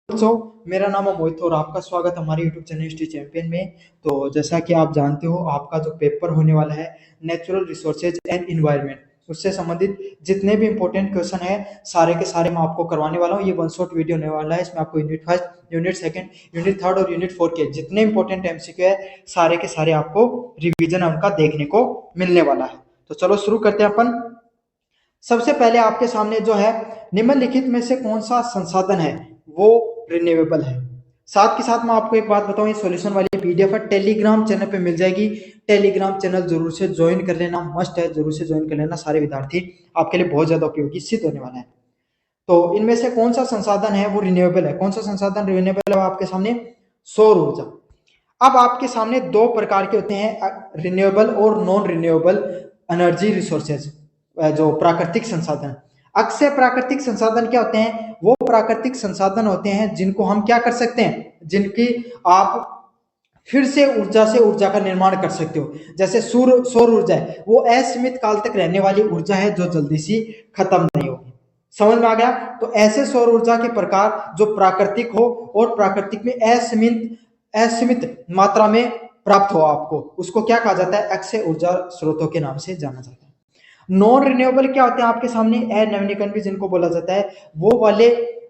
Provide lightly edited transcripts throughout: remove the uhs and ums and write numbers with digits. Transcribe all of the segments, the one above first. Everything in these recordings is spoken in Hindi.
दोस्तों, मेरा नाम है मोहित और आपका स्वागत है हमारे यूट्यूब चैनल हिस्ट्री चैंपियन में। तो जैसा कि आप जानते हो, आपका जो पेपर होने वाला है नेचुरल रिसोर्सेज एंड इन्वायरमेंट, उससे संबंधित जितने भी इंपॉर्टेंट क्वेश्चन है सारे के सारे मैं आपको करवाने वाला हूँ। ये वन शॉट वीडियो होने वाला है। इसमें आपको unit first, unit second, unit third और यूनिट फोर के जितने इंपॉर्टेंट एमसीक्यू है सारे के सारे आपको रिविजन उनका देखने को मिलने वाला है। तो चलो शुरू करते हैं अपन। सबसे पहले आपके सामने जो है, निम्नलिखित में से कौन सा संसाधन है वो रिन्यूएबल है। साथ के साथ मैं आपको एक बात बताऊं, ये सॉल्यूशन वाली पीडीएफ है, टेलीग्राम चैनल पे मिल जाएगी। टेलीग्राम चैनल जरूर से ज्वाइन कर लेना, मस्ट है, जरूर से ज्वाइन कर लेना। सारे विद्यार्थी आपके लिए बहुत ज्यादा उपयोगी सिद्ध होने वाला है। तो इनमें से कौन सा संसाधन है वो रिन्यूएबल है। कौन सा संसाधन रिन्यूएबल है आपके सामने? सौर ऊर्जा। अब आपके सामने दो प्रकार के होते हैं, रिन्यूएबल और नॉन रिन्यूएबल एनर्जी रिसोर्सेज, जो प्राकृतिक संसाधन। अक्षय प्राकृतिक संसाधन क्या होते हैं? वो प्राकृतिक संसाधन होते हैं जिनको हम क्या कर सकते हैं, जिनकी आप फिर से ऊर्जा का निर्माण कर सकते हो। जैसे सौर ऊर्जा है, वो असीमित काल तक रहने वाली ऊर्जा है जो जल्दी से खत्म नहीं होगी। समझ में आ गया? तो ऐसे सौर ऊर्जा के प्रकार जो प्राकृतिक हो और प्राकृतिक में असीमित मात्रा में प्राप्त हो आपको, उसको क्या कहा जाता है? अक्षय ऊर्जा स्रोतों के नाम से जाना जाता है। नॉन रिन्यूएबल क्या होते हैं आपके सामने? अनवीनीकरण भी जिनको बोला जाता है, वो वाले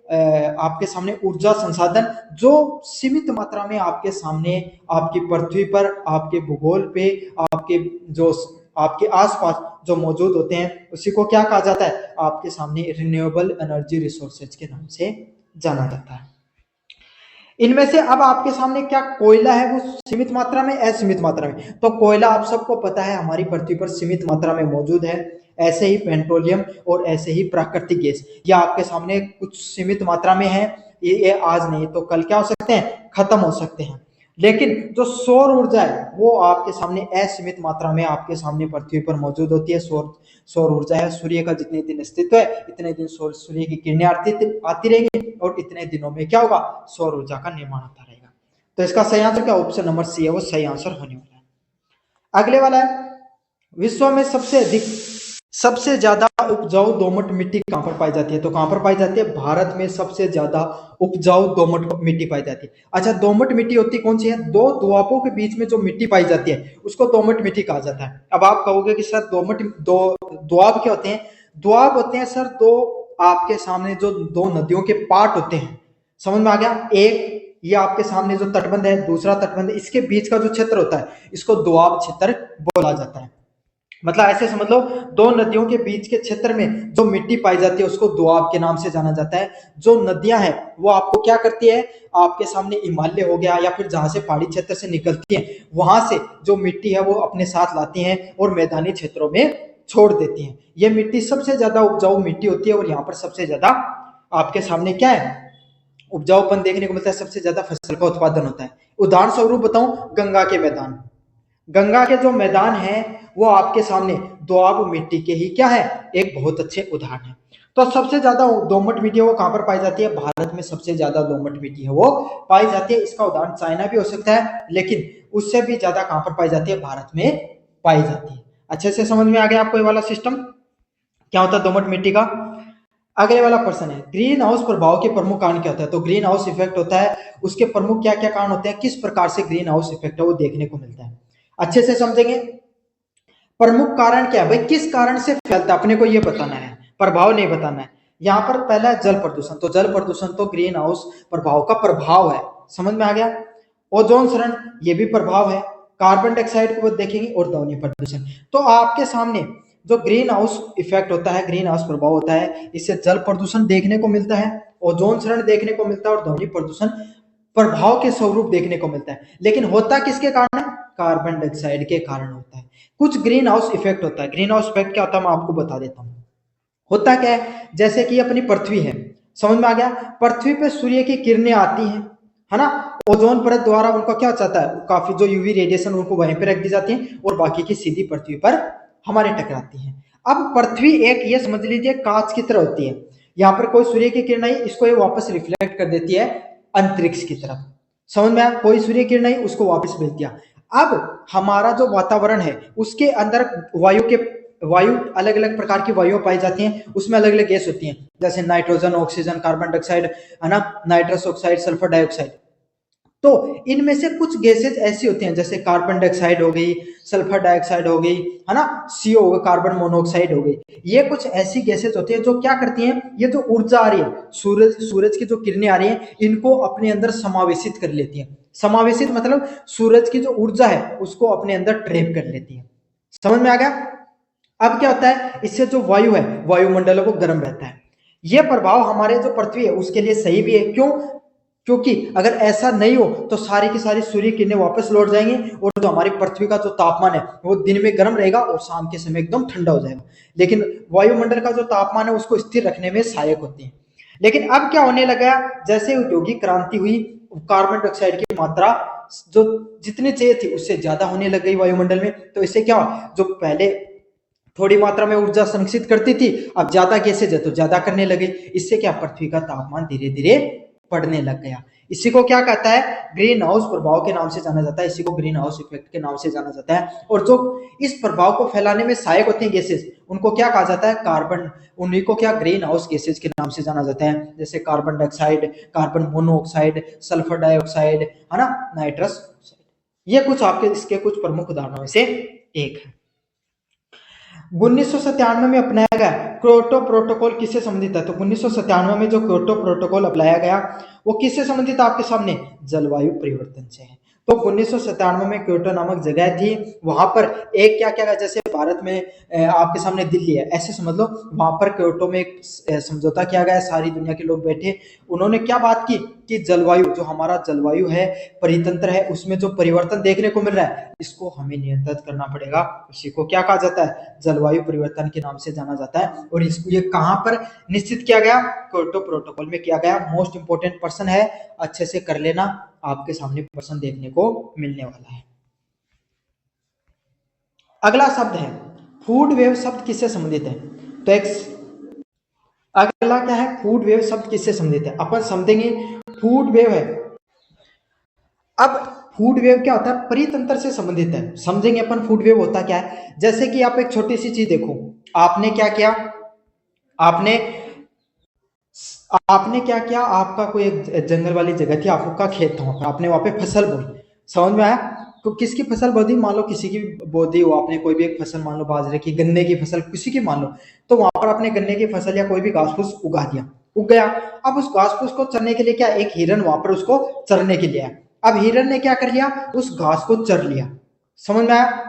आपके सामने ऊर्जा संसाधन जो सीमित मात्रा में आपके सामने, आपकी पृथ्वी पर, आपके भूगोल पे, आपके जो आपके आसपास जो मौजूद होते हैं, उसी को क्या कहा जाता है? आपके सामने रिन्यूएबल एनर्जी रिसोर्सेज के नाम से जाना जाता है। इनमें से अब आपके सामने क्या कोयला है, वो सीमित मात्रा में, असीमित मात्रा में। तो कोयला आप सबको पता है हमारी पृथ्वी पर सीमित मात्रा में मौजूद है। ऐसे ही पेट्रोलियम और ऐसे ही प्राकृतिक गैस, ये आपके सामने कुछ सीमित मात्रा में है। ये आज नहीं तो कल क्या हो सकते हैं? खत्म हो सकते हैं। लेकिन जो सौर ऊर्जा है वो आपके सामने असीमित मात्रा में आपके सामने पृथ्वी पर मौजूद होती है। सौर ऊर्जा है, सूर्य का जितने दिन अस्तित्व है इतने दिन सूर्य की किरणें आती रहेंगी और इतने दिनों में क्या होगा? सौर ऊर्जा का निर्माण होता रहेगा। तो इसका सही आंसर क्या? ऑप्शन नंबर सी है, वो सही आंसर होने वाला है। अगले वाला है, विश्व में सबसे ज्यादा उपजाऊ दोमट मिट्टी कहां पर पाई जाती है? तो कहां पर पाई जाती है? भारत में सबसे ज्यादा उपजाऊ दोमट मिट्टी पाई जाती है। अच्छा, दोमट मिट्टी होती कौन सी है? दो दोआबों के बीच में जो मिट्टी पाई जाती है उसको दोमट मिट्टी कहा जाता है। अब आप कहोगे कि सर दोआब क्या होते हैं? दोआब होते हैं सर दो, आपके सामने जो दो नदियों के पार्ट होते हैं। समझ में आ गया? एक ये आपके सामने जो तटबंध है, दूसरा तटबंध है, इसके बीच का जो क्षेत्र होता है इसको दोआब क्षेत्र बोला जाता है। मतलब ऐसे समझ लो, दो नदियों के बीच के क्षेत्र में जो मिट्टी पाई जाती है उसको दोआब के नाम से जाना जाता है। जो नदियां हैं वो आपको क्या करती है? आपके सामने हिमालय हो गया या फिर जहां से पहाड़ी क्षेत्र से निकलती है, वहां से जो मिट्टी है वो अपने साथ लाती हैं और मैदानी क्षेत्रों में छोड़ देती हैं। ये मिट्टी सबसे ज्यादा उपजाऊ मिट्टी होती है और यहाँ पर सबसे ज्यादा आपके सामने क्या है? उपजाऊपन देखने को मिलता है, सबसे ज्यादा फसल का उत्पादन होता है। उदाहरण स्वरूप बताऊं, गंगा के मैदान, गंगा के जो मैदान है वो आपके सामने दोआब मिट्टी के ही क्या है? एक बहुत अच्छे उदाहरण है। तो सबसे ज्यादा दोमट मिट्टी है वो कहां पर पाई जाती है? भारत में सबसे ज्यादा दोमट मिट्टी है वो पाई जाती है। इसका उदाहरण चाइना भी हो सकता है, लेकिन उससे भी ज्यादा कहां पर पाई जाती है? भारत में पाई जाती है। अच्छे से समझ में आ गया आपको ये वाला सिस्टम क्या होता है दोमट मिट्टी का? अगले वाला प्रश्न है, ग्रीन हाउस प्रभाव के प्रमुख कारण क्या होता है? तो ग्रीन हाउस इफेक्ट होता है, उसके प्रमुख क्या क्या कारण होते हैं, किस प्रकार से ग्रीन हाउस इफेक्ट है वो देखने को मिलता है। अच्छे से समझेंगे। प्रमुख कारण क्या है भाई, किस कारण से फैलता है अपने को ये बताना है, प्रभाव नहीं बताना है। यहाँ पर पहला है जल प्रदूषण। तो जल प्रदूषण तो ग्रीन हाउस प्रभाव का प्रभाव है। समझ में आ गया? ओजोन क्षरण ये भी प्रभाव है। कार्बन डाइऑक्साइड को देखेंगे और ध्वनि प्रदूषण। तो आपके सामने जो ग्रीन हाउस इफेक्ट होता है, ग्रीन हाउस प्रभाव होता है, इससे जल प्रदूषण देखने को मिलता है, ओजोन क्षरण देखने को मिलता है और ध्वनि प्रदूषण प्रभाव के स्वरूप देखने को मिलता है। लेकिन होता किसके कारण है? कार्बन डाइऑक्साइड के कारण होता है। कुछ ग्रीन हाउस इफेक्ट होता है। ग्रीन हाउस इफेक्ट क्या होता है मैं आपको बता देता हूँ। होता क्या है, जैसे कि अपनी पृथ्वी है, समझ में आ गया? पृथ्वी पे सूर्य की किरणें आती हैं, है ना? ओजोन परत द्वारा उनका क्या चाहता है, काफी जो यूवी रेडिएशन उनको वहीं पे रख दी जाती है और बाकी की सीधी पृथ्वी पर हमारे टकराती है। अब पृथ्वी एक ये समझ लीजिए कांच की तरह होती है। यहाँ पर कोई सूर्य की किरण आई, इसको ये वापस रिफ्लेक्ट कर देती है अंतरिक्ष की तरफ। समझ में आया? कोई सूर्य किरण आई, उसको वापस भेज दिया। अब हमारा जो वातावरण है उसके अंदर वायु के वायु, अलग अलग प्रकार की वायु पाई जाती हैं, उसमें अलग अलग गैस होती हैं, जैसे नाइट्रोजन, ऑक्सीजन, कार्बन डाइऑक्साइड, है ना, नाइट्रस ऑक्साइड, सल्फर डाइऑक्साइड। तो इनमें से कुछ गैसेज ऐसी होती हैं, जैसे कार्बन डाइऑक्साइड हो गई, सल्फर डाइऑक्साइड हो गई, है ना, सीओ हो गई, कार्बन मोनोऑक्साइड हो गई। ये कुछ ऐसी गैसेज होती हैं जो क्या करती हैं, ये जो ऊर्जा आ रही है, सूरज की जो किरणें आ रही हैं, इनको अपने अंदर समावेशित कर लेती हैं। समावेशित मतलब सूरज की जो ऊर्जा है उसको अपने अंदर ट्रैप कर लेती है। समझ में आ गया? अब क्या होता है, इससे जो वायु है, वायुमंडल वो गर्म रहता है। ये प्रभाव हमारे जो पृथ्वी है उसके लिए सही भी है। क्यों? क्योंकि अगर ऐसा नहीं हो तो सारी की सारी सूर्य किरणें वापस लौट जाएंगी और जो हमारी पृथ्वी का जो तापमान है वो दिन में गर्म रहेगा और शाम के समय एकदम ठंडा हो जाएगा। लेकिन वायुमंडल का जो तापमान है उसको स्थिर रखने में सहायक होती है। लेकिन अब क्या होने लगा, जैसे औद्योगिक क्रांति हुई, कार्बन डाइऑक्साइड की मात्रा जो जितनी चाहिए थी उससे ज्यादा होने लग गई वायुमंडल में। तो इससे क्या, जो पहले थोड़ी मात्रा में ऊर्जा संरक्षित करती थी, अब ज्यादा गैसेज है तो ज्यादा करने लगी। इससे क्या, पृथ्वी का तापमान धीरे धीरे बढ़ने लग गया। इसी को क्या कहता है, ग्रीन हाउस प्रभाव के नाम से जाना जाता है। इसी को ग्रीन हाउस इफेक्ट के नाम से जाना जाता है। और जो इस प्रभाव को फैलाने में सहायक होते हैं गैसेज, उनको क्या कहा जाता है, कार्बन, उन्हीं को क्या, ग्रीन हाउस गैसेज के नाम से जाना जाता है। जैसे carbon dioxide, carbon monoxide, sulphur dioxide, है ना, नाइट्रस ऑक्साइड। ये कुछ आपके इसके कुछ प्रमुख उदाहरणों में से एक है। 1997 में अपनाया गया क्योटो प्रोटोकॉल किससे संबंधित है? तो 1997 में जो क्योटो प्रोटोकॉल अपनाया गया वो किससे संबंधित है आपके सामने? जलवायु परिवर्तन से है। तो 1997 में क्योटो नामक जगह थी, वहां पर एक क्या क्या, जैसे भारत में आपके सामने दिल्ली है ऐसे समझ लो, वहां पर क्योटो में एक समझौता किया गया, सारी दुनिया के लोग बैठे, उन्होंने क्या बात की कि जलवायु, जो हमारा जलवायु है, परितंत्र है, उसमें जो परिवर्तन देखने को मिल रहा है इसको हमें नियंत्रित करना पड़ेगा। इसी को क्या कहा जाता है, जलवायु परिवर्तन के नाम से जाना जाता है। और इसको ये कहां पर निश्चित किया गया? क्योटो प्रोटोकॉल में किया गया। मोस्ट इंपोर्टेंट पर्सन है, अच्छे से कर लेना, आपके सामने पर्सन देखने को मिलने वाला है। अगला शब्द है फूड वेव। शब्द किससे संबंधित है? तो एक अगला क्या है, फूड वेव शब्द किससे संबंधित है? अपन समझेंगे फूड वेव है। अब फूड वेव क्या होता है, परितंत्र से संबंधित है। समझेंगे अपन फूड वेव होता क्या है। जैसे कि आप एक छोटी सी चीज देखो, आपने क्या किया, आपने आपने क्या किया, आपका कोई एक जंगल वाली जगह थी, आपका खेत था, वहां पर आपने वहां पे फसल बोई। समझ में आया? तो किसकी फसल बो दी, मान लो किसी की बो दी हो आपने, कोई भी एक फसल, मान लो बाजरे की, गन्ने की फसल, किसी की मान लो, तो वहां पर आपने गन्ने की फसल या कोई भी घास फूस उगा दिया, उग गया। अब उस घास फूस को चरने के लिए क्या, एक हिरन वहां पर उसको चरने के लिए आया। अब हिरन ने क्या कर लिया, उस घास को चर लिया। समझ में आया?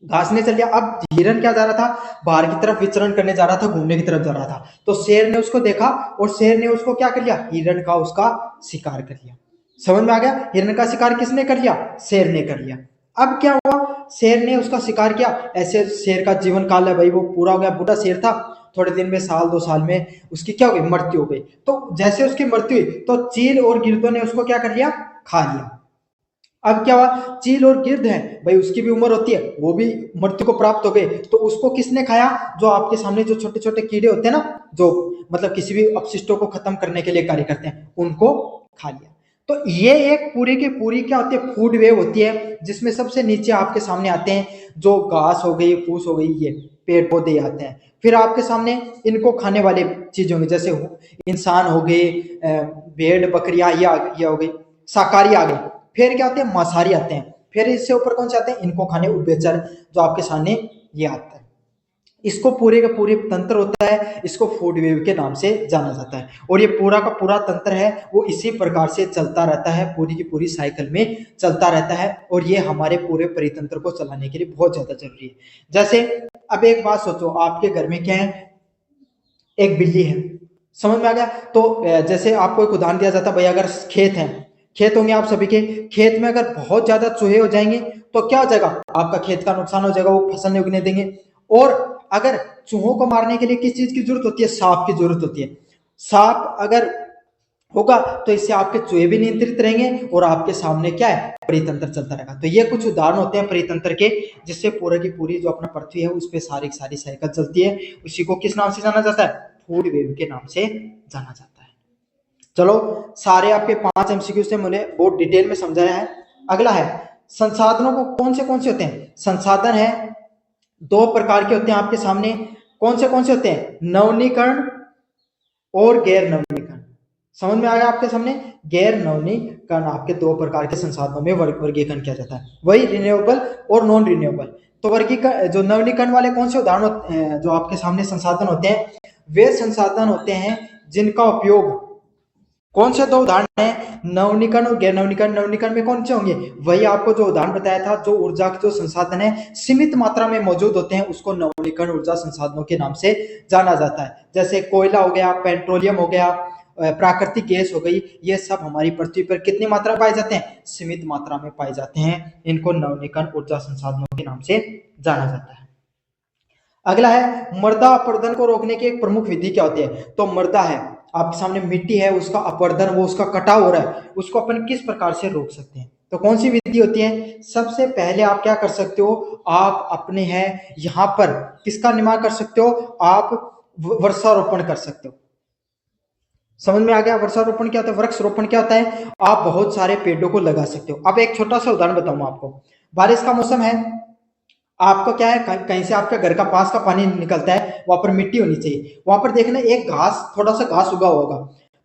घास ने चल लिया। अब हिरन क्या जा रहा था, बाहर की तरफ विचरण करने जा रहा था, घूमने की तरफ जा रहा था। तो शेर ने उसको देखा और शेर ने उसको क्या कर लिया, हिरन का उसका शिकार कर लिया। समझ में आ गया? हिरन का शिकार किसने कर लिया, शेर ने कर लिया। अब क्या हुआ, शेर ने उसका शिकार किया, ऐसे शेर का जीवन काल है भाई, वो पूरा हो गया, बूढ़ा शेर था, थोड़े दिन में, साल दो साल में उसकी क्या हो गई, मृत्यु हो गई। तो जैसे उसकी मृत्यु हुई तो चील और गिरदों ने उसको क्या कर लिया, खा लिया। अब क्या हुआ, चील और गिद्ध है भाई, उसकी भी उम्र होती है, वो भी मृत्यु को प्राप्त हो गए। तो उसको किसने खाया, जो आपके सामने जो छोटे छोटे कीड़े होते हैं ना, जो मतलब किसी भी अपशिष्टों को खत्म करने के लिए कार्य करते हैं, उनको खा लिया। तो ये एक पूरी की पूरी क्या होती है, फूड वेव होती है, जिसमें सबसे नीचे आपके सामने आते हैं जो घास हो गई, फूस हो गई, ये पेड़ पौधे आते हैं। फिर आपके सामने इनको खाने वाले चीजें होंगी, जैसे इंसान हो गए, भेड़ बकरियां, ये हो गई, शाकाहारी आ गई। फिर क्या आते हैं, मांसाहारी आते हैं। फिर इससे ऊपर कौन से आते हैं, इनको खाने उभयचर, जो आपके सामने ये आता है। इसको पूरे का पूरे तंत्र होता है, इसको फूड वेव के नाम से जाना जाता है। और ये पूरा का पूरा तंत्र है वो इसी प्रकार से चलता रहता है, पूरी की पूरी साइकिल में चलता रहता है। और ये हमारे पूरे परितंत्र को चलाने के लिए बहुत ज्यादा जरूरी है। जैसे अब एक बात सोचो, आपके घर में क्या है, एक बिल्ली है। समझ में आ गया? तो जैसे आपको एक उदाहरण दिया जाता है भाई, अगर खेत है, खेत होंगे आप सभी के, खेत में अगर बहुत ज्यादा चूहे हो जाएंगे तो क्या हो जाएगा, आपका खेत का नुकसान हो जाएगा, वो फसल नहीं उगने देंगे। और अगर चूहों को मारने के लिए किस चीज की जरूरत होती है, सांप की जरूरत होती है। सांप अगर होगा तो इससे आपके चूहे भी नियंत्रित रहेंगे और आपके सामने क्या है, परितंत्र चलता रहेगा। तो ये कुछ उदाहरण होते हैं परितंत्र के, जिससे पूरे की पूरी जो अपना पृथ्वी है उस पर सारी सारी साइकिल चलती है। उसी को किस नाम से जाना जाता है, फूड वेव के नाम से जाना जाता है। चलो, सारे आपके 5 एमसीक्यू से मैंने बहुत डिटेल में समझाया है। अगला है संसाधनों को कौन से होते हैं। संसाधन है दो प्रकार के होते हैं आपके सामने, कौन से होते हैं, नवनीकरण और गैर नवनीकरण। समझ में आ गया आपके सामने, गैर नवनीकरण आपके दो प्रकार के संसाधनों में वर्गीकरण किया जाता है, वही रिन्यूएबल और नॉन रिन्यूएबल। तो वर्गीकरण जो नवनीकरण वाले कौन से उदाहरण जो आपके सामने संसाधन होते हैं, वे संसाधन होते हैं जिनका उपयोग, कौन से दो उदाहरण हैं, नवनीकरण और गैर नवनीकरण। नवनीकरण में कौन से होंगे, वही आपको जो उदाहरण बताया था, जो ऊर्जा के जो संसाधन है सीमित मात्रा में मौजूद होते हैं उसको नवनीकरण ऊर्जा संसाधनों के नाम से जाना जाता है। जैसे कोयला हो गया, पेट्रोलियम हो गया, प्राकृतिक गैस हो गई, ये सब हमारी पृथ्वी पर कितनी मात्रा में पाए जाते हैं, सीमित मात्रा में पाए जाते हैं। इनको नवनीकरण ऊर्जा संसाधनों के नाम से जाना जाता है। अगला है मृदा अपरदन को रोकने की एक प्रमुख विधि क्या होती है। तो मृदा है आपके सामने, मिट्टी है, उसका अपरदन, वो उसका कटाव हो रहा है, उसको अपन किस प्रकार से रोक सकते हैं। तो कौन सी विधि होती है, सबसे पहले आप क्या कर सकते हो, आप अपने है यहाँ पर किसका निर्माण कर सकते हो, आप वृक्षारोपण कर सकते हो। समझ में आ गया, वृक्षारोपण क्या होता है, वृक्षारोपण क्या होता है, आप बहुत सारे पेड़ों को लगा सकते हो। अब एक छोटा सा उदाहरण बताऊंगा आपको, बारिश का मौसम है, आपको क्या है, कहीं से आपके घर का पास का पानी निकलता है, वहां पर मिट्टी होनी चाहिए, वहां पर देखना एक घास, थोड़ा सा घास उगा होगा,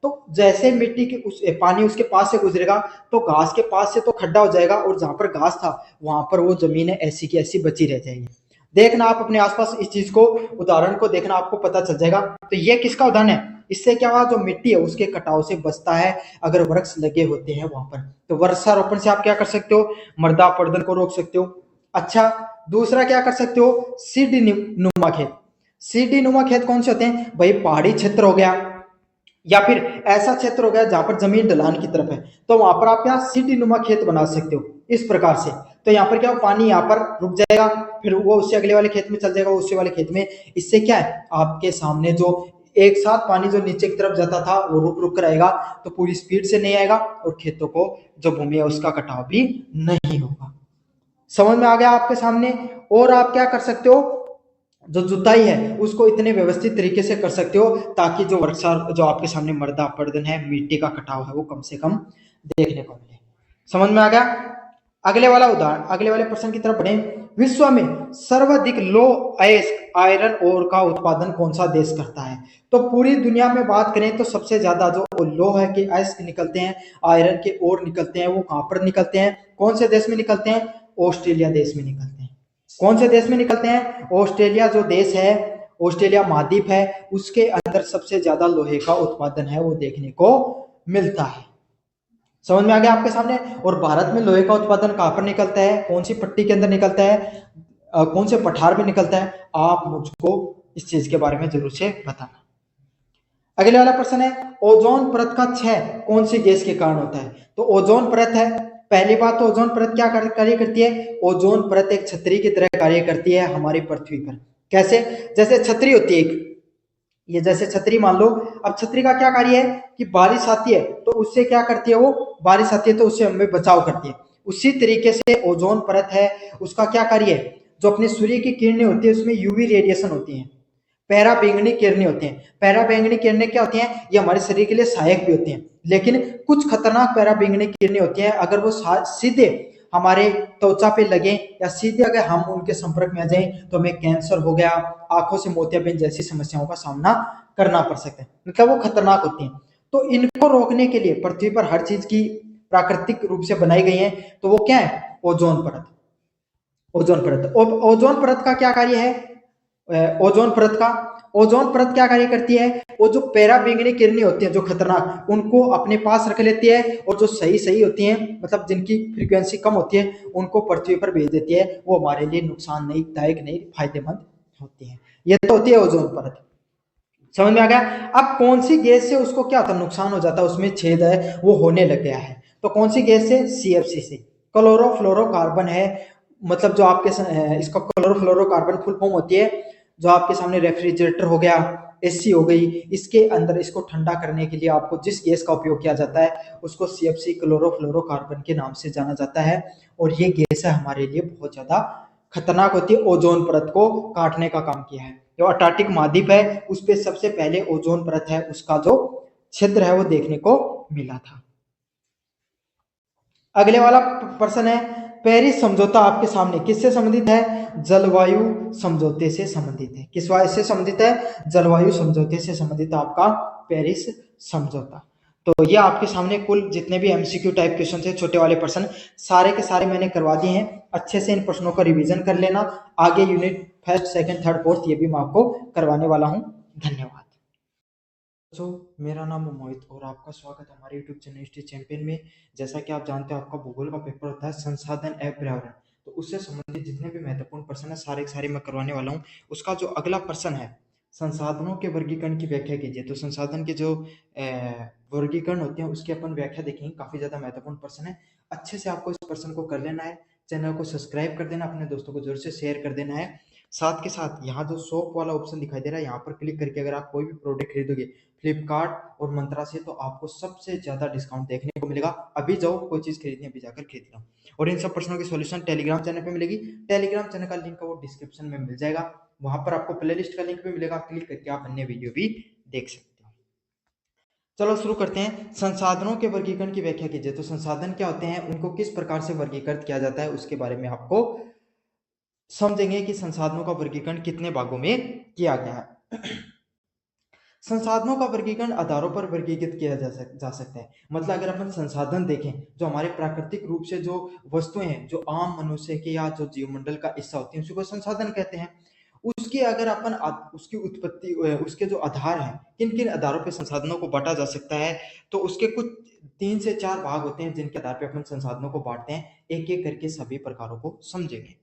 तो जैसे मिट्टी की पानी उसके पास से गुजरेगा तो घास के पास से तो खड्डा हो जाएगा, और जहां पर घास था वहां पर वो जमीन ऐसी की ऐसी बची रह जाएगी। देखना आप अपने आसपास इस चीज को, उदाहरण को देखना, आपको पता चल जाएगा। तो ये किसका उदाहरण है, इससे क्या हुआ, जो मिट्टी है उसके कटाव से बचता है अगर वृक्ष लगे होते हैं वहां पर। तो वृक्षारोपण से आप क्या कर सकते हो, मृदा अपरदन को रोक सकते हो। अच्छा, दूसरा क्या कर सकते हो, सीढ़ी नुमा खेत। सीढ़ी नुमा खेत कौन से होते हैं भाई, पहाड़ी क्षेत्र हो गया या फिर ऐसा क्षेत्र हो गया जहां पर जमीन ढलान की तरफ है, तो वहां पर आप क्या सीढ़ी नुमा खेत बना सकते हो इस प्रकार से। तो यहाँ पर क्या हो, पानी यहाँ पर रुक जाएगा, फिर वो उससे अगले वाले खेत में चल जाएगा, उससे वाले खेत में। इससे क्या है, आपके सामने जो एक साथ पानी जो नीचे की तरफ जाता था वो रुक रुक कर आएगा, तो पूरी स्पीड से नहीं आएगा, और खेतों को जो भूमि है उसका कटाव भी नहीं होगा। समझ में आ गया आपके सामने। और आप क्या कर सकते हो, जो जुताई है उसको इतने व्यवस्थित तरीके से कर सकते हो ताकि जो वर्षा, जो आपके सामने मृदा अपरदन है, मिट्टी का कटाव है, वो कम से कम देखने को मिले। समझ में आ गया। अगले वाला उदाहरण, अगले वाले प्रश्न की तरफ बढ़े। विश्व में सर्वाधिक लो अयस्क आयरन ओर का उत्पादन कौन सा देश करता है। तो पूरी दुनिया में बात करें तो सबसे ज्यादा जो लोह के अयस्क निकलते हैं, आयरन के ओर निकलते हैं, वो कहां पर निकलते हैं, कौन से देश में निकलते हैं, ऑस्ट्रेलिया देश में निकलते हैं। कौन से देश में निकलते हैं, ऑस्ट्रेलिया जो देश है, ऑस्ट्रेलिया महाद्वीप है, उसके अंदर सबसे ज्यादा लोहे का उत्पादन है वो देखने को मिलता है। समझ में आ गया आपके सामने। और भारत में लोहे का उत्पादन कहां पर निकलता है, कौन सी पट्टी के अंदर निकलता है, कौन से पठार में निकलता है, आप मुझको इस चीज के बारे में जरूर से बताना। अगले वाला प्रश्न है, ओजोन परत का क्षय कौन सी गैस के कारण होता है। तो ओजोन परत है, पहली बात तो ओजोन परत क्या कार्य करती है, ओजोन परत एक छतरी की तरह कार्य करती है हमारी पृथ्वी पर। कैसे, जैसे छतरी होती है एक, ये जैसे छतरी मान लो, अब छतरी का क्या कार्य है कि बारिश आती है तो उससे क्या करती है, वो बारिश आती है तो उससे हमें बचाव करती है। उसी तरीके से ओजोन परत है, उसका क्या कार्य है, जो अपने सूर्य की किरणें होती है उसमें यूवी रेडिएशन होती है, पैरा बैंगनी किरणें होती हैं। पैरा बैंगनी किरणें क्या होती हैं, ये हमारे शरीर के लिए सहायक भी होती हैं, लेकिन कुछ खतरनाक पैरा बैंगनी किरणें होती हैं, अगर वो सीधे हमारे त्वचा पे लगे या सीधे अगर हम उनके संपर्क में आ जाएं तो हमें कैंसर हो गया, आंखों से मोतियाबिंद जैसी समस्याओं का सामना करना पड़ सकता है, मतलब वो खतरनाक होती हैं। तो इनको रोकने के लिए पृथ्वी पर हर चीज की प्राकृतिक रूप से बनाई गई है, तो वो क्या है, ओजोन परत। ओजोन परत, ओजोन परत का क्या कार्य है, ओजोन परत क्या कार्य करती है, वो जो पैरा बैंगनी किरणें होती हैं जो खतरनाक, उनको अपने पास रख लेती है, और जो सही सही होती हैं, मतलब जिनकी फ्रीक्वेंसी कम होती है, उनको पृथ्वी पर भेज देती है, वो हमारे लिए नुकसान नहीं, दायक नहीं, फायदेमंद होती है। ये तो होती है ओजोन परत। समझ में आ गया। अब कौन सी गैस से उसको क्या होता है, नुकसान हो जाता है, उसमें छेद है वो होने लग गया है, तो कौन सी गैस से, सीएफसी से, क्लोरोफ्लोरोकार्बन है। मतलब जो आपके इसका क्लोरोफ्लोरोकार्बन फुल फॉर्म होती है, जो आपके सामने रेफ्रिजरेटर हो गया, एसी हो गई, इसके अंदर इसको ठंडा करने के लिए आपको जिस गैस का उपयोग किया जाता है उसको सीएफसी क्लोरोफ्लोरोकार्बन के नाम से जाना जाता है। और ये गैस है हमारे लिए बहुत ज्यादा खतरनाक होती है, ओजोन परत को काटने का काम किया है। जो अंटार्कटिक महाद्वीप है उस पर सबसे पहले ओजोन परत है, उसका जो छिद्र है वो देखने को मिला था। अगले वाला प्रश्न है, पेरिस समझौता आपके सामने किससे संबंधित है? जलवायु समझौते से संबंधित है। किस से संबंधित है? जलवायु समझौते से संबंधित आपका पेरिस समझौता। तो ये आपके सामने कुल जितने भी एमसीक्यू टाइप क्वेश्चन थे, छोटे वाले प्रश्न, सारे के सारे मैंने करवा दिए हैं। अच्छे से इन प्रश्नों का रिवीजन कर लेना। आगे unit first, second, third, fourth ये भी मैं आपको करवाने वाला हूँ। धन्यवाद। मेरा नाम है मोहित और आपका स्वागत है हमारे यूट्यूब चैनल हिस्ट्री चैंपियन में। जैसा कि आप जानते हो, आपका भूगोल का पेपर होता है संसाधन एवं पर्यावरण, तो उससे संबंधित जितने भी महत्वपूर्ण प्रश्न है सारे के सारे मैं करवाने वाला हूँ। उसका जो अगला प्रश्न है, संसाधनों के वर्गीकरण की व्याख्या कीजिए। तो संसाधन के जो वर्गीकरण होते हैं उसकी अपन व्याख्या देखेंगे। काफी ज्यादा महत्वपूर्ण प्रश्न है, अच्छे से आपको इस प्रश्न को कर लेना है। चैनल को सब्सक्राइब कर देना, अपने दोस्तों को जरूर से शेयर कर देना है। साथ के साथ यहाँ जो शॉप वाला ऑप्शन दिखाई दे रहा है, यहाँ पर क्लिक करके अगर आप कोई भी प्रोडक्ट खरीदोगे फ्लिपकार्ट और मंत्रा से, तो आपको सबसे ज्यादा डिस्काउंट देखने को मिलेगा। अभी जाओ कोई चीज खरीदनी, अभी जाकर खरीद लो। और इन सब प्रश्नों की सॉल्यूशन टेलीग्राम चैनल पे मिलेगी। टेलीग्राम चैनल का लिंक वो डिस्क्रिप्शन में मिल जाएगा। वहां पर आपको प्लेलिस्ट का लिंक भी मिलेगा, क्लिक करके आप अन्य वीडियो भी देख सकते हो। चलो शुरू करते हैं। संसाधनों के वर्गीकरण की व्याख्या कीजिए। तो संसाधन क्या होते हैं, उनको किस प्रकार से वर्गीकृत किया जाता है, उसके बारे में आपको समझेंगे कि संसाधनों का वर्गीकरण कितने भागों में किया गया है। संसाधनों का वर्गीकरण आधारों पर वर्गीकृत किया जा सकता है। मतलब अगर अपन संसाधन देखें, जो हमारे प्राकृतिक रूप से जो वस्तुएं हैं, जो आम मनुष्य के या जो जीवमंडल का हिस्सा होती है, उसी को संसाधन कहते हैं। उसकी अगर अपन उसकी उत्पत्ति, उसके जो आधार हैं, किन किन आधारों पर संसाधनों को बांटा जा सकता है, तो उसके कुछ 3 से 4 भाग होते हैं जिनके आधार पर अपन संसाधनों को बांटते हैं। एक एक करके सभी प्रकारों को समझेंगे।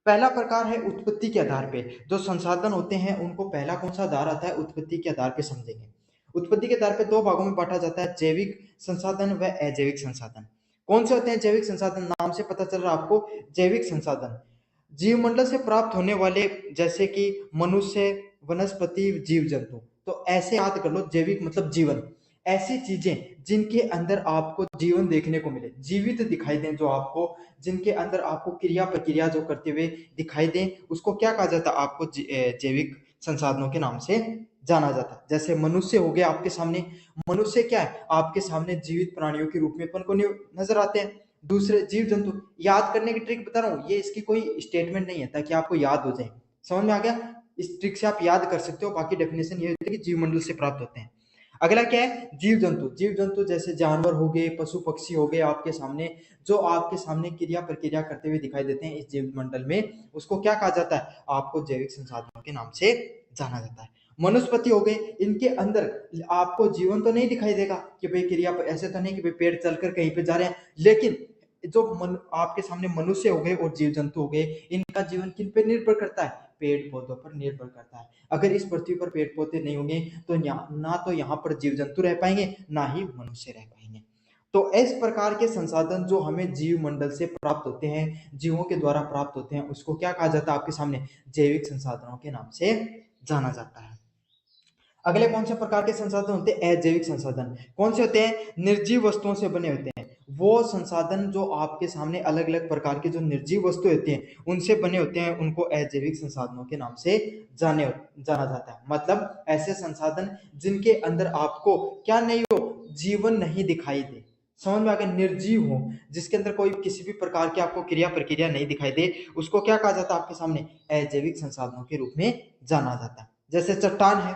पहला प्रकार है उत्पत्ति के आधार पे। जो संसाधन होते हैं उनको पहला कौन सा आधार आता है, उत्पत्ति के आधार पे समझेंगे। उत्पत्ति के आधार पे 2 भागों में बांटा जाता है, जैविक संसाधन व अजैविक संसाधन। कौन से होते हैं जैविक संसाधन? नाम से पता चल रहा है आपको, जैविक संसाधन जीवमंडल से प्राप्त होने वाले, जैसे कि मनुष्य, वनस्पति, जीव जंतु। तो ऐसे याद कर लो, जैविक मतलब जीवन, ऐसी चीजें जिनके अंदर आपको जीवन देखने को मिले, जीवित दिखाई दें, जो आपको, जिनके अंदर आपको क्रिया प्रक्रिया जो करते हुए दिखाई दें, उसको क्या कहा जाता है? आपको जैविक संसाधनों के नाम से जाना जाता है। जैसे मनुष्य हो गया आपके सामने, मनुष्य क्या है? आपके सामने जीवित प्राणियों के रूप में अपन को नजर आते हैं। दूसरे जीव जंतु, याद करने की ट्रिक बता रहा हूँ, ये इसकी कोई स्टेटमेंट नहीं है ताकि आपको याद हो जाए। समझ में आ गया? इस ट्रिक से आप याद कर सकते हो। बाकी डेफिनेशन ये होती है कि जीवमंडल से प्राप्त होते हैं। अगला क्या है? जीव जंतु। जीव जंतु जैसे जानवर हो गए, पशु पक्षी हो गए आपके सामने, जो आपके सामने क्रिया प्रक्रिया करते हुए दिखाई देते हैं इस जीव मंडल में, उसको क्या कहा जाता है? आपको जैविक संसाधनों के नाम से जाना जाता है। वनस्पति हो गए, इनके अंदर आपको जीवन तो नहीं दिखाई देगा कि भाई क्रिया, ऐसे तो नहीं कि भाई पेड़ चलकर कहीं पे जा रहे हैं, लेकिन जो आपके सामने मनुष्य हो गए और जीव जंतु हो गए, इनका जीवन किन पर निर्भर करता है? पेड़ पौधों पर निर्भर करता है। अगर इस पृथ्वी पर पेड़ पौधे नहीं होंगे तो ना तो यहाँ पर जीव जंतु रह पाएंगे, ना ही मनुष्य रह पाएंगे। तो इस प्रकार के संसाधन जो हमें जीव मंडल से प्राप्त होते हैं, जीवों के द्वारा प्राप्त होते हैं, उसको क्या कहा जाता है आपके सामने? जैविक संसाधनों के नाम से जाना जाता है। अगले कौन से प्रकार के संसाधन होते हैं? अजैविक संसाधन। कौन से होते हैं? निर्जीव वस्तुओं से बने होते हैं। वो संसाधन जो आपके सामने अलग अलग प्रकार के जो निर्जीव वस्तु होते हैं उनसे बने होते हैं, उनको अजैविक संसाधनों के नाम से जाना जाता है। मतलब ऐसे संसाधन जिनके अंदर आपको क्या नहीं हो? जीवन नहीं दिखाई दे। समझ में आ गया? निर्जीव हो, जिसके अंदर कोई किसी भी प्रकार की आपको क्रिया प्रक्रिया नहीं दिखाई दे, उसको क्या कहा जाता है आपके सामने? अजैविक संसाधनों के रूप में जाना जाता है। जैसे चट्टान है,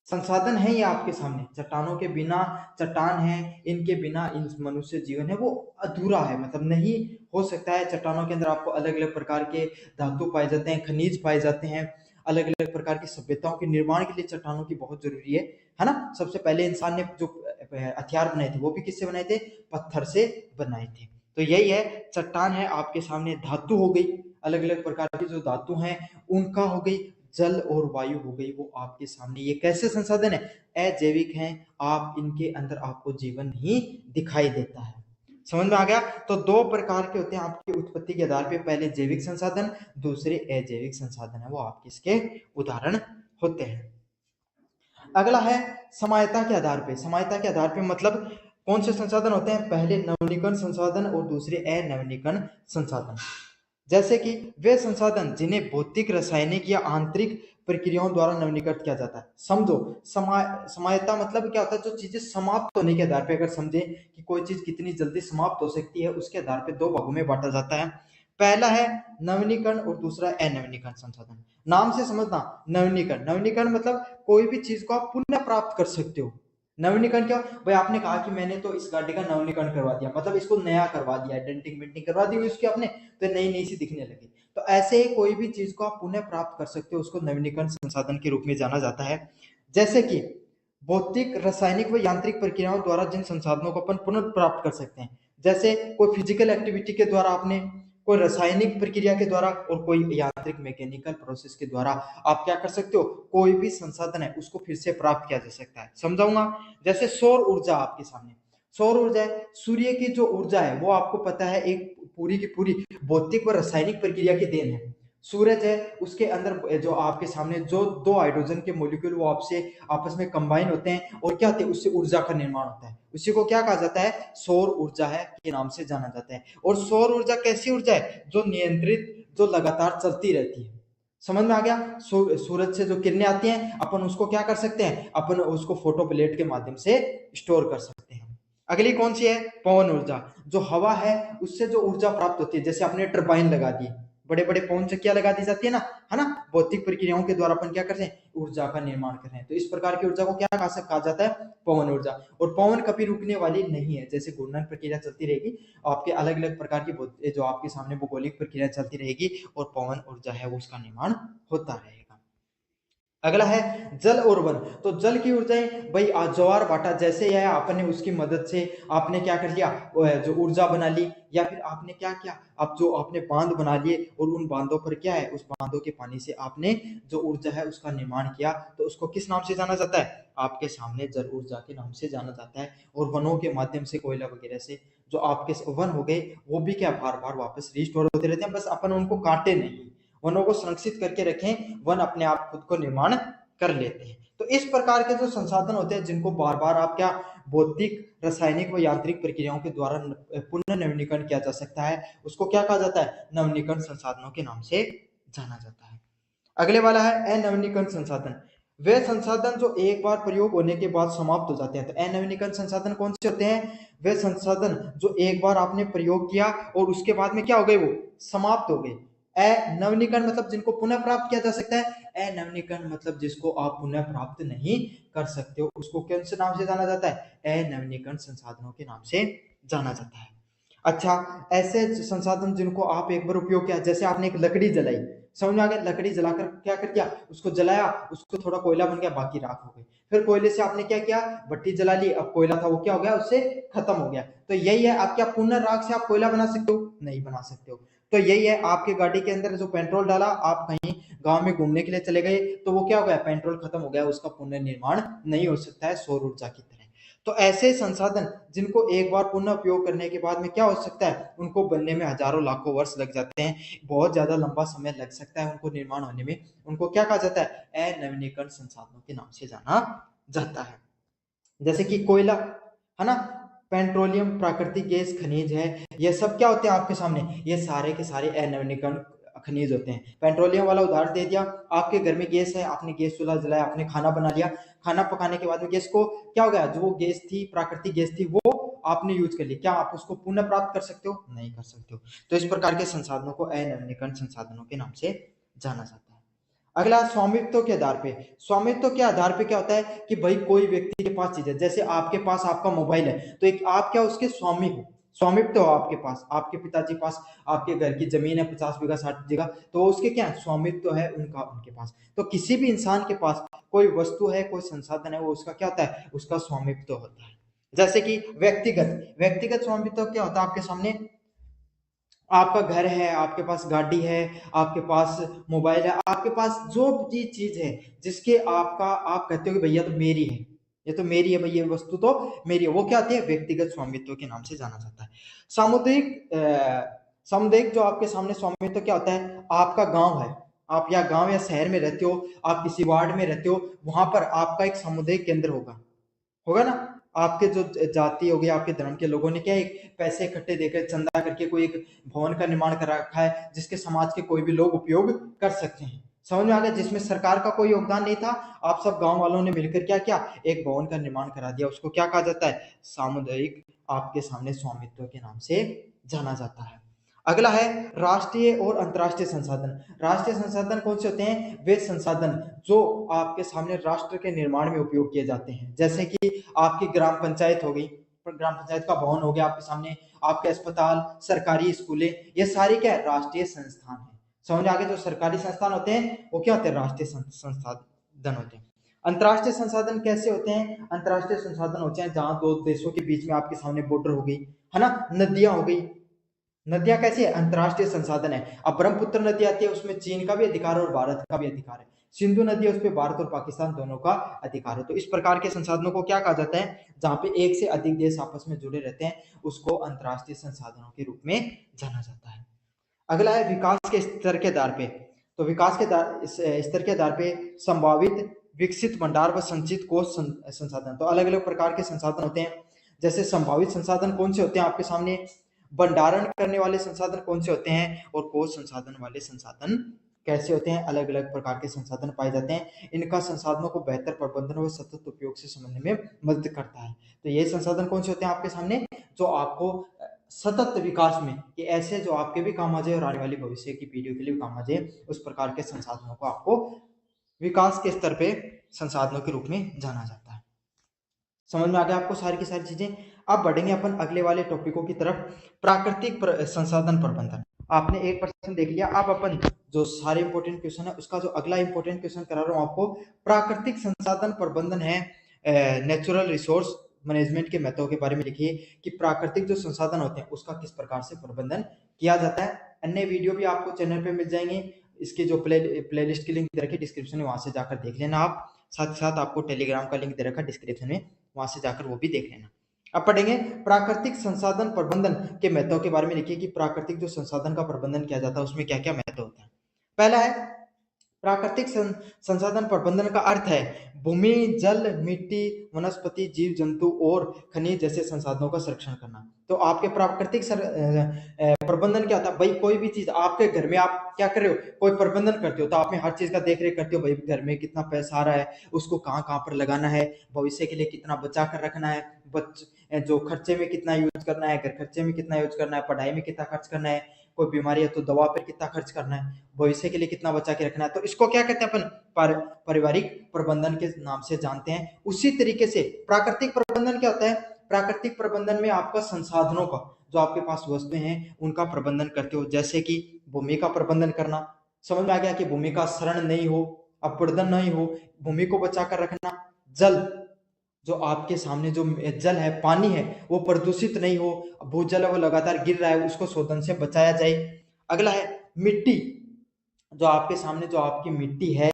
संसाधन है ये आपके सामने। चट्टानों के बिना, चट्टान है, इनके बिना इन मनुष्य जीवन है वो अधूरा है, मतलब नहीं हो सकता है। चट्टानों के अंदर आपको अलग अलग प्रकार के धातु पाए जाते हैं, खनिज पाए जाते हैं। अलग अलग प्रकार की सभ्यताओं के निर्माण के लिए चट्टानों की बहुत जरूरी है ना? सबसे पहले इंसान ने जो हथियार बनाए थे वो भी किससे बनाए थे? पत्थर से बनाए थे। तो यही है, चट्टान है आपके सामने, धातु हो गई, अलग अलग प्रकार की जो धातु हैं उनका हो गई, जल और वायु हो गई, वो आपके सामने। ये कैसे संसाधन है? अजैविक हैं, आप इनके अंदर आपको जीवन ही दिखाई देता है। समझ में आ गया? तो 2 प्रकार के होते हैं आपकी उत्पत्ति के आधार पे, पहले जैविक संसाधन, दूसरे अजैविक संसाधन है, वो आपके इसके उदाहरण होते हैं। अगला है समायता के आधार पे। समायता के आधार पे मतलब कौन से संसाधन होते हैं? पहले नवीनीकरण संसाधन और दूसरे अनवीनीकरण संसाधन। जैसे कि वे संसाधन जिन्हें भौतिक, रासायनिक या आंतरिक प्रक्रियाओं द्वारा नवीनीकृत किया जाता है। समझो, समायता मतलब क्या होता है, जो चीजें समाप्त होने के आधार पर, अगर समझे कि कोई चीज कितनी जल्दी समाप्त हो सकती है, उसके आधार पर दो भागों में बांटा जाता है। पहला है नवीनीकरण और दूसरा अनवीनीकरण संसाधन। नाम से समझना, नवीनीकरण, नवीनीकरण मतलब कोई भी चीज को आप पुनः प्राप्त कर सकते हो। नवीनीकरण क्या भाई, आपने कहा कि मैंने तो इस गाड़ी का नवीनीकरण करवा दिया, मतलब इसको नया करवा दिया, डेंटिंग पेंटिंग करवा दी उसकी आपने, तो नई नई सी दिखने लगी। तो ऐसे ही कोई भी चीज को आप पुनः प्राप्त कर सकते हो, उसको नवीनीकरण संसाधन के रूप में जाना जाता है। जैसे कि भौतिक, रासायनिक व यांत्रिक प्रक्रियाओं द्वारा जिन संसाधनों को अपन पुनः प्राप्त कर सकते हैं, जैसे कोई फिजिकल एक्टिविटी के द्वारा आपने, कोई रासायनिक प्रक्रिया के द्वारा, और कोई यांत्रिक मैकेनिकल प्रोसेस के द्वारा आप क्या कर सकते हो, कोई भी संसाधन है उसको फिर से प्राप्त किया जा सकता है। समझाऊंगा। जैसे सौर ऊर्जा आपके सामने, सौर ऊर्जा है, सूर्य की जो ऊर्जा है वो आपको पता है एक पूरी की पूरी भौतिक व रासायनिक प्रक्रिया की देन है। सूरज है, उसके अंदर जो आपके सामने जो दो हाइड्रोजन के मॉलिक्यूल वो आपसे आपस में कंबाइन होते हैं और क्या होते हैं, उससे ऊर्जा का निर्माण होता है। उसी को क्या कहा जाता है, सौर ऊर्जा है के नाम से जाना जाता है। और सौर ऊर्जा कैसी ऊर्जा है, जो नियंत्रित, जो लगातार चलती रहती है। समझ में आ गया। सूरज से जो किरणें आती हैं, अपन उसको क्या कर सकते हैं, अपन उसको फोटो प्लेट के माध्यम से स्टोर कर सकते हैं। अगली कौन सी है, पवन ऊर्जा। जो हवा है उससे जो ऊर्जा प्राप्त होती है, जैसे आपने टरबाइन लगा दी, बड़े बड़े पवन चक्कियां लगा दी जाती है ना, भौतिक प्रक्रियाओं के द्वारा अपन क्या करते हैं, ऊर्जा का निर्माण कर रहे हैं। तो इस प्रकार की ऊर्जा को क्या कहा जाता है, पवन ऊर्जा। और पवन कभी रुकने वाली नहीं है, जैसे घूर्णन प्रक्रिया चलती रहेगी, आपके अलग अलग प्रकार की जो आपके सामने भौगोलिक प्रक्रिया चलती रहेगी, और पवन ऊर्जा है वो उसका निर्माण होता रहेगा। अगला है जल और वन। तो जल की ऊर्जाएं भाई, ज्वार भाटा जैसे है, आपने उसकी मदद से आपने क्या कर लिया, जो ऊर्जा बना ली, या फिर आपने क्या किया, आप जो आपने बांध बना लिए, और उन बांधों पर क्या है, उस बांधों के पानी से आपने जो ऊर्जा है उसका निर्माण किया, तो उसको किस नाम से जाना जाता है, आपके सामने जल ऊर्जा के नाम से जाना जाता है। और वनों के माध्यम से, कोयला वगैरह से जो आपके वन हो गए, वो भी क्या बार बार वापस रिस्टोर होते रहते हैं, बस अपन उनको काटे नहीं, वनों को संरक्षित करके रखें, वन अपने आप खुद को निर्माण कर लेते हैं। तो इस प्रकार के जो संसाधन होते हैं, जिनको बार बार आप क्या, भौतिक, रासायनिक व यांत्रिक प्रक्रियाओं के द्वारा पुनः नवीनीकरण किया जा सकता है, उसको क्या कहा जाता है, नवीनीकरण संसाधनों के नाम से जाना जाता है। अगले वाला है अनवीनीकरण संसाधन। वे संसाधन जो एक बार प्रयोग होने के बाद समाप्त हो जाते हैं। तो अनवीनीकरण संसाधन कौन से होते हैं, वे संसाधन जो एक बार आपने प्रयोग किया और उसके बाद में क्या हो गए, वो समाप्त हो गए। अनवीनीकरण मतलब जिनको पुनः प्राप्त किया जा सकता है, अनवीनीकरण मतलब जिसको आप पुनः प्राप्त नहीं कर सकते हो, उसको कौन से नाम से जाना जाता है, अनवीनीकरण संसाधनों के नाम से जाना जाता है। अच्छा, ऐसे संसाधन जिनको आप एक बार उपयोग किया, जैसे आपने एक लकड़ी जलाई, समझ में आ गया, लकड़ी जलाकर क्या कर दिया, उसको जलाया, उसको थोड़ा कोयला बन गया, बाकी राख हो गई। फिर कोयले से आपने क्या किया, भट्टी जला ली, अब कोयला था वो क्या हो गया, उससे खत्म हो गया। तो यही है, आप क्या पुनः राख से आप कोयला बना सकते हो, नहीं बना सकते हो। तो यही है, आपके गाड़ी के अंदर जो पेट्रोल डाला, आप कहीं गांव में घूमने के लिए चले गए, तो वो क्या हो गया, पेट्रोल खत्म हो गया, उसका पुनर्निर्माण नहीं हो सकता है सौर ऊर्जा की तरह। तो ऐसे संसाधन जिनको एक बार पुनः उपयोग करने के बाद में क्या हो सकता है, उनको बनने में हजारों लाखों वर्ष लग जाते हैं, बहुत ज्यादा लंबा समय लग सकता है उनको निर्माण होने में, उनको क्या कहा जाता है, अनवीनीकरण संसाधनों के नाम से जाना जाता है। जैसे कि कोयला है ना, पेट्रोलियम, प्राकृतिक गैस, खनिज है, ये सब क्या होते हैं आपके सामने, ये सारे के सारे अनवीनीकरण खनिज होते हैं। पेट्रोलियम वाला उदाहरण दे दिया, आपके घर में गैस है, आपने गैस चूल्हा जलाया, आपने खाना बना लिया, खाना पकाने के बाद में गैस को क्या हो गया, जो वो गैस थी, प्राकृतिक गैस थी, वो आपने यूज कर ली, क्या आप उसको पुनः प्राप्त कर सकते हो, नहीं कर सकते हो। तो इस प्रकार के संसाधनों को अनवीनीकरण संसाधनों के नाम से जाना जाता है। अगला, स्वामित्व के आधार पे। स्वामित्व के आधार पे क्या होता है कि भाई कोई व्यक्ति के पास चीज है, जैसे आपके पास आपका मोबाइल है, तो एक आप क्या उसके स्वामी हो, स्वामित्व हो आपके पास, आपके पिताजी पास आपके घर की जमीन है 50 बीघा 60 बीघा, तो उसके क्या है, स्वामित्व है उनका उनके पास। तो किसी भी इंसान के पास कोई वस्तु है, कोई संसाधन है, वो उसका क्या होता है, उसका स्वामित्व होता है। जैसे कि व्यक्तिगत व्यक्तिगत स्वामित्व क्या होता है आपके सामने, आपका घर है, आपके पास गाड़ी है, आपके पास मोबाइल है, आपके पास जो भी चीज है जिसके आपका आप कहते हो कि भैया तो मेरी है, ये तो मेरी है भैया, वस्तु तो मेरी है, वो क्या आती है, व्यक्तिगत स्वामित्व के नाम से जाना जाता है। सामुदायिक जो आपके सामने स्वामित्व क्या होता है, आपका गांव है, आप या गांव या शहर में रहते हो, आप किसी वार्ड में रहते हो, वहां पर आपका एक सामुदायिक केंद्र होगा, होगा ना, आपके जो जाति हो गई, आपके धर्म के लोगों ने क्या एक पैसे इकट्ठे देकर चंदा करके कोई एक भवन का निर्माण कर रखा है जिसके समाज के कोई भी लोग उपयोग कर सकते हैं। समझ में आ गया? जिसमें सरकार का कोई योगदान नहीं था, आप सब गांव वालों ने मिलकर क्या किया, एक भवन का निर्माण करा दिया। उसको क्या कहा जाता है? सामुदायिक आपके सामने स्वामित्व के नाम से जाना जाता है। अगला है राष्ट्रीय और अंतर्राष्ट्रीय संसाधन। राष्ट्रीय संसाधन कौन से होते हैं? वे संसाधन जो आपके सामने राष्ट्र के निर्माण में उपयोग किए जाते हैं, जैसे कि आपकी ग्राम पंचायत हो गई, ग्राम पंचायत का भवन हो गया आपके सामने, आपके अस्पताल, सरकारी स्कूलें, ये सारे क्या है? राष्ट्रीय संस्थान है। समझ आगे? जो सरकारी संस्थान होते हैं वो क्या होते हैं? राष्ट्रीय संसाधन होते हैं। अंतर्राष्ट्रीय संसाधन कैसे होते हैं? अंतर्राष्ट्रीय संसाधन होते हैं जहां दो देशों के बीच में आपके सामने बॉर्डर हो गई, है ना, नदियां हो गई। नदियां कैसी है? अंतर्राष्ट्रीय संसाधन है। अब ब्रह्मपुत्र नदी आती है, उसमें चीन का भी अधिकार है और भारत का भी अधिकार है। सिंधु नदी है, उस पर भारत और पाकिस्तान दोनों का अधिकार है। तो इस प्रकार के संसाधनों को क्या कहा जाता है? जहां पे एक से अधिक देश आपस में जुड़े रहते हैं, उसको अंतर्राष्ट्रीय संसाधनों के रूप में जाना जाता है। अगला है विकास के स्तर के आधार पे। तो विकास के स्तर के आधार पे संभावित, विकसित, भंडार व संचित कोष संसाधन। तो अलग अलग प्रकार के संसाधन होते हैं। जैसे संभावित संसाधन कौन से होते हैं आपके सामने, भंडारण करने वाले संसाधन कौन से होते हैं, और कोष संसाधन वाले संसाधन कैसे होते हैं। अलग अलग प्रकार के संसाधन पाए जाते हैं। इनका संसाधनों को बेहतर प्रबंधन व सतत उपयोग से समझने में मदद करता है। तो ये संसाधन कौन से होते हैं आपके सामने, जो आपको सतत विकास में, कि ऐसे जो आपके भी काम आ जाए और आने वाली भविष्य की पीढ़ियों के लिए भी काम आ जाए, उस प्रकार के संसाधनों को आपको विकास के स्तर पे संसाधनों के रूप में जाना जाता है। समझ में आ गया आपको सारी की सारी चीजें? अब बढ़ेंगे अपन अगले वाले टॉपिकों की तरफ, प्राकृतिक संसाधन प्रबंधन। आपने 1% देख लिया। अब अपन जो सारे इंपॉर्टेंट क्वेश्चन है उसका जो अगला इंपॉर्टेंट क्वेश्चन करा रहा हूं आपको, प्राकृतिक संसाधन प्रबंधन है, नेचुरल रिसोर्स मैनेजमेंट के मेथड के बारे में लिखिए कि प्राकृतिक जो संसाधन होते हैं उसका किस प्रकार से प्रबंधन किया जाता है। अन्य वीडियो भी आपको चैनल पे मिल जाएंगे, इसके जो प्लेलिस्ट की लिंक दे रखी है डिस्क्रिप्शन में, वहां से जाकर देख लेना आप। साथ साथ आपको टेलीग्राम का लिंक दे रखा है डिस्क्रिप्शन में, वहां से जाकर वो भी देख लेना। अब पढ़ेंगे प्राकृतिक संसाधन प्रबंधन के महत्व के बारे में। लिखिए कि प्राकृतिक जो संसाधन का प्रबंधन किया जाता है उसमें क्या क्या महत्व होता है। पहला है प्राकृतिक संसाधन प्रबंधन का अर्थ है भूमि, जल, मिट्टी, वनस्पति, जीव जंतु और खनिज जैसे संसाधनों का संरक्षण करना। तो आपके प्राकृतिक प्रबंधन क्या होता है? भाई कोई भी चीज आपके घर में आप क्या कर रहे हो, कोई प्रबंधन करते हो, तो आप में हर चीज का देख रेख करते हो। भाई घर में कितना पैसा आ रहा है, उसको कहाँ कहाँ पर लगाना है, भविष्य के लिए कितना बचा कर रखना है, जो खर्चे में कितना यूज करना है, घर खर्चे में कितना यूज करना है, पढ़ाई में कितना खर्च करना है, कोई बीमारी है तो दवा पर कितना खर्च करना है, भविष्य के लिए कितना बचा के रखना है। तो इसको क्या कहते हैं अपन? पारिवारिक प्रबंधन के नाम से जानते हैं। उसी तरीके से प्राकृतिक प्रबंधन क्या होता है? प्राकृतिक प्रबंधन में आपका संसाधनों का, जो आपके पास वस्तुएं हैं उनका प्रबंधन करते हो। जैसे कि भूमि का प्रबंधन करना, समझ में आ गया कि भूमि का शरण नहीं हो, अपवर्दन नहीं हो, भूमि को बचा कर रखना। जल, जो आपके सामने जो जल है, पानी है, वो प्रदूषित नहीं हो, भूजल है वो लगातार गिर रहा है, उसको शोधन से बचाया जाए। अगला है मिट्टी, जो आपके सामने जो आपकी मिट्टी है,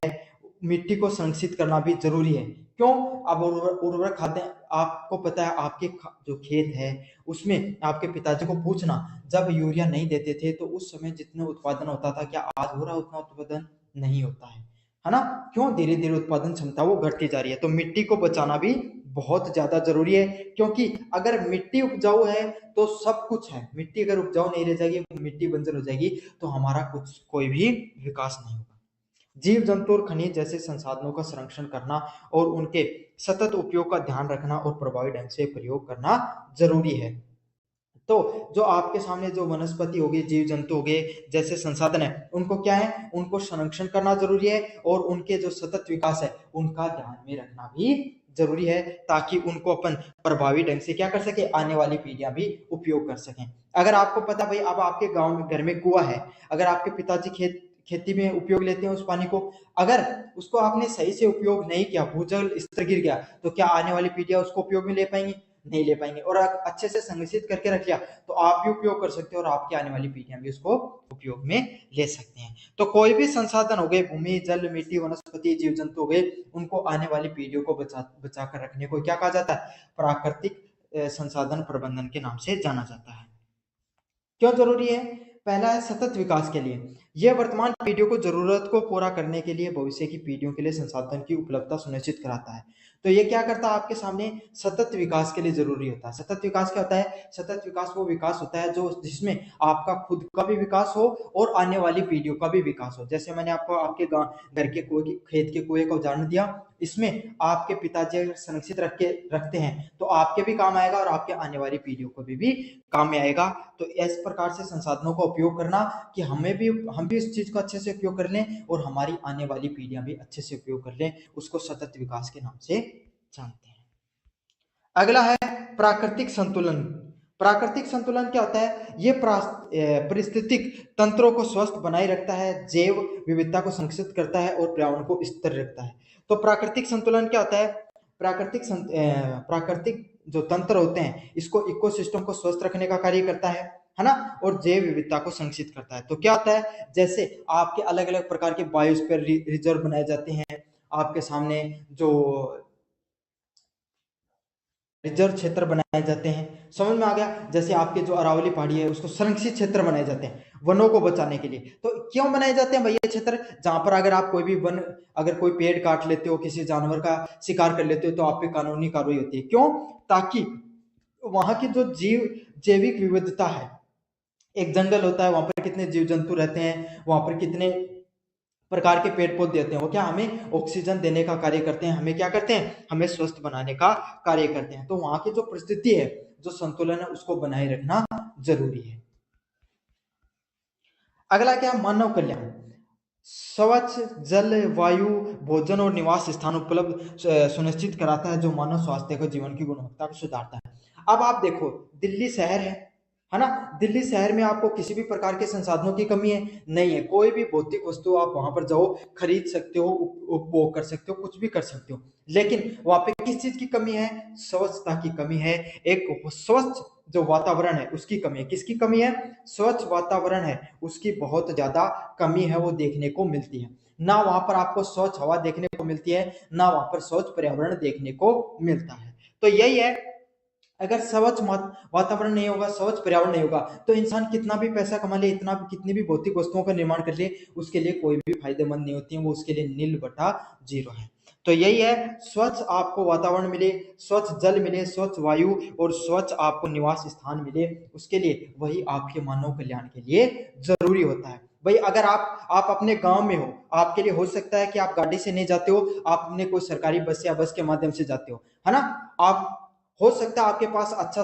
मिट्टी को संरक्षित करना भी जरूरी है। क्यों? अब उर्वरक खाते हैं, आपको पता है आपके जो खेत है उसमें आपके पिताजी को पूछना, जब यूरिया नहीं देते थे तो उस समय जितना उत्पादन होता था, क्या आज हो रहा उतना उत्पादन? नहीं होता है ना? क्यों? धीरे धीरे उत्पादन क्षमता वो घटती जा रही है। तो मिट्टी को बचाना भी बहुत ज्यादा जरूरी है, क्योंकि अगर मिट्टी उपजाऊ है तो सब कुछ है। मिट्टी अगर उपजाऊ नहीं रह जाएगी, मिट्टी बंजर हो जाएगी, तो हमारा कुछ कोई भी विकास नहीं होगा। जीव जंतु और खनिज जैसे संसाधनों का संरक्षण करना और उनके सतत उपयोग का ध्यान रखना और प्रभावी ढंग से प्रयोग करना जरूरी है। तो जो आपके सामने जो वनस्पति हो गई, जीव जंतु हो गए, जैसे संसाधन है, उनको क्या है? उनको संरक्षण करना जरूरी है, और उनके जो सतत विकास है उनका ध्यान में रखना भी जरूरी है, ताकि उनको अपन प्रभावी ढंग से क्या कर सके, आने वाली पीढ़ियां भी उपयोग कर सकें। अगर आपको पता भाई, अब आपके गांव में घर में कुआं है, अगर आपके पिताजी खेती में उपयोग लेते हैं उस पानी को, अगर उसको आपने सही से उपयोग नहीं किया, भूजल स्तर गिर गया, तो क्या आने वाली पीढ़ियां उसको उपयोग में ले पाएंगी? नहीं ले पाएंगे। और अच्छे से संरक्षित करके रख लिया तो आप भी उपयोग कर सकते हो, और आपकी आने वाली पीढ़ियां भी उसको उपयोग में ले सकते हैं। तो कोई भी संसाधन हो गए, भूमि, जल, मिट्टी, वनस्पति, जीव जंतु हो गए, उनको आने वाली पीढ़ियों को बचा कर रखने को क्या कहा जाता है? प्राकृतिक संसाधन प्रबंधन के नाम से जाना जाता है। क्यों जरूरी है? पहला है सतत विकास के लिए। यह वर्तमान पीढ़ियों को जरूरत को पूरा करने के लिए भविष्य की पीढ़ियों के लिए संसाधन की उपलब्धता सुनिश्चित कराता है। तो ये क्या करता है आपके सामने, सतत विकास के लिए जरूरी होता है। सतत विकास क्या होता है? सतत विकास वो विकास होता है जो जिसमें आपका खुद का भी विकास हो और आने वाली पीढ़ियों का भी विकास हो। जैसे मैंने आपको आपके घर के कुएं खेत के कुएं का उदाहरण दिया, इसमें आपके पिताजी अगर संरक्षित रखते हैं तो आपके भी काम आएगा और आपके आने वाली पीढ़ियों को भी काम में आएगा। तो इस प्रकार से संसाधनों का उपयोग करना कि हम भी इस चीज को अच्छे से उपयोग कर लें और हमारी आने वाली पीढ़ियां भी अच्छे से उपयोग कर लें, उसको सतत विकास के नाम से जानते हैं। अगला है प्राकृतिक संतुलन। प्राकृतिक संतुलन क्या होता है? ये पारिस्थितिक तंत्रों को स्वस्थ बनाए रखता है, जैव विविधता को संरक्षित करता है और पर्यावरण को स्थिर रखता है। तो प्राकृतिक संतुलन क्या होता है? प्राकृतिक जो तंत्र होते हैं इसको इकोसिस्टम को स्वस्थ रखने का कार्य करता है ना, और जैव विविधता को संरक्षित करता है। तो क्या होता है, जैसे आपके अलग अलग प्रकार के बायोस्फीयर रिजर्व बनाए जाते हैं, आपके सामने जो रिजर्व क्षेत्र बनाए जाते हैं, समझ में आ गया? जैसे आपके जो अरावली पहाड़ी है उसको संरक्षित क्षेत्र बनाए जाते हैं वनों को बचाने के लिए। तो क्यों बनाए जाते हैं भाई ये क्षेत्र? जहां पर अगर आप कोई भी वन, अगर कोई पेड़ काट लेते हो, किसी जानवर का शिकार कर लेते हो तो आप पे कानूनी कार्रवाई होती है। क्यों? ताकि वहां की जो जैविक विविधता है, एक जंगल होता है, वहां पर कितने जीव जंतु रहते हैं, वहां पर कितने प्रकार के पेड़ पौधे देते हैं, वो क्या हमें ऑक्सीजन देने का कार्य करते हैं, हमें क्या करते हैं, हमें स्वस्थ बनाने का कार्य करते हैं। तो वहां की जो परिस्थिति है, जो संतुलन है, उसको बनाए रखना जरूरी है। अगला क्या? मानव कल्याण। स्वच्छ जल, वायु, भोजन और निवास स्थान उपलब्ध सुनिश्चित कराता है, जो मानव स्वास्थ्य को, जीवन की गुणवत्ता को सुधारता है। अब आप देखो, दिल्ली शहर है ना, दिल्ली शहर में आपको किसी भी प्रकार के संसाधनों की कमी है? नहीं है। कोई भी भौतिक वस्तु आप वहां पर जाओ, खरीद सकते हो, उपभोग कर सकते हो, कुछ भी कर सकते हो। लेकिन वहां पे किस चीज की कमी है? स्वच्छता की कमी है। एक स्वच्छ जो वातावरण है उसकी कमी है। किसकी कमी है? स्वच्छ वातावरण है उसकी बहुत ज्यादा कमी है, वो देखने को मिलती है। ना वहां पर आपको स्वच्छ हवा देखने को मिलती है, ना वहां पर स्वच्छ पर्यावरण देखने को मिलता है। तो यही है, अगर स्वच्छ वातावरण नहीं होगा, स्वच्छ पर्यावरण नहीं होगा, तो इंसान कितना भी पैसा कमा ले, इतना कितनी भी भौतिक वस्तुओं का निर्माण कर ले, उसके लिए कोई भी फायदेमंद नहीं होती है, वो उसके लिए नील बटा जीरो है। तो यही है, स्वच्छ आपको वातावरण मिले, स्वच्छ जल मिले, स्वच्छ वायु और स्वच्छ आपको निवास स्थान मिले, उसके लिए वही आपके मानव कल्याण के लिए जरूरी होता है। भाई अगर आप अपने गांव में हो, आपके लिए हो सकता है कि आप गाड़ी से नहीं जाते हो, आप अपने कोई सरकारी बस या बस के माध्यम से जाते हो, है ना। आप हो सकता है आपके पास अच्छा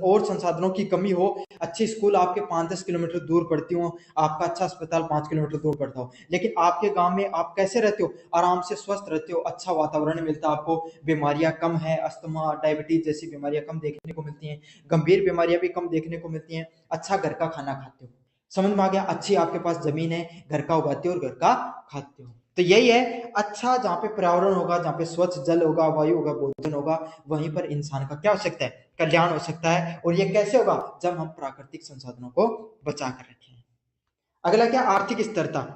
और संसाधनों की कमी हो, अच्छी स्कूल आपके 5-10 किलोमीटर दूर पड़ती हो, आपका अच्छा अस्पताल 5 किलोमीटर दूर पड़ता हो, लेकिन आपके गांव में आप कैसे रहते हो? आराम से स्वस्थ रहते हो, अच्छा वातावरण मिलता है आपको, बीमारियां कम है, अस्थमा, डायबिटीज जैसी बीमारियां कम देखने को मिलती हैं, गंभीर बीमारियां भी कम देखने को मिलती हैं, अच्छा घर का खाना खाते हो, समझ में आ गया? अच्छी आपके पास जमीन है, घर का उगाते हो और घर का खाते हो। तो यही है, अच्छा जहाँ पे पर्यावरण होगा, जहाँ पे स्वच्छ जल होगा, वायु होगा, भोजन होगा, वहीं पर इंसान का क्या हो सकता है? कल्याण हो सकता है। और ये कैसे होगा? जब हम प्राकृतिक संसाधनों को बचा कर रखें। अगला क्या? आर्थिक स्थिरता।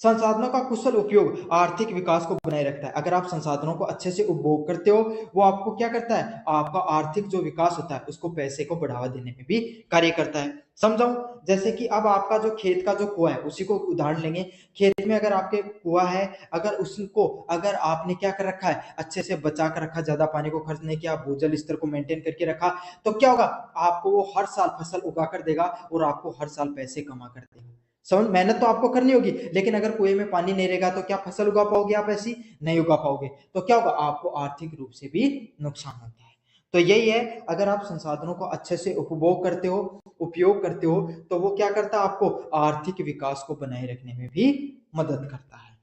संसाधनों का कुशल उपयोग आर्थिक विकास को बनाए रखता है। अगर आप संसाधनों को अच्छे से उपभोग करते हो, वो आपको क्या करता है? आपका आर्थिक जो विकास होता है उसको, पैसे को बढ़ावा देने में भी कार्य करता है। समझाऊं? जैसे कि अब आपका जो खेत का जो कुआं है, उसी को उदाहरण लेंगे। खेत में अगर आपके कुआं है, अगर उसको, अगर आपने क्या कर रखा है, अच्छे से बचा कर रखा, ज्यादा पानी को खर्च नहीं किया, भूजल स्तर को मेंटेन करके रखा, तो क्या होगा? आपको वो हर साल फसल उगा कर देगा और आपको हर साल पैसे कमा कर देगा। समझ? मेहनत तो आपको करनी होगी, लेकिन अगर कुएं में पानी नहीं रहेगा तो क्या फसल उगा पाओगे? आप ऐसी नहीं उगा पाओगे। तो क्या होगा? आपको आर्थिक रूप से भी नुकसान होता है। तो यही है, अगर आप संसाधनों को अच्छे से उपभोग करते हो, उपयोग करते हो, तो वो क्या करता है? आपको आर्थिक विकास को बनाए रखने में भी मदद करता है।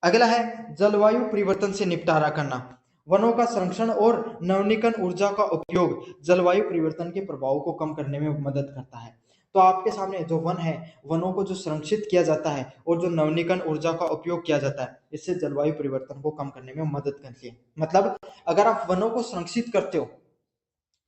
अगला है जलवायु परिवर्तन से निपटारा करना। वनों का संरक्षण और नवीनीकरण ऊर्जा का उपयोग जलवायु परिवर्तन के प्रभाव को कम करने में मदद करता है। तो आपके सामने जो वन है, वनों को जो संरक्षित किया जाता है और जो नवीनीकरण ऊर्जा का उपयोग किया जाता है, इससे जलवायु परिवर्तन को कम करने में मदद करती है। मतलब अगर आप वनों को संरक्षित करते हो,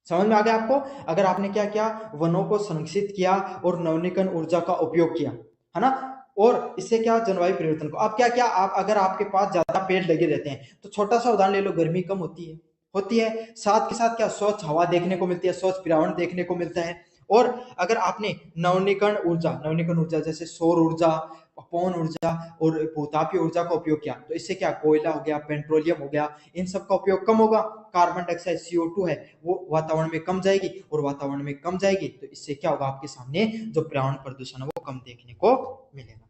समझ में आ गया आपको? अगर आपने क्या किया? वनों को संरक्षित किया और नवीनीकरण ऊर्जा का उपयोग किया, है ना, और इससे क्या? जलवायु परिवर्तन को। अब क्या क्या, आप अगर आपके पास ज्यादा पेड़ लगे रहते हैं, तो छोटा सा उदाहरण ले लो, गर्मी कम होती है, साथ के साथ क्या? स्वच्छ हवा देखने को मिलती है, स्वच्छ पर्यावरण देखने को मिलता है, और अगर आपने नवीनीकरण ऊर्जा जैसे सौर ऊर्जा, पवन ऊर्जा और भूतापीय ऊर्जा का उपयोग किया तो इससे क्या कोयला हो गया, पेट्रोलियम हो गया, इन सब का उपयोग कम होगा। कार्बन डाइऑक्साइड CO2 है वो वातावरण में कम जाएगी, और वातावरण में कम जाएगी तो इससे क्या होगा, आपके सामने जो पर्यावरण प्रदूषण है वो कम देखने को मिलेगा।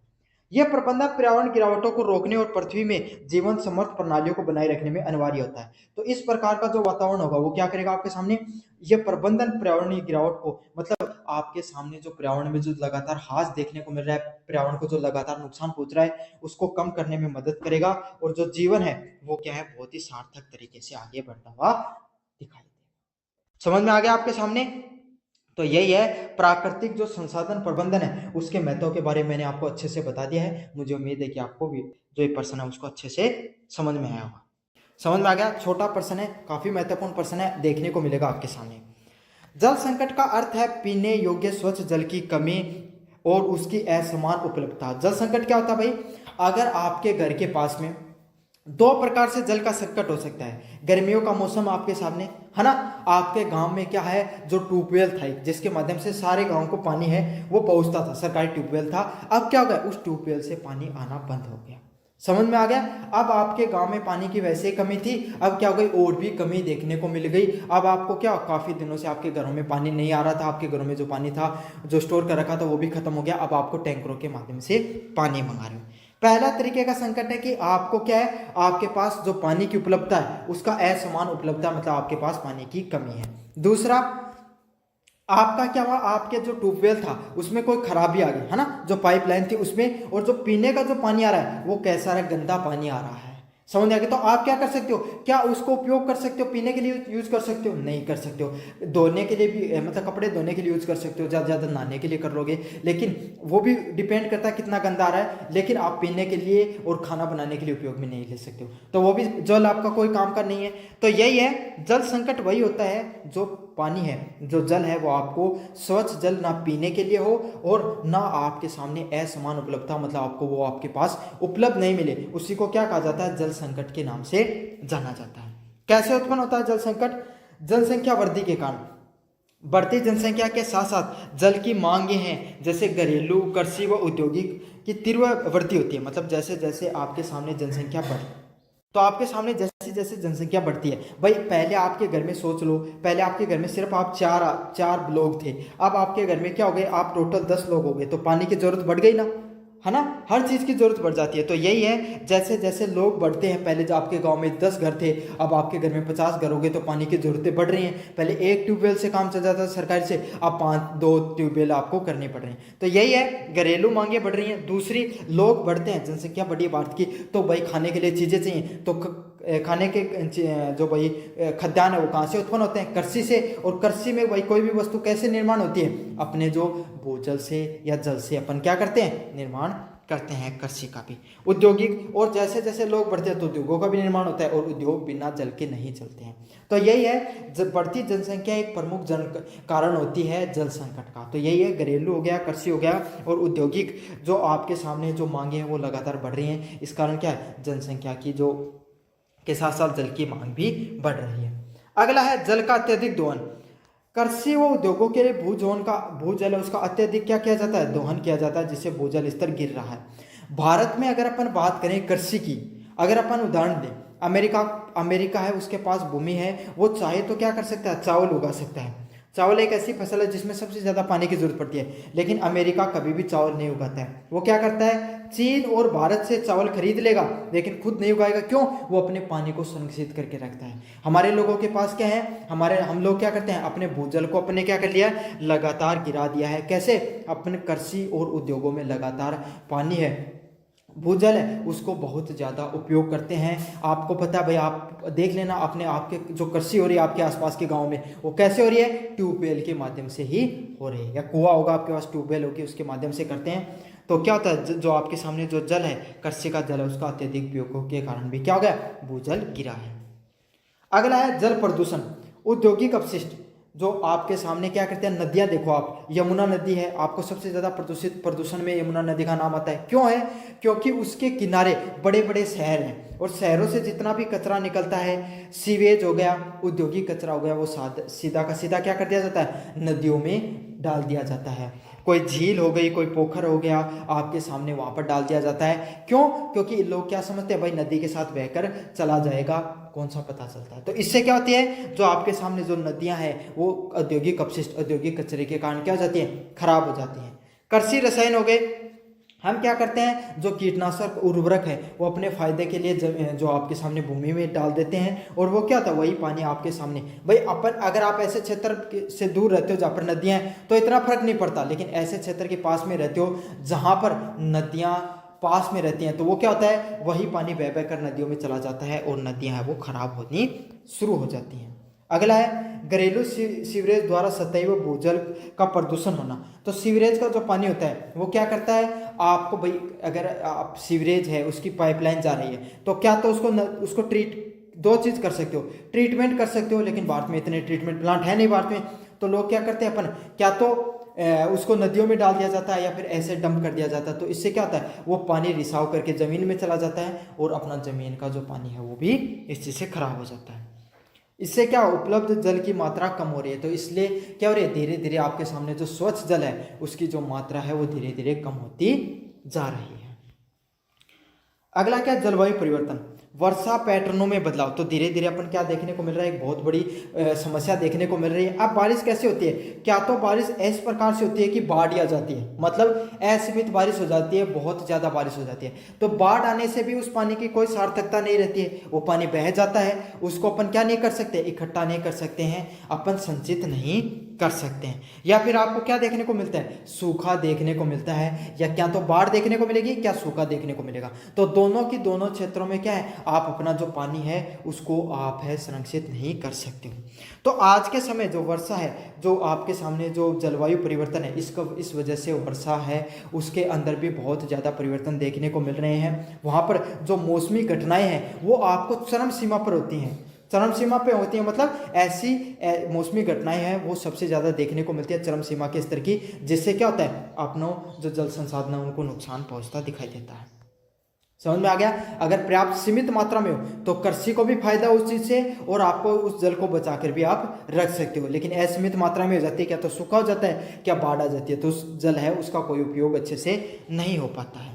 यह प्रबंधन पर्यावरण गिरावटों को रोकने और पृथ्वी में जीवन समर्थ प्रणालियों को बनाए रखने में अनिवार्य होता है। तो इस प्रकार का जो वातावरण होगा वो क्या करेगा आपके सामने, यह प्रबंधन पर्यावरणीय गिरावट को, मतलब आपके सामने जो पर्यावरण में जो लगातार ह्रास देखने को मिल रहा है, पर्यावरण को जो लगातार नुकसान पहुंच रहा है उसको कम करने में मदद करेगा, और जो जीवन है वो क्या है, बहुत ही सार्थक तरीके से आगे बढ़ता हुआ दिखाई देगा। समझ में आ गया आपके सामने? तो यही है प्राकृतिक जो संसाधन प्रबंधन है उसके महत्व के बारे में मैंने आपको अच्छे से बता दिया है। मुझे उम्मीद है कि आपको भी जो ये प्रश्न है उसको अच्छे से समझ में आया होगा। समझ में आ गया? छोटा प्रश्न है, काफी महत्वपूर्ण प्रश्न है, देखने को मिलेगा आपके सामने। जल संकट का अर्थ है पीने योग्य स्वच्छ जल की कमी और उसकी असमान उपलब्धता। जल संकट क्या होता है भाई, अगर आपके घर के पास में दो प्रकार से जल का संकट हो सकता है। गर्मियों का मौसम आपके सामने है ना, आपके गांव में क्या है, जो ट्यूबवेल था जिसके माध्यम से सारे गांव को पानी है वो पहुंचता था, सरकारी ट्यूबवेल था। अब क्या हो गया, उस ट्यूबवेल से पानी आना बंद हो गया। समझ में आ गया? अब आपके गांव में पानी की वैसे ही कमी थी, अब क्या हो गई, और भी कमी देखने को मिल गई। अब आपको क्या, काफी दिनों से आपके घरों में पानी नहीं आ रहा था, आपके घरों में जो पानी था जो स्टोर कर रखा था वो भी खत्म हो गया। अब आपको टैंकरों के माध्यम से पानी मंगा रहे हो। पहला तरीके का संकट है कि आपको क्या है, आपके पास जो पानी की उपलब्धता है उसका असमान उपलब्धता, मतलब आपके पास पानी की कमी है। दूसरा, आपका क्या हुआ, आपके जो ट्यूबवेल था उसमें कोई खराबी आ गई है ना, जो पाइपलाइन थी उसमें, और जो पीने का जो पानी आ रहा है वो कैसा रहा, गंदा पानी आ रहा है। समझ आ गया? तो आप क्या कर सकते हो, क्या उसको उपयोग कर सकते हो, पीने के लिए यूज कर सकते हो? नहीं कर सकते हो। धोने के लिए भी, मतलब कपड़े धोने के लिए यूज कर सकते हो, ज़्यादा ज़्यादा नहाने के लिए कर लोगे, लेकिन वो भी डिपेंड करता है कितना गंदा आ रहा है। लेकिन आप पीने के लिए और खाना बनाने के लिए उपयोग में नहीं ले सकते हो, तो वो भी जल आपका कोई काम का नहीं है। तो यही है, जल संकट वही होता है जो पानी है, जो जल है वो आपको स्वच्छ जल ना पीने के लिए हो और ना आपके सामने असमान उपलब्धता, मतलब आपको वो आपके पास उपलब्ध नहीं मिले, उसी को क्या कहा जाता है, जल संकट के नाम से जाना जाता है। कैसे उत्पन्न होता है जल संकट? जनसंख्या वृद्धि के कारण। बढ़ती जनसंख्या के साथ साथ जल की मांगे हैं, जैसे घरेलू, कृषि व औद्योगिक की तीव्र वृद्धि होती है। मतलब जैसे जैसे आपके सामने जनसंख्या बढ़, तो आपके सामने जैसे जैसे जनसंख्या बढ़ती है, भाई पहले आपके घर में सोच लो, पहले आपके घर में सिर्फ आप चार लोग थे, अब आपके घर में क्या हो गए, आप टोटल 10 लोग हो गए, तो पानी की जरूरत बढ़ गई ना, है ना, हर चीज की जरूरत बढ़ जाती है। तो यही है, जैसे जैसे लोग बढ़ते हैं, पहले जो आपके गांव में 10 घर थे, अब आपके घर में 50 घर हो गए, तो पानी की जरूरतें बढ़ रही हैं। पहले एक ट्यूबवेल से काम चल जाता था सरकारी से, अब 2 ट्यूबवेल आपको करने पड़ रहे हैं। तो यही है, घरेलू मांगे बढ़ रही हैं। दूसरी, लोग बढ़ते हैं, जनसंख्या बढ़ी है भारत की, तो भाई खाने के लिए चीजें चाहिए, तो खाने के जो भाई खाद्यान्न है वो कहाँ से उत्पन्न होते हैं, कृषि से। और कृषि में भाई कोई भी वस्तु कैसे निर्माण होती है, अपने जो भूजल से या जल से अपन क्या करते हैं, निर्माण करते हैं कृषि का भी। औद्योगिक, और जैसे जैसे लोग बढ़ते हैं तो उद्योगों का भी निर्माण होता है, और उद्योग बिना जल के नहीं चलते हैं। तो यही है, जब बढ़ती जनसंख्या एक प्रमुख जन कारण होती है जल संकट का। तो यही है, घरेलू हो गया, कृषि हो गया और औद्योगिक, जो आपके सामने जो मांगे हैं वो लगातार बढ़ रही हैं। इस कारण क्या है, जनसंख्या की जो के साथ साथ जल की मांग भी बढ़ रही है। अगला है जल का अत्यधिक दोहन। कृषि व उद्योगों के लिए भूजल है उसका अत्यधिक क्या किया जाता है, दोहन किया जाता है, जिससे भूजल स्तर गिर रहा है। भारत में अगर अपन बात करें कृषि की, अगर अपन उदाहरण दें, अमेरिका है, उसके पास भूमि है, वो चाहे तो क्या कर सकता है, चावल उगा सकता है। चावल एक ऐसी फसल है जिसमें सबसे ज़्यादा पानी की जरूरत पड़ती है, लेकिन अमेरिका कभी भी चावल नहीं उगाता है। वो क्या करता है, चीन और भारत से चावल खरीद लेगा लेकिन खुद नहीं उगाएगा। क्यों? वो अपने पानी को संरक्षित करके रखता है। हमारे लोगों के पास क्या है, हम लोग क्या करते हैं, अपने भूजल को अपने क्या कर लिया, लगातार गिरा दिया है। कैसे? अपने कृषि और उद्योगों में लगातार पानी है, भूजल है, उसको बहुत ज़्यादा उपयोग करते हैं। आपको पता है भाई, आप देख लेना अपने, आपके जो कृषि हो रही है आपके आसपास के गांव में, वो कैसे हो रही है, ट्यूबवेल के माध्यम से ही हो रही है, या कुआं होगा आपके पास, ट्यूबवेल होगी, उसके माध्यम से करते हैं। तो क्या होता है, जो आपके सामने जो जल है, कृषि का जल है, उसका अत्यधिक उपयोग के कारण भी क्या हो गया, भूजल गिरा है। अगला है जल प्रदूषण, औद्योगिक अपशिष्ट। जो आपके सामने क्या करते हैं, नदियाँ देखो आप, यमुना नदी है, आपको सबसे ज़्यादा प्रदूषण में यमुना नदी का नाम आता है। क्यों है? क्योंकि उसके किनारे बड़े बड़े शहर हैं और शहरों से जितना भी कचरा निकलता है, सीवेज हो गया, औद्योगिक कचरा हो गया, वो सीधा का सीधा क्या कर दिया जाता है, नदियों में डाल दिया जाता है। कोई झील हो गई, कोई पोखर हो गया, आपके सामने वहाँ पर डाल दिया जाता है। क्यों? क्योंकि लोग क्या समझते हैं, भाई नदी के साथ बहकर चला जाएगा, कौन सा पता चलता है। तो इससे क्या होती है, जो आपके सामने जो नदियाँ हैं वो औद्योगिक अपशिष्ट, औद्योगिक कचरे के कारण क्या हो जाती हैं, खराब हो जाती हैं। कृषि रसायन हो गए, हम क्या करते हैं, जो कीटनाशक उर्वरक है वो अपने फायदे के लिए जो आपके सामने भूमि में डाल देते हैं, और वो क्या होता है, वही पानी आपके सामने, भाई अपन अगर आप ऐसे क्षेत्र से दूर रहते हो जहाँ पर नदियाँ हैं तो इतना फर्क नहीं पड़ता, लेकिन ऐसे क्षेत्र के पास में रहते हो जहाँ पर नदियाँ पास में रहती हैं, तो वो क्या होता है, वही पानी बह बह कर नदियों में चला जाता है और नदियाँ हैं वो खराब होनी शुरू हो जाती हैं। अगला है घरेलू सीवरेज द्वारा सतही व भूजल का प्रदूषण होना। तो सीवरेज का जो पानी होता है वो क्या करता है, आपको भाई अगर आप सीवरेज है उसकी पाइपलाइन जा रही है तो क्या तो उसको दो चीज़ कर सकते हो, ट्रीटमेंट कर सकते हो, लेकिन भारत में इतने ट्रीटमेंट प्लांट है नहीं भारत में, तो लोग क्या करते हैं, अपन क्या तो उसको नदियों में डाल दिया जाता है या फिर ऐसे डंप कर दिया जाता है। तो इससे क्या होता है, वो पानी रिसाव करके ज़मीन में चला जाता है और अपना ज़मीन का जो पानी है वो भी इस चीज़ से खराब हो जाता है। इससे क्या उपलब्ध जल की मात्रा कम हो रही है, तो इसलिए क्या हो रही है, धीरे धीरे आपके सामने जो स्वच्छ जल है उसकी जो मात्रा है वो धीरे धीरे कम होती जा रही है। अगला क्या, जलवायु परिवर्तन, वर्षा पैटर्नों में बदलाव। तो धीरे धीरे अपन क्या देखने को मिल रहा है, एक बहुत बड़ी समस्या देखने को मिल रही है। अब बारिश कैसे होती है, क्या तो बारिश इस प्रकार से होती है कि बाढ़ आ जाती है, मतलब असीमित बारिश हो जाती है, बहुत ज़्यादा बारिश हो जाती है। तो बाढ़ आने से भी उस पानी की कोई सार्थकता नहीं रहती है, वो पानी बह जाता है, उसको अपन क्या नहीं कर सकते, इकट्ठा नहीं कर सकते हैं, अपन संचित नहीं कर सकते हैं। या फिर आपको क्या देखने को मिलता है, सूखा देखने को मिलता है, या क्या तो बाढ़ देखने को मिलेगी, क्या सूखा देखने को मिलेगा। तो दोनों क्षेत्रों में क्या है, आप अपना जो पानी है उसको आप है संरक्षित नहीं कर सकते हो। तो आज के समय जो वर्षा है, जो आपके सामने जो जलवायु परिवर्तन है, इस वजह से वर्षा है उसके अंदर भी बहुत ज़्यादा परिवर्तन देखने को मिल रहे हैं। वहाँ पर जो मौसमी घटनाएं हैं वो आपको चरम सीमा पर होती हैं, चरम सीमा पे होती है, मतलब ऐसी मौसमी घटनाएं हैं वो सबसे ज़्यादा देखने को मिलती है चरम सीमा के स्तर की, जिससे क्या होता है, अपनों जो जल संसाधन है उनको नुकसान पहुंचता दिखाई देता है। समझ में आ गया? अगर पर्याप्त सीमित मात्रा में हो तो कृषि को भी फायदा उस चीज़ से, और आपको उस जल को बचा कर भी आप रख सकते हो। लेकिन असीमित मात्रा में हो जाती है, क्या तो सूखा हो जाता है, क्या बाढ़ आ जाती है, तो उस जल है उसका कोई उपयोग अच्छे से नहीं हो पाता है।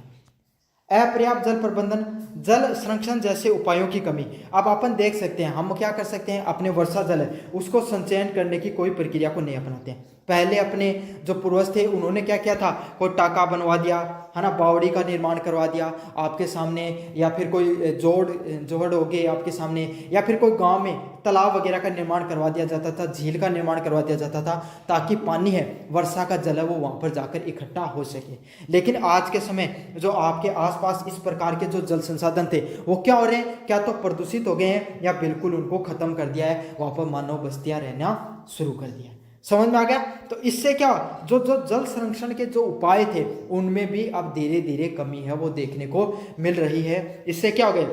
अपर्याप्त जल प्रबंधन, जल संरक्षण जैसे उपायों की कमी। अब अपन देख सकते हैं, हम क्या कर सकते हैं, अपने वर्षा जल है उसको संचयन करने की कोई प्रक्रिया को नहीं अपनाते हैं। पहले अपने जो पूर्वज थे उन्होंने क्या किया था, कोई टाका बनवा दिया है ना, बावड़ी का निर्माण करवा दिया आपके सामने, या फिर कोई जोड़ हो गए आपके सामने, या फिर कोई गांव में तालाब वगैरह का निर्माण करवा दिया जाता था, झील का निर्माण करवा दिया जाता था, ताकि पानी है, वर्षा का जल है वो वहाँ पर जाकर इकट्ठा हो सके। लेकिन आज के समय जो आपके आसपास इस प्रकार के जो जल संसाधन थे वो क्या हो रहे हैं, क्या तो प्रदूषित हो गए हैं, या बिल्कुल उनको खत्म कर दिया है, वहाँ पर मानव बस्तियाँ रहना शुरू कर दिया। समझ में आ गया? तो इससे क्या, जो जल संरक्षण के जो उपाय थे उनमें भी अब धीरे धीरे कमी है वो देखने को मिल रही है। इससे क्या हो गया,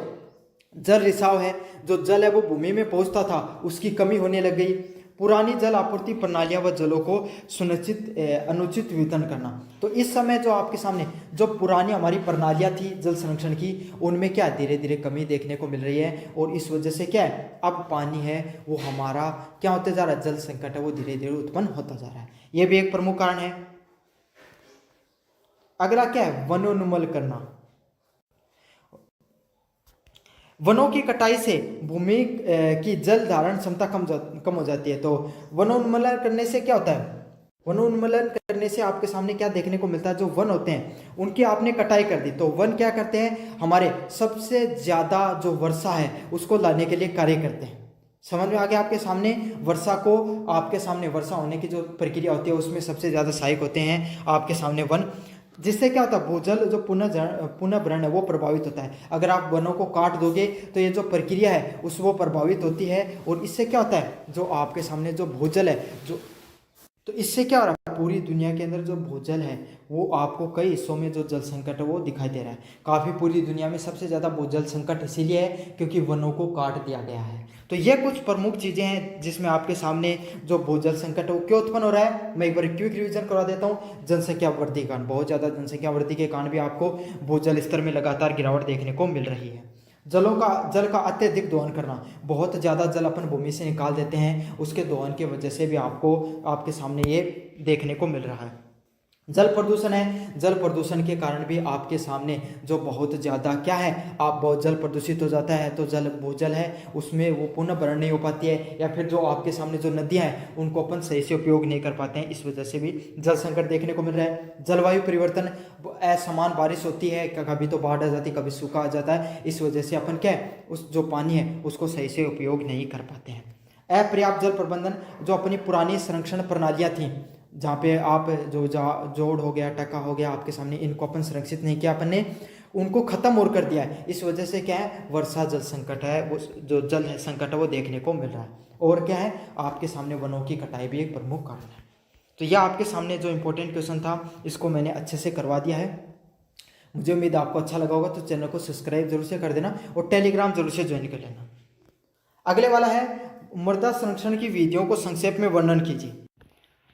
जल रिसाव है, जो जल है वो भूमि में पहुंचता था उसकी कमी होने लग गई। पुरानी जल आपूर्ति प्रणालियां व जलों को अनुचित वितरण करना। तो इस समय जो आपके सामने जो पुरानी हमारी प्रणालियां थी जल संरक्षण की, उनमें क्या धीरे धीरे कमी देखने को मिल रही है, और इस वजह से क्या है, अब पानी है वो हमारा क्या होता जा रहा है, जल संकट है वो धीरे धीरे उत्पन्न होता जा रहा है। ये भी एक प्रमुख कारण है। अगला क्या है, वनोन्मूलन करना। वनों की कटाई से भूमि की जल धारण क्षमता कम हो जाती है। तो वनोन्मूलन करने से क्या होता है, वनोन्मूलन करने से आपके सामने क्या देखने को मिलता है, जो वन होते हैं उनकी आपने कटाई कर दी, तो वन क्या करते हैं, हमारे सबसे ज़्यादा जो वर्षा है उसको लाने के लिए कार्य करते हैं। समझ में आ गया आपके सामने, वर्षा को आपके सामने वर्षा होने की जो प्रक्रिया होती है उसमें सबसे ज़्यादा सहायक होते हैं आपके सामने वन, जिससे क्या होता है, भूजल जो पुनः भरण है वो प्रभावित होता है। अगर आप वनों को काट दोगे तो ये जो प्रक्रिया है उस वो प्रभावित होती है, और इससे क्या होता है, जो आपके सामने जो भूजल है, जो तो इससे क्या हो रहा है, पूरी दुनिया के अंदर जो भूजल है वो आपको कई हिस्सों में जो जल संकट है वो दिखाई दे रहा है। काफ़ी पूरी दुनिया में सबसे ज़्यादा भूजल संकट इसीलिए है क्योंकि वनों को काट दिया गया है। तो ये कुछ प्रमुख चीज़ें हैं जिसमें आपके सामने जो भूजल संकट है वो क्यों उत्पन्न हो रहा है। मैं एक बार क्विक रिवीजन करवा देता हूँ। जनसंख्या वृद्धि के कारण, बहुत ज़्यादा जनसंख्या वृद्धि के कारण भी आपको भूजल स्तर में लगातार गिरावट देखने को मिल रही है। जल का अत्यधिक दोहन करना, बहुत ज़्यादा जल अपन भूमि से निकाल देते हैं, उसके दोहन की वजह से भी आपको आपके सामने ये देखने को मिल रहा है। जल प्रदूषण है, जल प्रदूषण के कारण भी आपके सामने जो बहुत ज़्यादा क्या है, आप बहुत जल प्रदूषित हो जाता है तो जल भूजल है उसमें वो पुनः भरण नहीं हो पाती है, या फिर जो आपके सामने जो नदियाँ हैं उनको अपन सही से उपयोग नहीं कर पाते हैं, इस वजह से भी जल संकट देखने को मिल रहा है। जलवायु परिवर्तन, असमान बारिश होती है, कभी तो बाढ़ आ जाती है, कभी सूखा आ जाता है, इस वजह से अपन क्या है उस जो पानी है उसको सही से उपयोग नहीं कर पाते हैं। अपर्याप्त जल प्रबंधन, जो अपनी पुरानी संरक्षण प्रणालियाँ थी जहाँ पे आप जो जोड़ हो गया, टका हो गया, आपके सामने इनको अपन संरक्षित नहीं किया, अपन ने उनको खत्म और कर दिया है, इस वजह से क्या है वर्षा जल संकट है, वो जो जल है संकट है वो देखने को मिल रहा है। और क्या है आपके सामने वनों की कटाई भी एक प्रमुख कारण है। तो यह आपके सामने जो इंपॉर्टेंट क्वेश्चन था इसको मैंने अच्छे से करवा दिया है। मुझे उम्मीद आपको अच्छा लगा होगा, तो चैनल को सब्सक्राइब जरूर से कर देना और टेलीग्राम जरूर से ज्वाइन कर लेना। अगले वाला है मृदा संरक्षण की विधियों को संक्षेप में वर्णन कीजिए।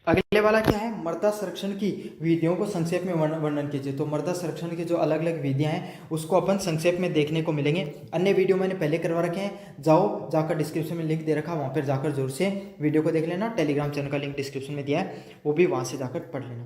अगले वाला क्या है, मृदा संरक्षण की विधियों को संक्षेप में वर्णन कीजिए। तो मृदा संरक्षण की जो अलग अलग विधियां हैं उसको अपन संक्षेप में देखने को मिलेंगे। अन्य वीडियो मैंने पहले करवा रखे हैं, जाकर डिस्क्रिप्शन में लिंक दे रखा, वहां पर जाकर जरूर से वीडियो को देख लेना। टेलीग्राम चैनल का लिंक डिस्क्रिप्शन में दिया है, वो भी वहां से जाकर पढ़ लेना।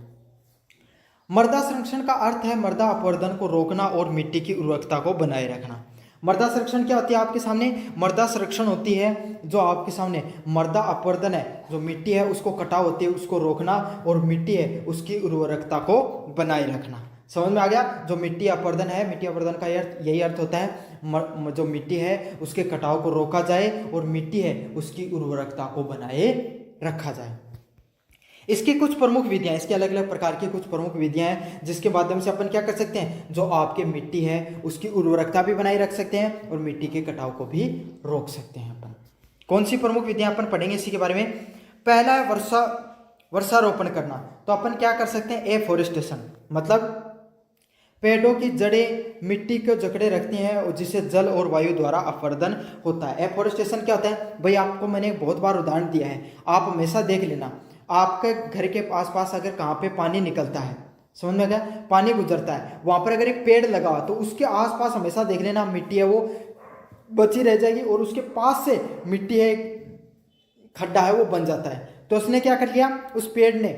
मृदा संरक्षण का अर्थ है मृदा अपवर्तन को रोकना और मिट्टी की उर्वरकता को बनाए रखना। मृदा संरक्षण क्या होती है आपके सामने, मृदा संरक्षण होती है जो आपके सामने मृदा अपवर्तन है, जो मिट्टी है उसको कटाव होती है उसको रोकना, और मिट्टी है उसकी उर्वरकता को बनाए रखना। समझ में आ गया। जो मिट्टी अपवर्तन है, मिट्टी अपवर्तन का यही अर्थ होता है जो मिट्टी है उसके कटाव को रोका जाए और मिट्टी है उसकी उर्वरकता को बनाए रखा जाए। इसकी कुछ प्रमुख विधियां, इसके अलग अलग प्रकार की कुछ प्रमुख विधियां हैं जिसके माध्यम से अपन क्या कर सकते हैं, जो आपके मिट्टी है उसकी उर्वरकता भी बनाए रख सकते हैं और मिट्टी के कटाव को भी रोक सकते हैं। अपन कौन सी प्रमुख विधियां अपन पढ़ेंगे इसी के बारे में। पहला है वर्षारोपण करना। तो अपन क्या कर सकते हैं, एफोरेस्टेशन, मतलब पेड़ों की जड़ें मिट्टी को जकड़े रखती हैं और जिससे जल और वायु द्वारा अपवर्तन होता है। एफोरेस्टेशन क्या होता है भाई, आपको मैंने बहुत बार उदाहरण दिया है, आप हमेशा देख लेना आपके घर के आसपास अगर कहाँ पे पानी निकलता है, समझ में गया, पानी गुजरता है, वहां पर अगर एक पेड़ लगा तो उसके आसपास हमेशा देख लेना मिट्टी है वो बची रह जाएगी और उसके पास से मिट्टी है खड्डा है वो बन जाता है। तो उसने क्या कर लिया, उस पेड़ ने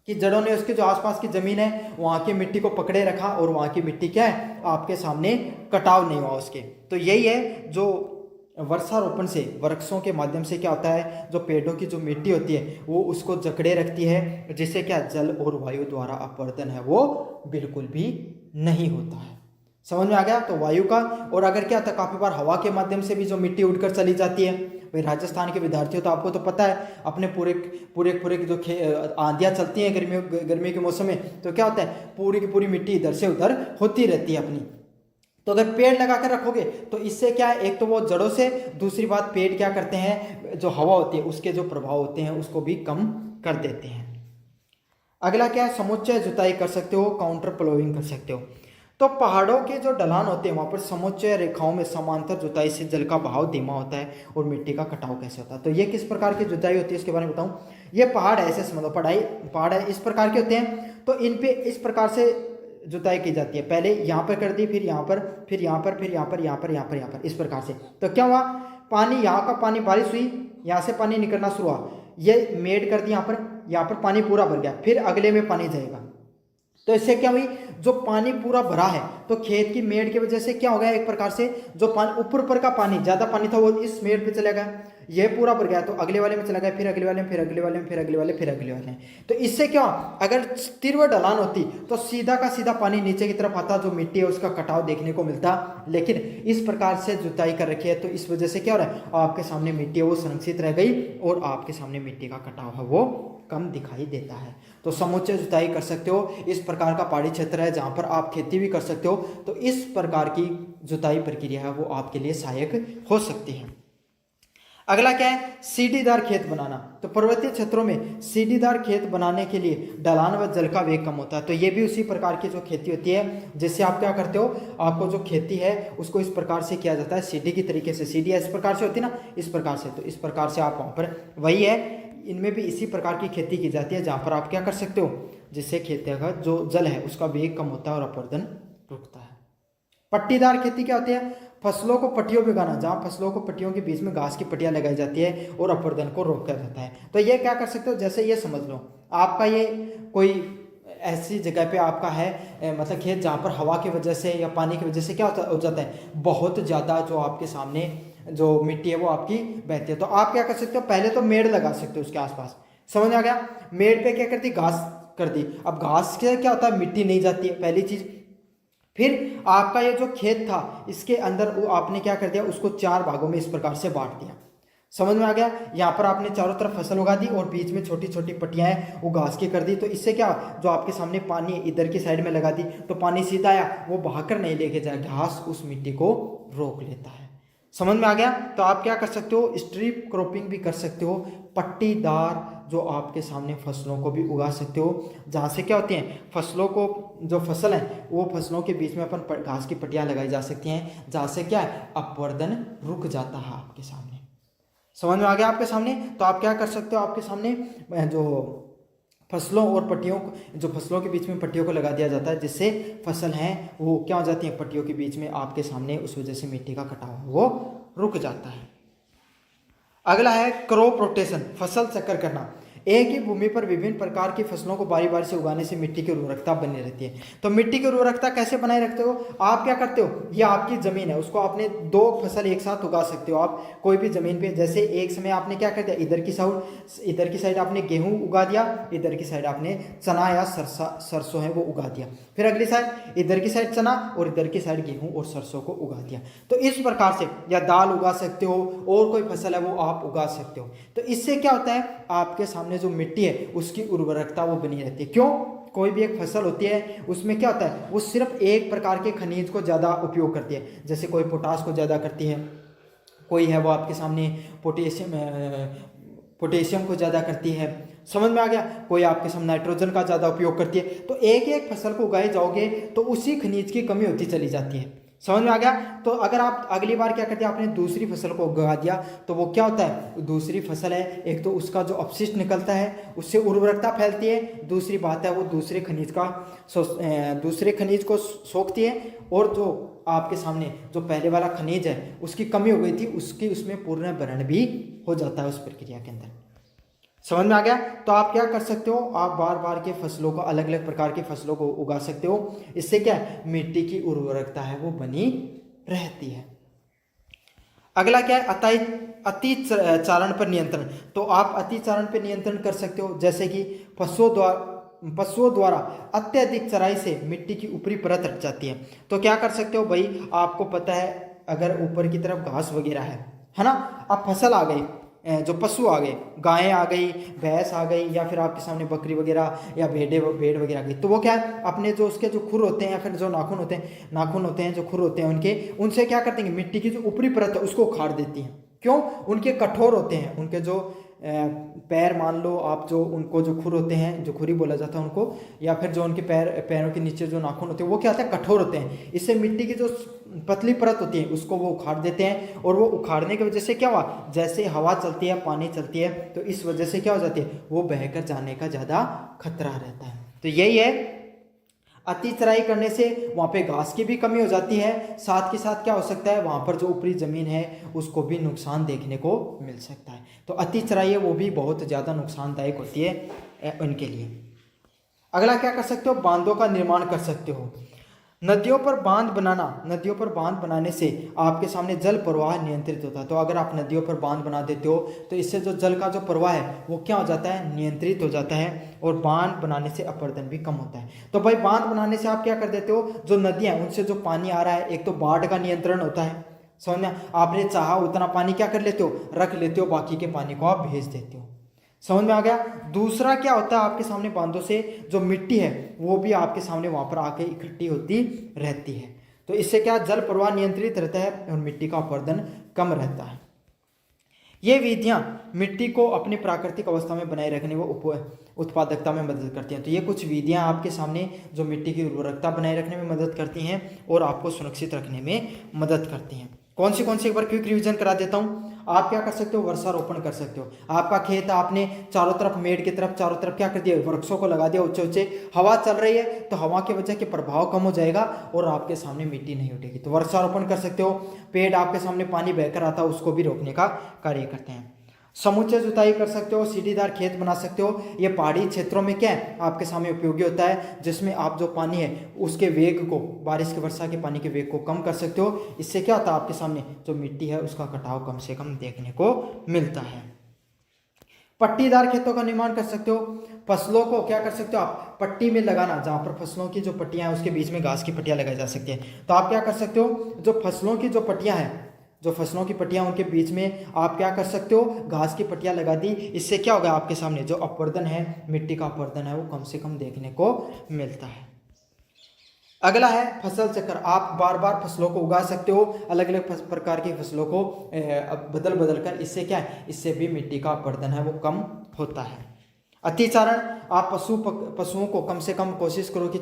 कि जड़ों ने उसके जो आसपास की जमीन है वहां की मिट्टी को पकड़े रखा और वहां की मिट्टी क्या है आपके सामने कटाव नहीं हुआ उसके। तो यही है जो वर्षारोपण से, वृक्षों के माध्यम से क्या होता है, जो पेड़ों की जो मिट्टी होती है वो उसको जकड़े रखती है, जिससे क्या जल और वायु द्वारा अपवर्तन है वो बिल्कुल भी नहीं होता है। समझ में आ गया। तो वायु का, और अगर क्या होता है काफी बार हवा के माध्यम से भी जो मिट्टी उड़कर चली जाती है। भाई राजस्थान के विद्यार्थी हो तो आपको तो पता है, अपने पूरे जो आंधियां चलती हैं गर्मी के मौसम में, तो क्या होता है पूरी की पूरी मिट्टी इधर से उधर होती रहती है अपनी। तो अगर पेड़ लगा कर रखोगे तो इससे क्या है, एक तो वो जड़ों से, दूसरी बात पेड़ क्या करते हैं जो हवा होती है उसके जो प्रभाव होते हैं उसको भी कम कर देते हैं। अगला क्या है, समुच्चय जुताई कर सकते हो, काउंटर प्लोइंग कर सकते हो। तो पहाड़ों के जो ढलान होते हैं वहां पर समुच्चय रेखाओं में समांतर जुताई से जल का बहाव धीमा होता है और मिट्टी का कटाव कैसे होता है। तो ये किस प्रकार की जुताई होती है इसके बारे में बताऊं। ये पहाड़ ऐसे समझो, पहाड़ है इस प्रकार के होते हैं, तो इन पे इस प्रकार से जुताई की जाती है, पहले यहाँ पर कर दी, फिर यहाँ पर, फिर यहाँ पर, फिर यहाँ पर, यहाँ पर, यहाँ पर, यहाँ पर, इस प्रकार से। तो क्या हुआ, पानी, यहाँ का पानी, बारिश हुई, यहाँ से पानी निकलना शुरू हुआ, ये मेड कर दी यहाँ पर पानी पूरा भर गया, फिर अगले में पानी जाएगा। तो इससे क्या हुई, जो पानी पूरा भरा है तो खेत की मेड़ की वजह से क्या हो गया, एक प्रकार से जो पानी ऊपर का पानी, ज्यादा पानी था वो इस मेड़ पे चला गया, यह पूरा भर गया तो अगले वाले में चला गया, फिर अगले वाले में, फिर अगले वाले में, फिर अगले वाले, फिर अगले वाले। तो इससे क्या, अगर तीव्र ढलान होती तो सीधा का सीधा पानी नीचे की तरफ आता, जो मिट्टी है उसका कटाव देखने को मिलता। लेकिन इस प्रकार से जुताई कर रखी है तो इस वजह से क्या हो रहा है, आपके सामने मिट्टी है वो संरक्षित रह गई और आपके सामने मिट्टी का कटाव है वो कम दिखाई देता है। तो समुच्चय जुताई कर सकते हो, इस प्रकार का पहाड़ी क्षेत्र है जहां पर आप खेती भी कर सकते हो, तो इस प्रकार की जुताई प्रक्रिया है वो आपके लिए सहायक हो सकती है। अगला क्या है, सीढ़ीदार खेत बनाना। तो पर्वतीय क्षेत्रों में सीढ़ीदार खेत बनाने के लिए ढलान व जल का वेग कम होता है। तो ये भी उसी प्रकार की जो खेती होती है, जिससे आप क्या करते हो, आपको जो खेती है उसको इस प्रकार से किया जाता है, सीढ़ी की तरीके से। सीढ़ी इस प्रकार से होती है ना, इस प्रकार से। तो इस प्रकार से आप वहाँ पर, वही है, इनमें भी इसी प्रकार की खेती की जाती है, जहाँ पर आप क्या कर सकते हो, जिससे खेती का जो जल है उसका वेग कम होता है और अपरदन रुकता है। पट्टीदार खेती क्या होती है, फसलों को पट्टियों पे उगाना, जहाँ फसलों को पट्टियों के बीच में घास की पट्टियां लगाई जाती है और अपरदन को रोका जाता है। तो ये क्या कर सकते हो, जैसे ये समझ लो आपका ये कोई ऐसी जगह पे आपका है मतलब खेत, जहाँ पर हवा की वजह से या पानी की वजह से क्या हो जाता है, बहुत ज़्यादा जो आपके सामने जो मिट्टी है वो आपकी बहती है। तो आप क्या कर सकते हो, पहले तो मेड़ लगा सकते हो उसके आसपास। समझ में आ गया, मेड़ पे क्या करती, घास कर दी। अब घास से क्या होता है, मिट्टी नहीं जाती है, पहली चीज। फिर आपका ये जो खेत था, इसके अंदर वो आपने क्या कर दिया, उसको 4 भागों में इस प्रकार से बांट दिया। समझ में आ गया, यहाँ पर आपने चारों तरफ फसल उगा दी और बीच में छोटी छोटी पट्टियां हैं वो घास की कर दी। तो इससे क्या, जो आपके सामने पानी इधर की साइड में लगा दी, तो पानी सीधा आया, वो बहाकर नहीं लेके जाए, घास उस मिट्टी को रोक लेता है। समझ में आ गया। तो आप क्या कर सकते हो, स्ट्रिप क्रॉपिंग भी कर सकते हो, पट्टीदार जो आपके सामने फसलों को भी उगा सकते हो, जहाँ से क्या होती हैं, फसलों को, जो फसल है वो फसलों के बीच में अपन घास की पट्टियाँ लगाई जा सकती हैं, जहाँ से क्या है, अपवर्दन रुक जाता है आपके सामने। समझ में आ गया आपके सामने। तो आप क्या कर सकते हो, आपके सामने जो फसलों और पट्टियों को, जो फसलों के बीच में पट्टियों को लगा दिया जाता है, जिससे फसल हैं वो क्या हो जाती है, पट्टियों के बीच में आपके सामने, उस वजह से मिट्टी का कटाव वो रुक जाता है। अगला है क्रॉप रोटेशन, फसल चक्कर करना। एक ही भूमि पर विभिन्न प्रकार की फसलों को बारी बारी से उगाने से मिट्टी की उर्वरकता बनी रहती है। तो मिट्टी की उर्वरकता कैसे बनाए रखते हो, आप क्या करते हो, ये आपकी जमीन है, उसको आपने 2 फसल एक साथ उगा सकते हो आप कोई भी जमीन पे। जैसे एक समय आपने क्या कर दिया, इधर की साइड आपने गेहूं उगा दिया, इधर की साइड आपने चना या सरसों है वो उगा दिया। फिर अगली साइड, इधर की साइड चना और इधर की साइड गेहूं और सरसों को उगा दिया। तो इस प्रकार से, या दाल उगा सकते हो, और कोई फसल है वो आप उगा सकते हो। तो इससे क्या होता है, आपके सामने जो मिट्टी है उसकी उर्वरकता वो बनी रहती है। क्यों, कोई भी एक फसल होती है उसमें क्या होता है, वो सिर्फ एक प्रकार के खनिज को ज़्यादा उपयोग करती है। जैसे कोई पोटास को ज़्यादा करती है, कोई है वो आपके सामने पोटेशियम को ज़्यादा करती है। समझ में आ गया, कोई आपके सामने नाइट्रोजन का ज़्यादा उपयोग करती है। तो एक एक फसल को उगाए जाओगे तो उसी खनिज की कमी होती चली जाती है। समझ में आ गया। तो अगर आप अगली बार क्या करते हैं, आपने दूसरी फसल को उगा दिया, तो वो क्या होता है, दूसरी फसल है, एक तो उसका जो अपशिष्ट निकलता है उससे उर्वरकता फैलती है, दूसरी बात है वो दूसरे खनिज को सोखती है, और जो आपके सामने जो पहले वाला खनिज है उसकी कमी हो गई थी, उसकी उसमें पूर्ण भरण भी हो जाता है उस प्रक्रिया के अंदर। समझ में आ गया। तो आप क्या कर सकते हो, आप बार बार के फसलों को, अलग अलग प्रकार की फसलों को उगा सकते हो। इससे क्या है, मिट्टी की उर्वरकता है वो बनी रहती है। अगला क्या है, अति चारण पर नियंत्रण। तो आप अति चारण पर नियंत्रण कर सकते हो, जैसे कि पशुओं द्वारा अत्यधिक चराई से मिट्टी की ऊपरी परत हट जाती है। तो क्या कर सकते हो भाई, आपको पता है अगर ऊपर की तरफ घास वगैरह है ना, अब फसल आ गई, जो पशु आ गए, गायें आ गई, भैंस आ गई, या फिर आपके सामने बकरी वगैरह या भेड़ वगैरह आ गई, तो वो क्या है, अपने जो उसके जो खुर होते हैं या फिर जो नाखून होते हैं जो खुर होते हैं उनके, उनसे क्या करते हैं, मिट्टी की जो ऊपरी परत है उसको उखाड़ देती हैं। क्यों, उनके कठोर होते हैं, उनके जो पैर मान लो आप, जो उनको जो खुर होते हैं, जो खुरी बोला जाता है उनको, या फिर जो उनके पैरों के नीचे जो नाखून होते हैं वो क्या होता है, कठोर होते हैं। इससे मिट्टी की जो पतली परत होती है उसको वो उखाड़ देते हैं, और वो उखाड़ने की वजह से क्या हुआ, जैसे हवा चलती है, पानी चलती है, तो इस वजह से क्या हो जाती है, वो बहकर जाने का ज़्यादा खतरा रहता है। तो यही है, अति चराई करने से वहाँ पे घास की भी कमी हो जाती है, साथ के साथ क्या हो सकता है, वहाँ पर जो ऊपरी ज़मीन है उसको भी नुकसान देखने को मिल सकता है। तो अति चराई है वो भी बहुत ज़्यादा नुकसानदायक होती है उनके लिए। अगला क्या कर सकते हो, बांधों का निर्माण कर सकते हो। नदियों पर बांध बनाने से आपके सामने जल प्रवाह नियंत्रित होता है। तो अगर आप नदियों पर बांध बना देते हो तो इससे जो जल का जो प्रवाह है वो क्या हो जाता है, नियंत्रित हो जाता है, और बांध बनाने से अपरदन भी कम होता है। तो भाई बांध बनाने से आप क्या कर देते हो, जो नदियाँ उनसे जो पानी आ रहा है, एक तो बाढ़ का नियंत्रण होता है, समझ में, आपने चाहा उतना पानी क्या कर लेते हो, रख लेते हो, बाकी के पानी को आप भेज देते हो। समझ में आ गया। दूसरा क्या होता है, आपके सामने बांधों से जो मिट्टी है वो भी आपके सामने वहां पर आके इकट्ठी होती रहती है। तो इससे क्या, जल प्रवाह नियंत्रित रहता है और मिट्टी का अपरदन कम रहता है। ये विधियाँ मिट्टी को अपनी प्राकृतिक अवस्था में बनाए रखने व उत्पादकता में मदद करती हैं। तो ये कुछ विधियाँ आपके सामने जो मिट्टी की उर्वरकता बनाए रखने में मदद करती हैं और आपको सुरक्षित रखने में मदद करती हैं। कौन सी एक बार क्विक रिवीजन करा देता हूँ। आप क्या कर सकते हो, वर्षारोपण कर सकते हो। आपका खेत, आपने चारों तरफ मेड़ की तरफ चारों तरफ क्या कर दिया, वृक्षों को लगा दिया ऊंचे ऊंचे। हवा चल रही है तो हवा की वजह के प्रभाव कम हो जाएगा और आपके सामने मिट्टी नहीं उठेगी, तो वर्षारोपण कर सकते हो। पेड़ आपके सामने पानी बहकर आता है उसको भी रोकने का कार्य करते हैं। समुच्चय जुताई कर सकते हो, सीढ़ीदार खेत बना सकते हो। ये पहाड़ी क्षेत्रों में क्या है आपके सामने उपयोगी होता है, जिसमें आप जो पानी है उसके वेग को, बारिश के वर्षा के पानी के वेग को कम कर सकते हो। इससे क्या होता है आपके सामने जो मिट्टी है उसका कटाव कम से कम देखने को मिलता है। पट्टीदार खेतों का निर्माण कर सकते हो। फसलों को क्या कर सकते हो आप, पट्टी में लगाना, जहाँ पर फसलों की जो पट्टियां हैं उसके बीच में घास की पट्टियां लगाई जा सकती हैं। तो आप क्या कर सकते हो, जो फसलों की जो पट्टियां हैं, जो फसलों की पट्टियां उनके बीच में आप क्या कर सकते हो, घास की पट्टियां लगा दी। इससे क्या होगा आपके सामने जो अपवर्तन है, मिट्टी का अपवर्तन है वो कम से कम देखने को मिलता है। अगला है फसल चक्र। आप बार बार फसलों को उगा सकते हो, अलग अलग प्रकार की फसलों को बदल बदल कर। इससे क्या है, इससे भी मिट्टी का अपवर्तन है वो कम होता है। अतिचारण, आप पशुओं को कम से कम कोशिश करो कि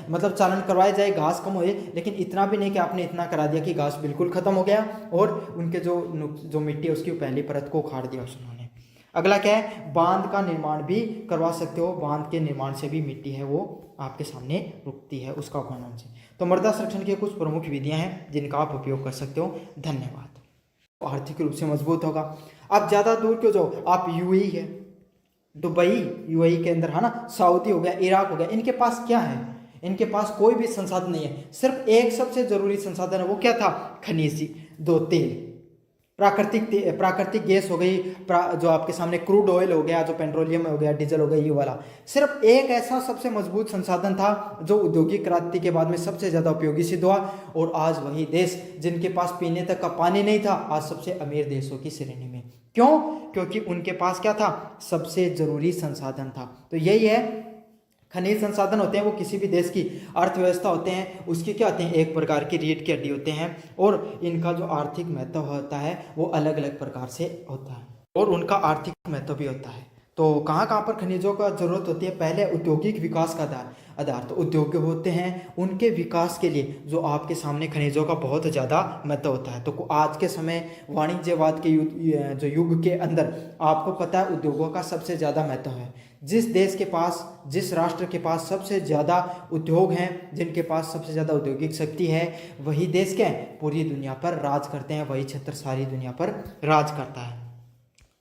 मतलब चारण करवाया जाए, घास कम होए, लेकिन इतना भी नहीं कि आपने इतना करा दिया कि घास बिल्कुल खत्म हो गया और उनके जो मिट्टी है उसकी पहली परत को उखाड़ दिया उन्होंने। अगला क्या है, बांध का निर्माण भी करवा सकते हो। बांध के निर्माण से भी मिट्टी है वो आपके सामने रुकती है उसका उखाड़ने से। तो मृदा संरक्षण की कुछ प्रमुख विधियां हैं जिनका आप उपयोग कर सकते हो। धन्यवाद। आर्थिक रूप से मजबूत होगा। आप ज़्यादा दूर क्यों जाओ, आप यूएई है, दुबई यूएई के अंदर है ना, सऊदी हो गया, इराक हो गया, इनके पास क्या है, इनके पास कोई भी संसाधन नहीं है। सिर्फ एक सबसे जरूरी संसाधन है, वो क्या था, खनिज, दो तेल, प्राकृतिक गैस हो गई, जो आपके सामने क्रूड ऑयल हो गया, जो पेट्रोलियम हो गया, डीजल हो गया, ये वाला। सिर्फ एक ऐसा सबसे मजबूत संसाधन था जो औद्योगिक क्रांति के बाद में सबसे ज्यादा उपयोगी सिद्ध हुआ। और आज वही देश जिनके पास पीने तक का पानी नहीं था, आज सबसे अमीर देशों की श्रेणी में। क्यों? क्योंकि उनके पास क्या था, सबसे जरूरी संसाधन था। तो यही है, खनिज संसाधन होते हैं वो किसी भी देश की अर्थव्यवस्था होते हैं, उसकी क्या होते हैं, एक प्रकार की रीढ़ की हड्डी होते हैं। और इनका जो आर्थिक महत्व होता है वो अलग अलग प्रकार से होता है और उनका आर्थिक महत्व भी होता है। तो कहाँ कहाँ पर खनिजों का जरूरत होती है, पहले औद्योगिक विकास का आधार तो उद्योग होते हैं, उनके विकास के लिए जो आपके सामने खनिजों का बहुत ज़्यादा महत्व होता है। तो आज के समय वाणिज्यवाद के जो युग के अंदर आपको पता है उद्योगों का सबसे ज़्यादा महत्व है। जिस देश के पास, जिस राष्ट्र के पास सबसे ज़्यादा उद्योग हैं, जिनके पास सबसे ज़्यादा औद्योगिक शक्ति है, वही देश क्या है, पूरी दुनिया पर राज करते हैं, वही क्षेत्र सारी दुनिया पर राज करता है।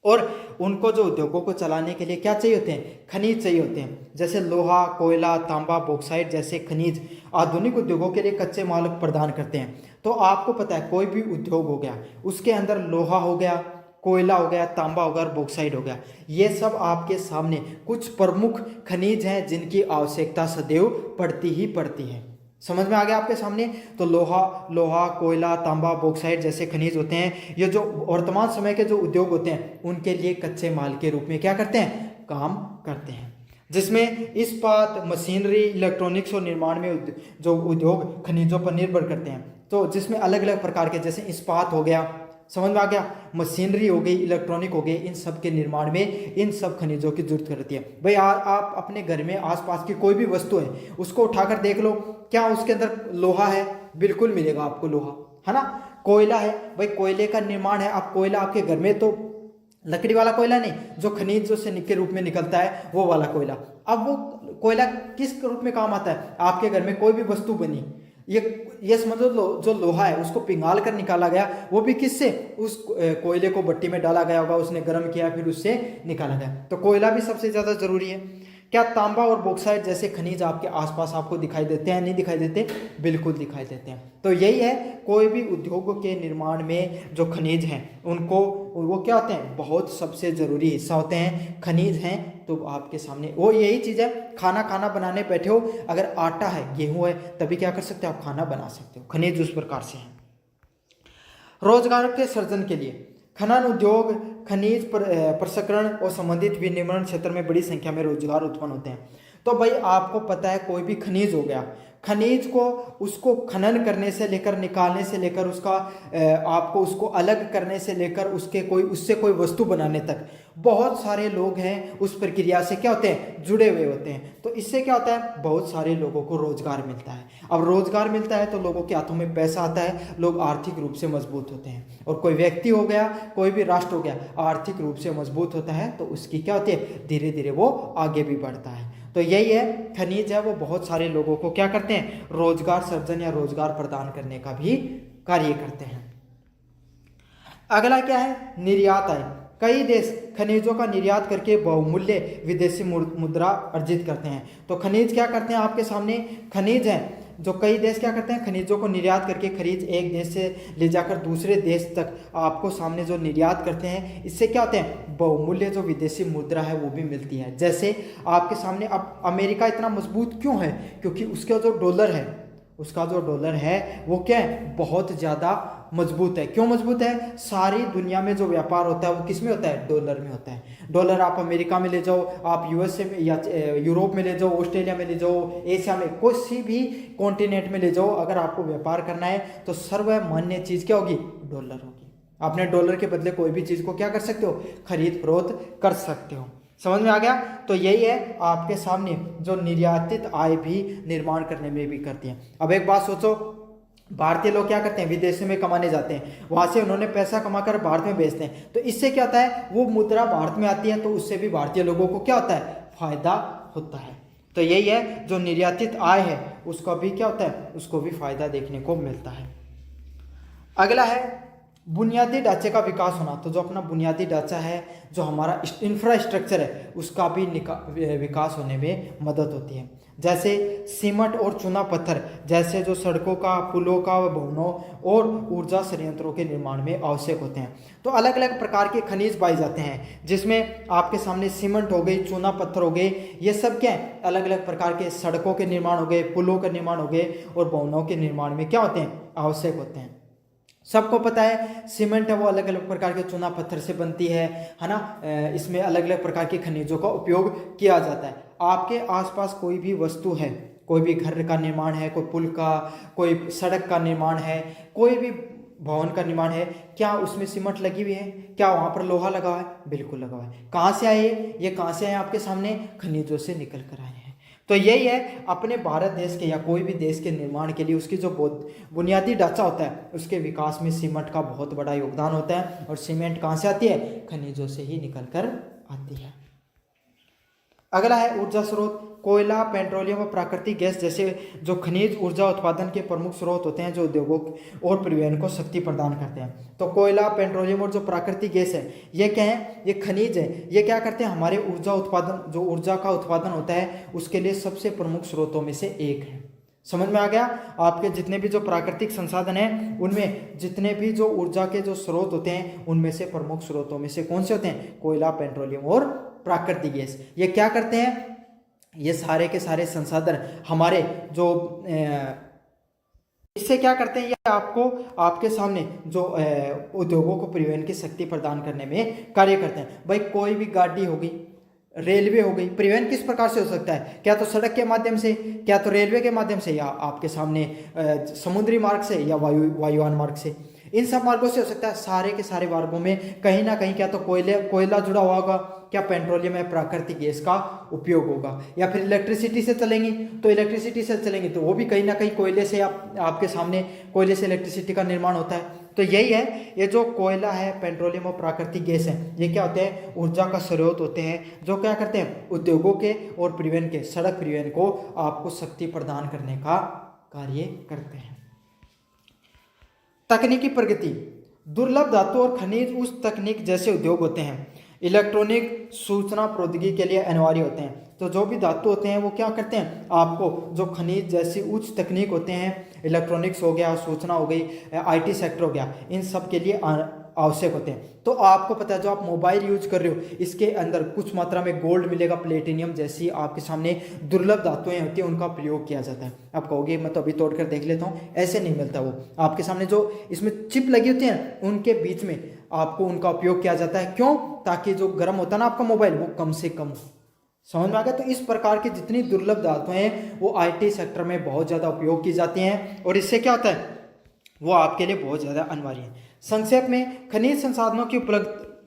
और उनको जो उद्योगों को चलाने के लिए क्या चाहिए होते हैं, खनिज चाहिए होते हैं। जैसे लोहा, कोयला, तांबा, बॉक्साइट जैसे खनिज आधुनिक उद्योगों के लिए कच्चे माल प्रदान करते हैं। तो आपको पता है कोई भी उद्योग हो गया, उसके अंदर लोहा हो गया, कोयला हो गया, तांबा हो गया और बॉक्साइट हो गया, ये सब आपके सामने कुछ प्रमुख खनिज हैं जिनकी आवश्यकता सदैव पड़ती ही पड़ती है। समझ में आ गया आपके सामने? तो लोहा, कोयला, तांबा, बॉक्साइट जैसे खनिज होते हैं, ये जो वर्तमान समय के जो उद्योग होते हैं उनके लिए कच्चे माल के रूप में क्या करते हैं, काम करते हैं। जिसमें इस्पात, मशीनरी, इलेक्ट्रॉनिक्स और निर्माण में जो उद्योग खनिजों पर निर्भर करते हैं। तो जिसमें अलग अलग प्रकार के, जैसे इस्पात हो गया, समझ में आ गया, मशीनरी हो गई, इलेक्ट्रॉनिक हो गई, इन सब के निर्माण में इन सब खनिजों की जरूरत रहती है। भाई आप अपने घर में आसपास की कोई भी वस्तु है उसको उठाकर देख लो, क्या उसके अंदर लोहा है? बिल्कुल मिलेगा आपको लोहा, है ना। कोयला है, भाई कोयले का निर्माण है, आप कोयला आपके घर में, तो लकड़ी वाला कोयला नहीं, जो खनिजों से के रूप में निकलता है वो वाला कोयला। अब वो कोयला किस रूप में काम आता है, आपके घर में कोई भी वस्तु बनी, ये समझो जो लोहा है उसको पिघाल कर निकाला गया, वो भी किससे, उस कोयले को भट्टी में डाला गया होगा, उसने गर्म किया फिर उससे निकाला गया। तो कोयला भी सबसे ज़्यादा जरूरी है। क्या तांबा और बॉक्साइट जैसे खनिज आपके आसपास आपको दिखाई देते हैं? नहीं दिखाई देते? बिल्कुल दिखाई देते हैं। तो यही है, कोई भी उद्योगों के निर्माण में जो खनिज हैं उनको, वो क्या होते हैं, बहुत सबसे ज़रूरी हिस्सा होते हैं, खनिज हैं। तो आपके सामने वो यही चीज़ है, खाना बनाने बैठे हो, अगर आटा है, गेहूँ है, तभी क्या कर सकते हो आप, खाना बना सकते हो। खनिज उस प्रकार से हैं। रोजगार के सृजन के लिए खनन उद्योग, खनिज प्रसंस्करण और संबंधित विनिर्माण क्षेत्र में बड़ी संख्या में रोजगार उत्पन्न होते हैं। तो भाई आपको पता है कोई भी खनिज हो गया, खनिज को उसको खनन करने से लेकर निकालने से लेकर उसका आपको उसको अलग करने से लेकर उससे कोई वस्तु बनाने तक बहुत सारे लोग हैं उस प्रक्रिया से क्या होते हैं, जुड़े हुए होते हैं। तो इससे क्या होता है, बहुत सारे लोगों को रोजगार मिलता है। अब रोजगार मिलता है तो लोगों के हाथों में पैसा आता है, लोग आर्थिक रूप से मजबूत होते हैं। और कोई व्यक्ति हो गया, कोई भी राष्ट्र हो गया, आर्थिक रूप से मजबूत होता है तो उसकी क्या होती है, धीरे धीरे वो आगे भी बढ़ता है। तो यही है, खनिज है वो बहुत सारे लोगों को क्या करते हैं, रोजगार सर्जन या रोजगार प्रदान करने का भी कार्य करते हैं। अगला क्या है, निर्यात आय। कई देश खनिजों का निर्यात करके बहुमूल्य विदेशी मुद्रा अर्जित करते हैं। तो खनिज क्या करते हैं, आपके सामने खनिज है जो कई देश क्या करते हैं, खनिजों को निर्यात करके खनिज एक देश से ले जाकर दूसरे देश तक आपको सामने जो निर्यात करते हैं, इससे क्या होते हैं, बहुमूल्य जो विदेशी मुद्रा है वो भी मिलती है। जैसे आपके सामने अब अमेरिका इतना मजबूत क्यों है, क्योंकि उसका जो डॉलर है, उसका जो डॉलर है वो क्या है, बहुत ज़्यादा मजबूत है। क्यों मजबूत है, सारी दुनिया में जो व्यापार होता है वो किस में होता है, डॉलर में होता है। डॉलर आप अमेरिका में ले जाओ, आप यूएसए में या यूरोप में ले जाओ, ऑस्ट्रेलिया में ले जाओ, एशिया में किसी भी कॉन्टिनेंट में ले जाओ, अगर आपको व्यापार करना है तो सर्वमान्य चीज़ क्या होगी, डॉलर होगी। आपने डॉलर के बदले कोई भी चीज़ को क्या कर सकते हो, खरीद फरोख्त कर सकते हो। समझ में आ गया। तो यही है आपके सामने जो निर्यातित आय भी निर्माण करने में भी करती है। अब एक बात सोचो, भारतीय लोग क्या करते हैं, विदेशों में कमाने जाते हैं, वहां से उन्होंने पैसा कमाकर भारत में बेचते हैं, तो इससे क्या होता है, वो मुद्रा भारत में आती है, तो उससे भी भारतीय लोगों को क्या होता है, फायदा होता है। तो यही है, जो निर्यातित आय है उसका भी क्या होता है, उसको भी फायदा देखने को मिलता है। अगला है बुनियादी ढांचे का विकास होना। तो जो अपना बुनियादी ढांचा है, जो हमारा इंफ्रास्ट्रक्चर है, उसका भी विकास होने में मदद होती है। जैसे सीमेंट और चूना पत्थर जैसे जो सड़कों का, पुलों का, भवनों और ऊर्जा संयंत्रों के निर्माण में आवश्यक होते हैं। तो अलग अलग प्रकार के खनिज पाए जाते हैं, जिसमें आपके सामने सीमेंट हो गई, चूना पत्थर हो गए, ये सब क्या है, अलग अलग प्रकार के सड़कों के निर्माण हो गए, पुलों के निर्माण हो गए और भवनों के निर्माण में क्या होते हैं, आवश्यक होते हैं। सबको पता है सीमेंट है वो अलग अलग प्रकार के चूना पत्थर से बनती है ना। इसमें अलग अलग प्रकार के खनिजों का उपयोग किया जाता है। आपके आसपास कोई भी वस्तु है, कोई भी घर का निर्माण है, कोई पुल का, कोई सड़क का निर्माण है, कोई भी भवन का निर्माण है, क्या उसमें सीमेंट लगी हुई है, क्या वहाँ पर लोहा लगा हुआ है, बिल्कुल लगा हुआ है। कहाँ से आए ये कहाँ से आए, आपके सामने खनिजों से निकल कर आए हैं। तो यही है, अपने भारत देश के या कोई भी देश के निर्माण के लिए उसकी जो बुनियादी ढांचा होता है, उसके विकास में सीमेंट का बहुत बड़ा योगदान होता है। और सीमेंट कहाँ से आती है, खनिजों से ही निकल कर आती है। अगला है ऊर्जा स्रोत। कोयला, पेट्रोलियम और प्राकृतिक गैस जैसे जो खनिज ऊर्जा उत्पादन के प्रमुख स्रोत होते हैं, जो उद्योगों और परिवहन को शक्ति प्रदान करते हैं। तो कोयला, पेट्रोलियम और जो प्राकृतिक गैस है, ये क्या है, ये खनिज है। ये क्या करते हैं, हमारे ऊर्जा उत्पादन, जो ऊर्जा का उत्पादन होता है उसके लिए सबसे प्रमुख स्रोतों में से एक है। समझ में आ गया। आपके जितने भी जो प्राकृतिक संसाधन हैं, उनमें जितने भी जो ऊर्जा के जो स्रोत होते हैं, उनमें से प्रमुख स्रोतों में से कौन से होते हैं, कोयला, पेट्रोलियम और प्राकृतिक गैस। ये क्या करते हैं, ये सारे के सारे संसाधन हमारे जो इससे क्या करते हैं, ये आपको आपके सामने जो उद्योगों को परिवहन की शक्ति प्रदान करने में कार्य करते हैं। भाई कोई भी गाड़ी होगी, रेलवे हो गई, परिवहन किस प्रकार से हो सकता है, क्या तो सड़क के माध्यम से, क्या तो रेलवे के माध्यम से, या आपके सामने समुद्री मार्ग से, या वायुयान मार्ग से। इन सब मार्गों से हो सकता है। सारे के सारे मार्गों में कहीं ना कहीं क्या तो कोयला जुड़ा हुआ होगा, क्या पेट्रोलियम या प्राकृतिक गैस का उपयोग होगा, या फिर इलेक्ट्रिसिटी से चलेंगी तो इलेक्ट्रिसिटी से चलेंगी तो वो भी कहीं ना कहीं कोयले से, आपके सामने कोयले से इलेक्ट्रिसिटी का निर्माण होता है। तो यही है, ये जो कोयला है, पेट्रोलियम और प्राकृतिक गैस है, ये क्या होते हैं, ऊर्जा का स्रोत होते हैं, जो क्या करते हैं, उद्योगों के और परिवहन के, सड़क परिवहन को आपको शक्ति प्रदान करने का कार्य करते हैं। तकनीकी प्रगति। दुर्लभ धातु और खनिज उस तकनीक जैसे उद्योग होते हैं, इलेक्ट्रॉनिक सूचना प्रौद्योगिकी के लिए अनिवार्य होते हैं। तो जो भी धातु होते हैं वो क्या करते हैं, आपको जो खनिज जैसी उच्च तकनीक होते हैं, इलेक्ट्रॉनिक्स हो गया, सूचना हो गई, IT सेक्टर हो गया, इन सब के लिए आवश्यक होते हैं। तो आपको पता है, जो आप मोबाइल यूज कर रहे हो, इसके अंदर कुछ मात्रा में गोल्ड मिलेगा, प्लेटिनियम जैसी आपके सामने दुर्लभ धातुएं होती हैं, उनका प्रयोग किया जाता है। आप कहोगे मैं तो अभी तोड़ कर देख लेता हूँ, ऐसे नहीं मिलता। वो आपके सामने जो इसमें चिप लगी होती है, उनके बीच में आपको उनका उपयोग किया जाता है। क्यों, ताकि जो गर्म होता है ना आपका मोबाइल, वो कम से कम हो। समझ में आ गया। तो इस प्रकार की जितनी दुर्लभ धातुएं हैं वो आईटी सेक्टर में बहुत ज़्यादा उपयोग की जाती हैं और इससे क्या होता है वो आपके लिए बहुत ज़्यादा अनिवार्य है। संक्षेप में खनिज संसाधनों की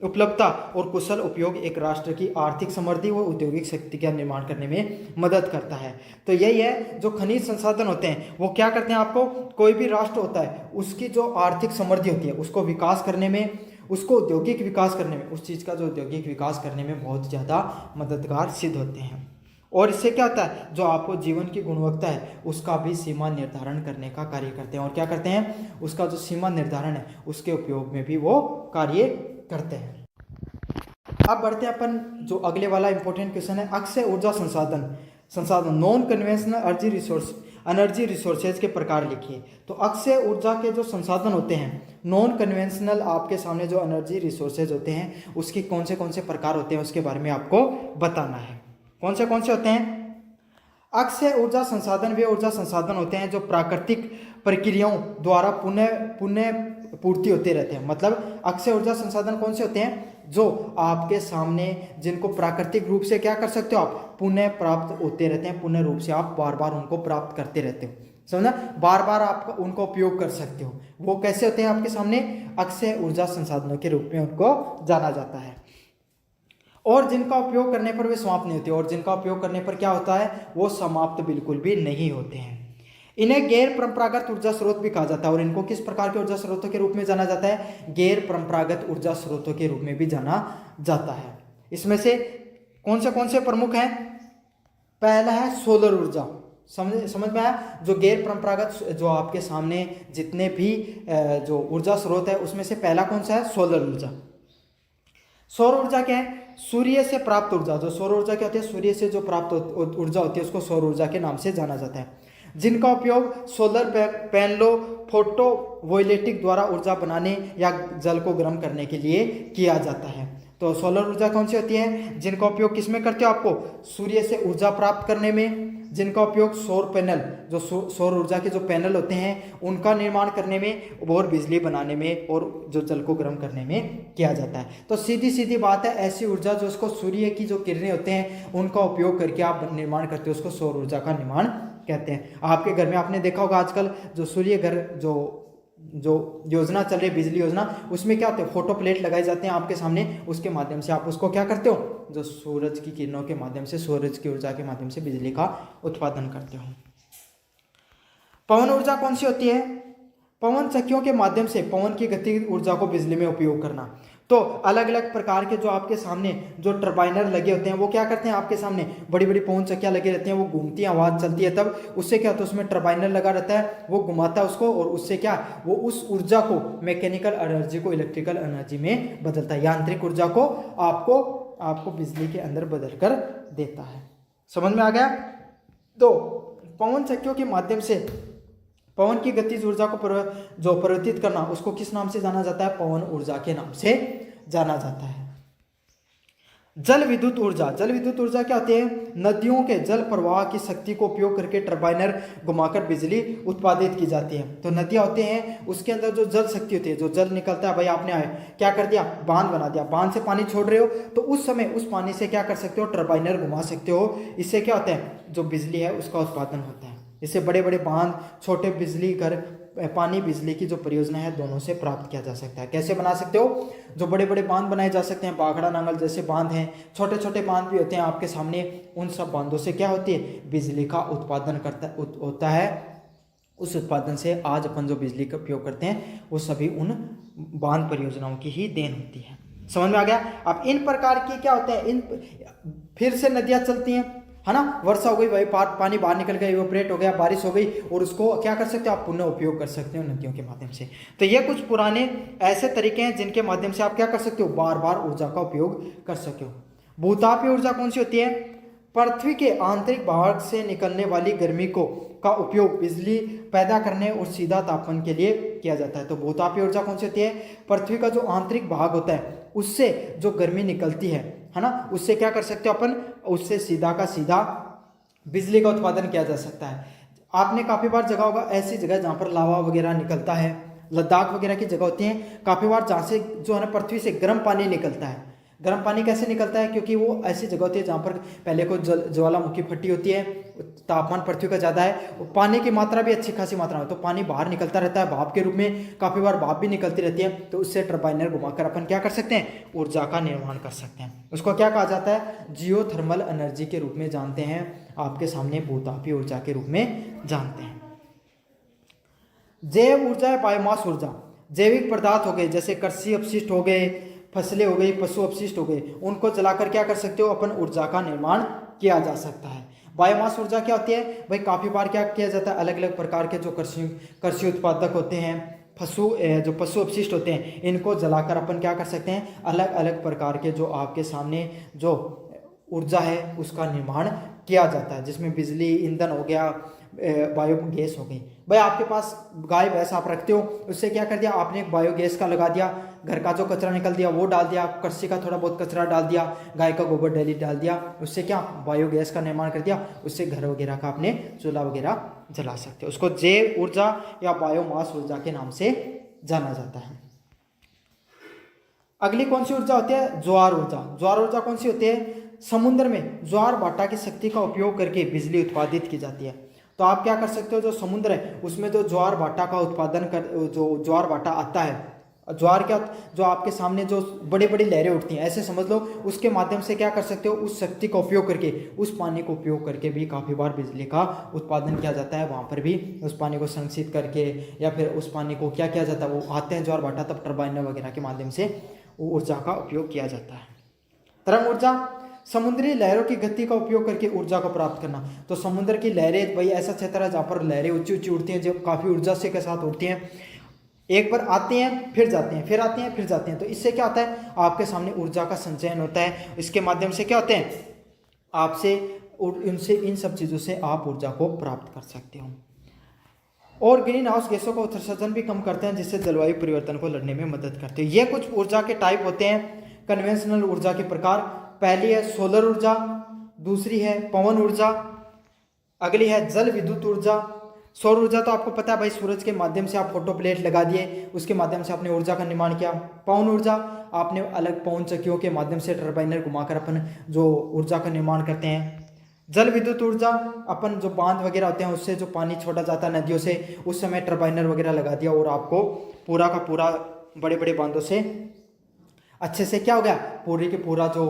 उपलब्धता और कुशल उपयोग एक राष्ट्र की आर्थिक समृद्धि व औद्योगिक शक्ति का निर्माण करने में मदद करता है। तो यही है, जो खनिज संसाधन होते हैं वो क्या करते हैं, आपको कोई भी राष्ट्र होता है उसकी जो आर्थिक समृद्धि होती है उसको विकास करने में, उसको औद्योगिक विकास करने में, उस चीज़ का जो औद्योगिक विकास करने में बहुत ज़्यादा मददगार सिद्ध होते हैं। और इससे क्या होता है, जो आपको जीवन की गुणवत्ता है उसका भी सीमा निर्धारण करने का कार्य करते हैं। और क्या करते हैं, उसका जो सीमा निर्धारण है उसके उपयोग में भी वो कार्य करते हैं। अब बढ़ते हैं अपन जो अगले वाला इंपॉर्टेंट क्वेश्चन है, अक्षय ऊर्जा संसाधन नॉन कन्वेंशनल एनर्जी रिसोर्सेज के प्रकार लिखिए। तो अक्षय ऊर्जा के जो संसाधन होते हैं, नॉन कन्वेंशनल आपके सामने जो एनर्जी रिसोर्सेज होते हैं उसके कौन से प्रकार होते हैं उसके बारे में आपको बताना है। कौन से होते हैं? अक्षय ऊर्जा संसाधन वे ऊर्जा संसाधन होते हैं जो प्राकृतिक प्रक्रियाओं द्वारा पुनः पूर्ति होते रहते हैं। मतलब अक्षय ऊर्जा संसाधन कौन से होते हैं, जो आपके सामने जिनको प्राकृतिक रूप से क्या कर सकते हो आप, पुनः प्राप्त होते रहते हैं, पुनः रूप से आप बार बार उनको प्राप्त करते रहते हो, समझना, बार बार आप उनको उपयोग कर सकते हो। वो कैसे होते हैं आपके सामने, अक्षय ऊर्जा संसाधनों के रूप में उनको जाना जाता है। और जिनका उपयोग करने पर वे समाप्त नहीं होते, और जिनका उपयोग करने पर क्या होता है, वो समाप्त बिल्कुल भी नहीं होते हैं। इन्हें गैर परंपरागत ऊर्जा स्रोत भी कहा जाता है। और इनको किस प्रकार के ऊर्जा स्रोतों के रूप में जाना जाता है, गैर परंपरागत ऊर्जा स्रोतों के रूप में भी जाना जाता है। इसमें से कौन से प्रमुख हैं? पहला है सोलर ऊर्जा। समझ में आया? जो गैर परंपरागत, जो आपके सामने जितने भी जो ऊर्जा स्रोत है उसमें से पहला कौन सा है, सोलर ऊर्जा। सौर ऊर्जा क्या है, सूर्य से प्राप्त ऊर्जा। जो सौर ऊर्जा क्या होती है, सूर्य से जो प्राप्त ऊर्जा होती है उसको सौर ऊर्जा के नाम से जाना जाता है। जिनका उपयोग सोलर पैनलों, फोटोवोल्टिक द्वारा ऊर्जा बनाने या जल को गर्म करने के लिए किया जाता है। तो सोलर ऊर्जा कौन सी होती है, जिनका उपयोग किस में करते हो, आपको सूर्य से ऊर्जा प्राप्त करने में। जिनका उपयोग सौर पैनल, जो सौर ऊर्जा के जो पैनल होते हैं उनका निर्माण करने में और बिजली बनाने में और जो जल को गर्म करने में किया जाता है। तो सीधी बात है, ऐसी ऊर्जा जो उसको सूर्य की जो किरणें होते हैं उनका उपयोग करके आप निर्माण करते हो उसको सौर ऊर्जा का निर्माण कहते हैं। आपके घर में आपने देखा होगा आजकल जो सूर्य घर जो योजना चल रही है, बिजली योजना, उसमें क्या होता है, फोटो प्लेट लगाए जाते हैं आपके सामने, उसके माध्यम से आप उसको क्या करते हो, जो सूरज की किरणों के माध्यम से, सूरज की ऊर्जा के माध्यम से बिजली का उत्पादन करते हो। पवन ऊर्जा कौन सी होती है, पवन चक्कियों के माध्यम से पवन की गति ऊर्जा को बिजली में उपयोग करना। तो अलग अलग प्रकार के जो आपके सामने जो टर्बाइनर लगे होते हैं वो क्या करते हैं, आपके सामने बड़ी बड़ी पवन चक्कियां लगी रहती हैं, वो घूमती हैं, आवाज़ चलती है, तब उससे क्या होता है, उसमें टर्बाइनर लगा रहता है, वो घुमाता है उसको, और उससे क्या, वो उस ऊर्जा को, मैकेनिकल एनर्जी को इलेक्ट्रिकल एनर्जी में बदलता है, यांत्रिक ऊर्जा को आपको बिजली के अंदर बदल कर देता है। समझ में आ गया? तो पवन चक्कियों के माध्यम से पवन की गतिज ऊर्जा को जो परिवर्तित करना, उसको किस नाम से जाना जाता है, पवन ऊर्जा के नाम से जाना जाता है। जल विद्युत ऊर्जा क्या होती है, नदियों के जल प्रवाह की शक्ति को उपयोग करके टर्बाइनर घुमाकर बिजली उत्पादित की जाती है। तो नदियां होते हैं, उसके अंदर जो जल शक्ति होती है, जो जल निकलता है, भाई आपने क्या कर दिया, बांध बना दिया, बांध से पानी छोड़ रहे हो, तो उस समय उस पानी से क्या कर सकते हो, टर्बाइनर घुमा सकते हो। इससे क्या होता है, जो बिजली है उसका उत्पादन होता है। इससे बड़े बड़े बांध, छोटे बिजली घर, पानी बिजली की जो परियोजना है दोनों से प्राप्त किया जा सकता है। कैसे बना सकते हो, जो बड़े बड़े बांध बनाए जा सकते हैं, बाखड़ा नांगल जैसे बांध हैं, छोटे छोटे बांध भी होते हैं आपके सामने, उन सब बांधों से क्या होती है, बिजली का उत्पादन होता है। उस उत्पादन से आज अपन जो बिजली का उपयोग करते हैं वो सभी उन बांध परियोजनाओं की ही देन होती है। समझ में आ गया? अब इन प्रकार की क्या होते हैं, इन फिर से नदियाँ चलती हैं, है ना, वर्षा हो गई, भाई पानी बाहर निकल गया, इवेपोरेट हो गया, बारिश हो गई, और उसको क्या कर सकते हो आप, पुनः उपयोग कर सकते हो नदियों के माध्यम से। तो ये कुछ पुराने ऐसे तरीके हैं जिनके माध्यम से आप क्या कर सकते हो, बार बार ऊर्जा का उपयोग कर सकते हो। भूतापीय ऊर्जा कौन सी होती है, पृथ्वी के आंतरिक भाग से निकलने वाली गर्मी का उपयोग बिजली पैदा करने और सीधा तापमान के लिए किया जाता है। तो भूतापीय ऊर्जा कौन सी होती है, पृथ्वी का जो आंतरिक भाग होता है उससे जो गर्मी निकलती है ना, उससे क्या कर सकते हो अपन, उससे सीधा का सीधा बिजली का उत्पादन किया जा सकता है। आपने काफ़ी बार जगह होगा ऐसी जगह जहाँ पर लावा वगैरह निकलता है, लद्दाख वगैरह की जगह होती हैं काफ़ी बार, जहाँ से जो है ना पृथ्वी से गर्म पानी निकलता है, गर्म पानी कैसे निकलता है? क्योंकि वो ऐसी जगह होती है जहाँ पर पहले को ज्वालामुखी फटी होती है, तापमान पृथ्वी का ज़्यादा है, पानी की मात्रा भी अच्छी खासी मात्रा में, तो पानी बाहर निकलता रहता है भाप के रूप में, काफ़ी बार भाप भी निकलती रहती है, तो उससे टर्बाइनर घुमाकर अपन क्या कर सकते हैं? ऊर्जा का निर्माण कर सकते हैं। उसको क्या कहा जाता है? जियोथर्मल एनर्जी के रूप में जानते हैं, आपके सामने भूतापीय ऊर्जा के रूप में जानते हैं। जैव ऊर्जा है बायोमास ऊर्जा, जैविक पदार्थ हो गए जैसे कृषि अपशिष्ट हो गए, फसलें हो गई, पशु अपशिष्ट हो गए, उनको जलाकर क्या कर सकते हो? अपन ऊर्जा का निर्माण किया जा सकता है। बायोमास ऊर्जा क्या होती है भाई? काफ़ी बार क्या किया जाता है, अलग अलग प्रकार के जो कृषि उत्पादक होते हैं, जो पशु अपशिष्ट होते हैं, इनको जलाकर अपन क्या कर सकते हैं? अलग अलग प्रकार के जो आपके सामने जो ऊर्जा है उसका निर्माण किया जाता है, जिसमें बिजली, ईंधन हो गया, बायोगैस हो गई। भाई आपके पास गाय भैंस आप रखते हो, उससे क्या कर दिया आपने? एक बायोगैस का लगा दिया, घर का जो कचरा निकल दिया वो डाल दिया, कृषि का थोड़ा बहुत कचरा डाल दिया, गाय का गोबर डेली डाल दिया, उससे क्या बायोगैस का निर्माण कर दिया, उससे घर वगैरह का आपने चूल्हा वगैरह जला सकते हो। उसको जैव ऊर्जा या बायोमास ऊर्जा के नाम से जाना जाता है। अगली कौन सी ऊर्जा होती है? ज्वार ऊर्जा। ज्वार ऊर्जा कौन सी होती है? समुद्र में ज्वार भाटा की शक्ति का उपयोग करके बिजली उत्पादित की जाती है। तो आप क्या कर सकते हो? जो समुद्र है उसमें जो ज्वार भाटा का उत्पादन कर, जो ज्वार भाटा आता है, ज्वार क्या, जो आपके सामने जो बड़ी बड़ी लहरें उठती हैं ऐसे समझ लो, उसके माध्यम से क्या कर सकते हो? उस शक्ति का उपयोग करके, उस पानी को उपयोग करके भी काफ़ी बार बिजली का उत्पादन किया जाता है। वहाँ पर भी उस पानी को संचित करके या फिर उस पानी को क्या किया जाता है, वो आते हैं ज्वार भाटा, तब टर्बाइन वगैरह के माध्यम से ऊर्जा का उपयोग किया जाता है। तरंग ऊर्जा, समुद्री लहरों की गति का उपयोग करके ऊर्जा को प्राप्त करना। तो समुद्र की लहरें भाई ऐसा क्षेत्र है जहाँ पर लहरें ऊंची ऊंची उड़ती हैं, जो काफ़ी ऊर्जा से के साथ उड़ती हैं, एक बार आते हैं फिर जाते हैं, फिर आते हैं फिर जाते हैं, तो इससे क्या होता है? आपके सामने ऊर्जा का संचयन होता है। इसके माध्यम से क्या होते हैं? आपसे उनसे इन सब चीज़ों से आप ऊर्जा को प्राप्त कर सकते हो। और ग्रीन हाउस गैसों का उत्सर्जन भी कम करते हैं, जिससे जलवायु परिवर्तन को लड़ने में मदद करते हैं। ये कुछ ऊर्जा के टाइप होते हैं, कन्वेंशनल ऊर्जा के प्रकार। पहली है सोलर ऊर्जा, दूसरी है पवन ऊर्जा, अगली है जल विद्युत ऊर्जा। सौर ऊर्जा तो आपको पता है भाई, सूरज के माध्यम से आप फोटो प्लेट लगा दिए, उसके माध्यम से आपने ऊर्जा का निर्माण किया। पवन ऊर्जा, आपने अलग पवन चक्कियों के माध्यम से टर्बाइनर घुमाकर अपन जो ऊर्जा का निर्माण करते हैं। जल विद्युत ऊर्जा, अपन जो बांध वगैरह होते हैं उससे जो पानी छोड़ा जाता है नदियों से, उस समय टर्बाइनर वगैरह लगा दिया और आपको पूरा का पूरा बड़े बड़े बांधों से अच्छे से क्या हो गया, पूरी के पूरा जो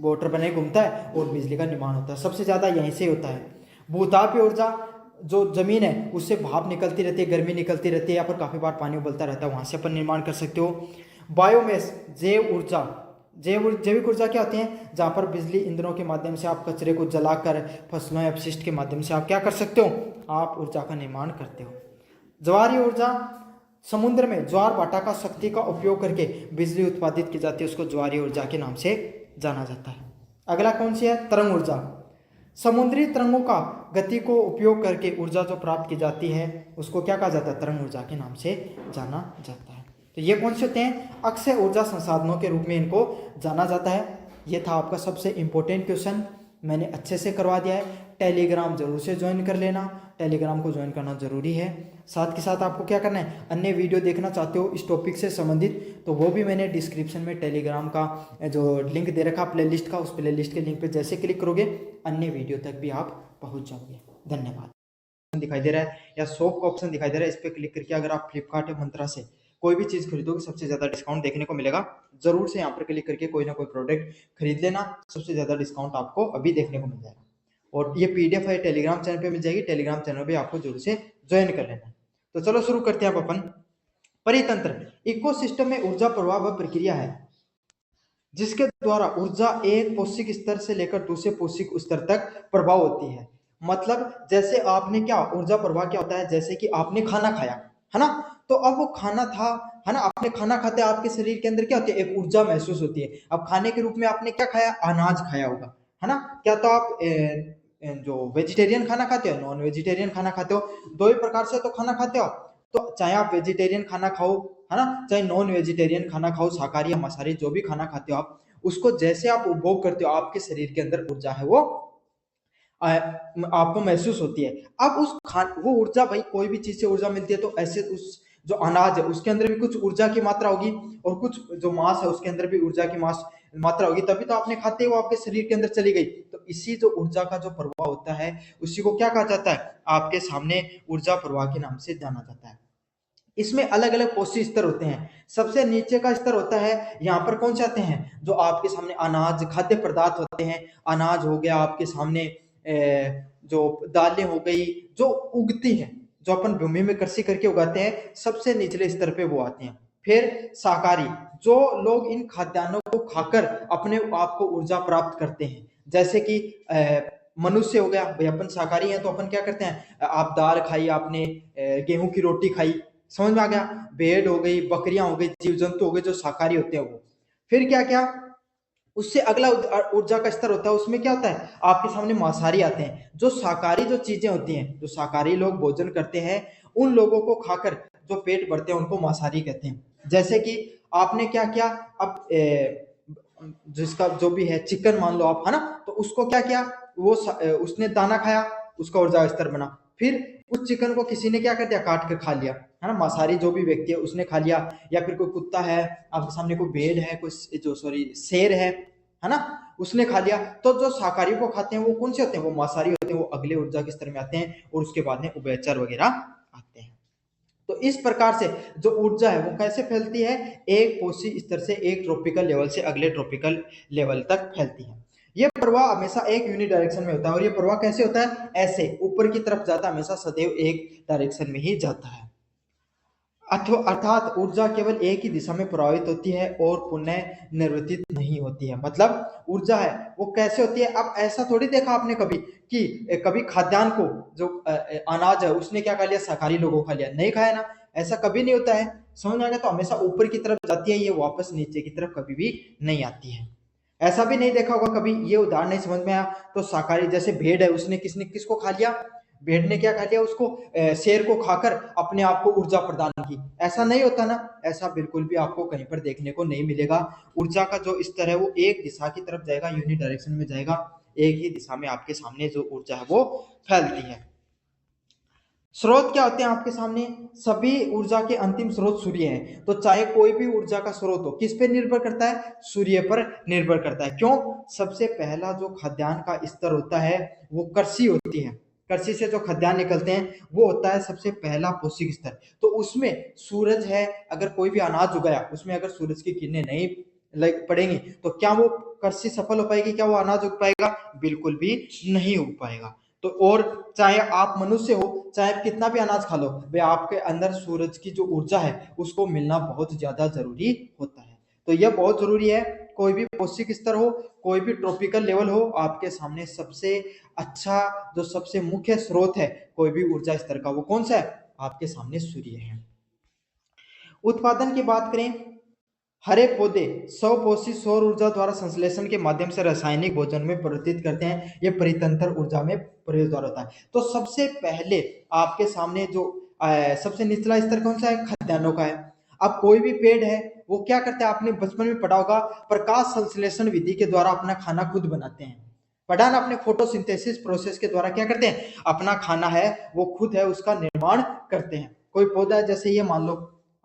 वो टर्बाइनर घूमता है और बिजली का निर्माण होता है। सबसे ज़्यादा यहीं से होता है। भूतापीय ऊर्जा, जो जमीन है उससे भाप निकलती रहती है, गर्मी निकलती रहती है, या फिर काफ़ी बार पानी उबलता रहता है, वहाँ से अपन निर्माण कर सकते हो। बायोमेस, जैव ऊर्जा, जैविक ऊर्जा क्या होती है? जहाँ पर बिजली ईंधनों के माध्यम से आप कचरे को जलाकर फसलों या अपशिष्ट के माध्यम से आप क्या कर सकते हो? आप ऊर्जा का निर्माण करते हो। ज्वारीय ऊर्जा, समुद्र में ज्वार भाटा का शक्ति का उपयोग करके बिजली उत्पादित की जाती है, उसको ज्वारीय ऊर्जा के नाम से जाना जाता है। अगला कौन सी है? तरंग ऊर्जा। समुद्री तरंगों का गति को उपयोग करके ऊर्जा जो प्राप्त की जाती है उसको क्या कहा जाता है? तरंग ऊर्जा के नाम से जाना जाता है। तो ये कौन से होते हैं? अक्षय ऊर्जा संसाधनों के रूप में इनको जाना जाता है। ये था आपका सबसे इम्पोर्टेंट क्वेश्चन, मैंने अच्छे से करवा दिया है। टेलीग्राम जरूर से ज्वाइन कर लेना, टेलीग्राम को ज्वाइन करना जरूरी है। साथ के साथ आपको क्या करना है, अन्य वीडियो देखना चाहते हो इस टॉपिक से संबंधित, तो वो भी मैंने डिस्क्रिप्शन में टेलीग्राम का जो लिंक दे रखा प्लेलिस्ट का, उस प्लेलिस्ट के लिंक पे जैसे क्लिक करोगे अन्य वीडियो तक भी आप पहुंच जाओगे। धन्यवाद। दिखाई दे रहा है या शॉप का ऑप्शन दिखाई दे रहा है, इस पर क्लिक करके अगर आप फ्लिपकार्ट या मंत्रा से कोई भी चीज़ खरीदोगे सबसे ज़्यादा डिस्काउंट देखने को मिलेगा। जरूर से यहाँ पर क्लिक करके कोई ना कोई प्रोडक्ट खरीद लेना, सबसे ज़्यादा डिस्काउंट आपको अभी देखने को मिल जाएगा। और ये पीडीएफ है टेलीग्राम चैनल पे मिल जाएगी, टेलीग्राम चैनल पे आपको जरूर से ज्वाइन कर लेना। तो चलो शुरू करते हैं अब अपन। परितंत्र, इकोसिस्टम में ऊर्जा प्रवाह वह प्रक्रिया है जिसके द्वारा ऊर्जा एक पौष्टिक स्तर से लेकर दूसरे पौष्टिक स्तर तक प्रभाव होती है। मतलब जैसे आपने क्या, ऊर्जा प्रवाह क्या होता है, जैसे कि आपने खाना खाया है ना, तो अब वो खाना था है ना, आपने खाना खाते आपके शरीर के अंदर क्या होती है, एक ऊर्जा महसूस होती है। अब खाने के रूप में आपने क्या खाया, अनाज खाया होगा है ना। क्या तो आप जो वेजिटेरियन खाना खाते हो, नॉन वेजिटेरियन खाना खाते हो, दो ही प्रकार से तो खाना खाते हो। तो चाहे आप वेजिटेरियन खाना खाओ है ना, चाहे नॉन वेजिटेरियन खाना खाओ, शाकाहारी या मांसाहारी जो भी खाना खाते हो आप, उसको जैसे आप उपभोग करते हो आपके शरीर के अंदर ऊर्जा है वो आपको महसूस होती है। अब वो ऊर्जा, भाई कोई भी चीज से ऊर्जा मिलती है, तो ऐसे उस जो अनाज है उसके अंदर भी कुछ ऊर्जा की मात्रा होगी और कुछ जो मांस है उसके अंदर भी ऊर्जा की मात्रा होगी तभी तो आपने खाते ही वो आपके शरीर के अंदर चली गई। तो इसी जो ऊर्जा का जो प्रवाह होता है उसी को क्या कहा जाता है, आपके सामने ऊर्जा प्रवाह के नाम से जाना जाता है। इसमें अलग अलग पौष्टिक स्तर होते हैं। सबसे नीचे का स्तर होता है, यहाँ पर कौन से आते हैं, जो आपके सामने अनाज खाद्य पदार्थ होते हैं। अनाज हो गया आपके सामने, जो दालें हो गई जो उगती हैं, जो अपन भूमि में कृषि करके उगाते हैं, सबसे निचले स्तर पे वो आते हैं। फिर शाकाहारी, जो लोग इन खाद्यान्नों को खाकर अपने आप को ऊर्जा प्राप्त करते हैं। जैसे कि मनुष्य हो गया, भाई अपन शाकाहारी हैं तो अपन क्या करते हैं, आप दाल खाई आपने, गेहूं की रोटी खाई, समझ में आ गया। भेड़ हो गई, बकरियां हो गई, जीव जंतु हो गए जो शाकाहारी होते हैं वो। फिर क्या क्या, उससे अगला ऊर्जा का स्तर होता है, उसमें क्या होता है, आपके सामने मांसाहारी आते हैं। जो शाकाहारी जो चीजें होती हैं, जो शाकाहारी लोग भोजन करते हैं, उन लोगों को खाकर जो पेट भरते हैं उनको मांसाहारी कहते हैं। जैसे कि आपने क्या किया, अब जिसका जो भी है चिकन मान लो आप, है ना, तो उसको क्या किया, वो उसने दाना खाया, उसका ऊर्जा स्तर बना। फिर उस चिकन को किसी ने क्या कर दिया, काट कर खा लिया, है ना, मांसाहारी जो भी व्यक्ति है उसने खा लिया। या फिर कोई कुत्ता है आपके सामने, कोई भेड़ है, कोई जो सॉरी शेर है ना, उसने खा लिया। तो जो शाकाहारी को खाते हैं वो कौन से होते हैं, वो मांसाहारी होते हैं, वो अगले ऊर्जा के स्तर में आते हैं और उसके बाद में उभयचर वगैरह आते हैं। तो इस प्रकार से जो ऊर्जा है वो कैसे फैलती है, एक पोषी स्तर से एक ट्रॉपिकल लेवल से अगले ट्रॉपिकल लेवल तक फैलती है। ये प्रवाह हमेशा एक यूनिट डायरेक्शन में होता है। और ये प्रवाह कैसे होता है, ऐसे ऊपर की तरफ जाता है, हमेशा सदैव एक डायरेक्शन में ही जाता है। अर्थात ऊर्जा केवल एक ही दिशा में प्रवाहित होती है और पुनः निर्वर्तित नहीं होती है। मतलब ऊर्जा है वो कैसे होती है, अब ऐसा थोड़ी देखा आपने कभी कि कभी खाद्यान्न को, जो अनाज है उसने क्या खा लिया, शाकाहारी लोगों को खा लिया, नहीं खाया ना, ऐसा कभी नहीं होता है। समझ में आ गया, तो हमेशा ऊपर की तरफ जाती है, ये वापस नीचे की तरफ कभी भी नहीं आती है। ऐसा भी नहीं देखा होगा कभी, ये उदाहरण नहीं समझ में आया तो शाकाहारी, जैसे भेड़ है उसने किसने किसको खा लिया, भेड़ ने क्या खा लिया, उसको शेर को खाकर अपने आप को ऊर्जा प्रदान की। ऐसा नहीं होता ना, ऐसा बिल्कुल भी आपको कहीं पर देखने को नहीं मिलेगा। ऊर्जा का जो स्तर है वो एक दिशा की तरफ जाएगा, यूनिट डायरेक्शन में जाएगा, एक ही दिशा में आपके सामने जो ऊर्जा है वो फैलती है। स्रोत क्या होते हैं आपके सामने, सभी ऊर्जा के अंतिम स्रोत सूर्य है। तो चाहे कोई भी ऊर्जा का स्रोत हो, किस पे निर्भर करता है, सूर्य पर निर्भर करता है। क्यों, सबसे पहला जो खाद्यान्न का स्तर होता है वो कृषि होती है। कृषि से जो खाद्यान्न निकलते हैं वो होता है सबसे पहला पौष्टिक स्तर। तो उसमें सूरज है, अगर कोई भी अनाज उगाया उसमें अगर सूरज की किरणें नहीं लग पड़ेंगी तो क्या वो कृषि सफल हो पाएगी, क्या वो अनाज उग पाएगा, बिल्कुल भी नहीं उग पाएगा। तो और चाहे आप मनुष्य हो, चाहे आप कितना भी अनाज खा लो, वे आपके अंदर सूरज की जो ऊर्जा है उसको मिलना बहुत ज्यादा जरूरी होता है। तो यह बहुत जरूरी है। कोई भी पौष्टिक स्तर हो, कोई भी ट्रॉपिकल लेवल हो, आपके सामने सबसे अच्छा जो सबसे मुख्य स्रोत है कोई भी ऊर्जा स्तर का, वो कौन सा है, आपके सामने सूर्य है। उत्पादन की बात करें, हरे पौधे स्वपोषी सौर ऊर्जा द्वारा संश्लेषण के माध्यम से रासायनिक भोजन में परिवर्तित करते हैं। ये परितंत्र ऊर्जा में प्रयोग द्वारा होता है। तो सबसे पहले आपके सामने जो सबसे निचला स्तर कौन सा है, खाद्यान्नों का है। अब कोई भी पेड़ है वो क्या करता है, आपने बचपन में पढ़ा होगा, प्रकाश संश्लेषण विधि के द्वारा अपना खाना खुद बनाते हैं। पढ़ा ना, अपने फोटोसिंथेसिस प्रोसेस के द्वारा क्या करते हैं, अपना खाना है वो खुद है उसका निर्माण करते हैं। कोई पौधा है, जैसे ये मान लो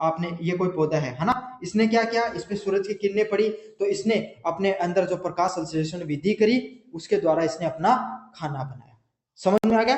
आपने, ये कोई पौधा है ना, इसने क्या किया, इस पे सूरज की किरणें पड़ी तो इसने अपने अंदर जो प्रकाश संश्लेषण विधि करी उसके द्वारा इसने अपना खाना बनाया। समझ में आ गया।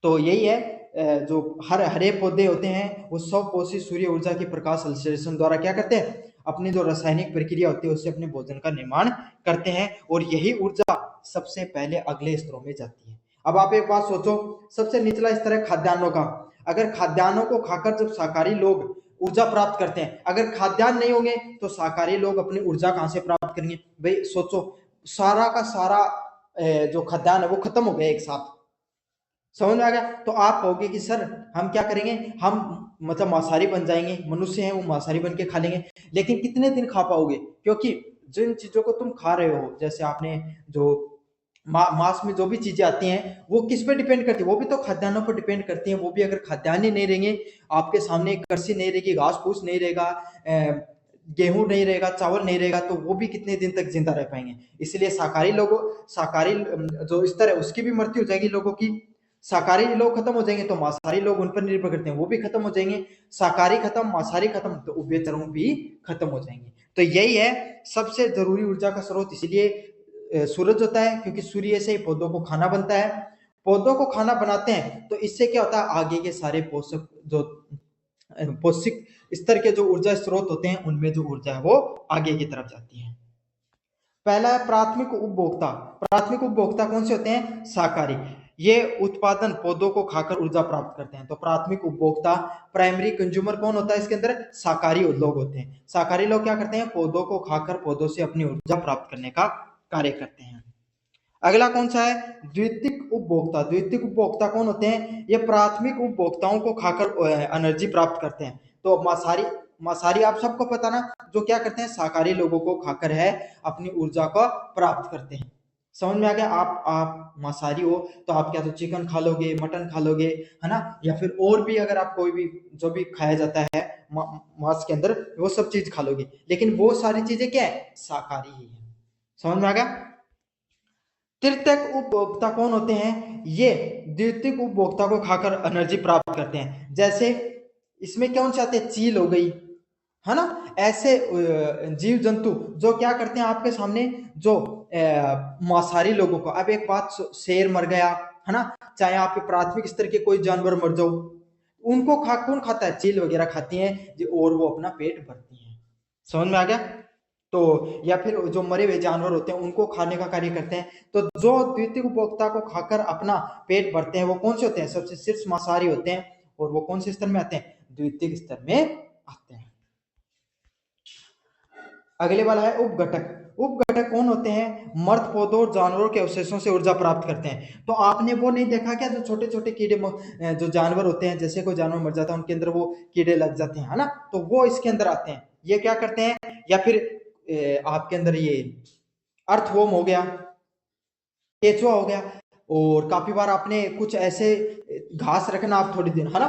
तो यही है, जो हरे पौधे होते हैं वो स्वपोषी सूर्य ऊर्जा के प्रकाश संश्लेषण द्वारा क्या करते हैं, अपनी जो रासायनिक प्रक्रिया होती है उससे अपने भोजन का निर्माण करते हैं। और यही ऊर्जा सबसे पहले अगले स्तरों में जाती है। अब आप एक बात सोचो, सबसे निचला स्तर है खाद्यान्नों का। अगर खाद्यान्नों को खाकर जब शाकाहारी लोग ऊर्जा प्राप्त करते हैं, अगर खाद्यान्न नहीं होंगे तो शाकाहारी लोग अपनी ऊर्जा कहां से प्राप्त करेंगे। भाई सोचो, सारा का सारा जो खाद्यान्न है वो खत्म हो गया एक साथ। समझ में आ गया। तो आप कहोगे कि सर हम क्या करेंगे, हम मतलब मांसाहारी बन जाएंगे, मनुष्य हैं वो मांसाहारी बन के खा लेंगे, लेकिन कितने दिन खा पाओगे, क्योंकि जिन चीजों को तुम खा रहे हो, जैसे आपने जो मांस में जो भी चीजें आती हैं वो किस पे डिपेंड करती है, वो भी तो खाद्यान्नों पर डिपेंड करती हैं। वो भी अगर खाद्यान्न ही नहीं रहेंगे, आपके सामने कृषि नहीं रहेगी, घास फूस नहीं रहेगा, गेहूं नहीं रहेगा, चावल नहीं रहेगा, तो वो भी कितने दिन तक जिंदा रह पाएंगे। इसलिए शाकाहारी जो स्तर है उसकी भी मृत्यु हो जाएगी लोगों की। शाकाहारी लोग खत्म हो जाएंगे तो मांसाहारी लोग उन पर निर्भर करते हैं, वो भी खत्म हो जाएंगे। शाकाहारी खत्म, मांसाहारी खत्म, तो उभयचरों भी खत्म हो जाएंगे। तो यही है सबसे जरूरी ऊर्जा का स्रोत। इसलिए सूरज होता है, क्योंकि सूर्य से ही पौधों को खाना बनता है। पौधों को खाना बनाते हैं तो इससे क्या होता है, आगे के सारे पोषक जो पौष्टिक स्तर के जो ऊर्जा स्रोत होते हैं उनमें जो ऊर्जा है वो आगे की तरफ जाती है। पहला है प्राथमिक उपभोक्ता। प्राथमिक उपभोक्ता कौन से होते हैं, शाकाहारी। ये उत्पादन पौधों को खाकर ऊर्जा प्राप्त करते हैं। तो प्राथमिक उपभोक्ता, प्राइमरी कंज्यूमर कौन होता है इसके अंदर, शाकाहारी लोग होते हैं। शाकाहारी लोग क्या करते हैं, पौधों को खाकर पौधों से अपनी ऊर्जा प्राप्त करने का कार्य करते हैं। अगला कौन सा है, द्वितीयक उपभोक्ता। द्वितीयक उपभोक्ता कौन होते हैं, ये प्राथमिक उपभोक्ताओं को खाकर एनर्जी प्राप्त करते हैं। तो मांसाहारी, मांसाहारी आप सबको पता ना, जो क्या करते हैं, शाकाहारी लोगों को खाकर है अपनी ऊर्जा को प्राप्त करते हैं। समझ में आ गया। आप मांसाहारी हो तो आप क्या तो चिकन खा लोगे, मटन खा लोगे, है ना, या फिर और भी अगर आप कोई भी जो भी खाया जाता है मांस के अंदर, वो सब चीज खा लोगे, लेकिन वो सारी चीजें क्या है, शाकाहारी ही है। समझ में आ गया। तृतीयक उपभोक्ता कौन होते हैं, ये द्वितीयक उपभोक्ता को खाकर एनर्जी प्राप्त करते हैं। जैसे इसमें कौन से आते हैं, चील हो गई, है ना, ऐसे जीव जंतु जो क्या करते हैं आपके सामने, जो मांसाहारी लोगों को, अब एक बात, शेर मर गया, है ना, चाहे आपके प्राथमिक स्तर के कोई जानवर मर जाओ, उनको कौन खाता है, चील वगैरह खाती हैं और वो अपना पेट भरती हैं। समझ में आ गया। तो या फिर जो मरे हुए जानवर होते हैं उनको खाने का कार्य करते हैं। तो जो द्वितीय उपभोक्ता को खाकर अपना पेट भरते हैं वो कौन से होते हैं, सबसे शीर्ष मांसाहारी होते हैं। और वो कौन से स्तर में आते हैं, द्वितीय स्तर में आते हैं। अगले वाला है उपघटक। उपघटक कौन होते हैं, मर्द पौधों और जानवरों के अवशेषों से ऊर्जा प्राप्त करते हैं। तो आपने वो नहीं देखा क्या, जो छोटे छोटे कीड़े जो जानवर होते हैं, जैसे कोई जानवर मर जाता है उनके अंदर वो कीड़े लग जाते हैं, है ना, तो वो इसके अंदर आते हैं। ये क्या करते हैं, या फिर आपके अंदर ये अर्थवर्म हो गया, केचुआ हो गया। और काफी बार आपने कुछ ऐसे घास रखना आप थोड़ी दिन, है ना,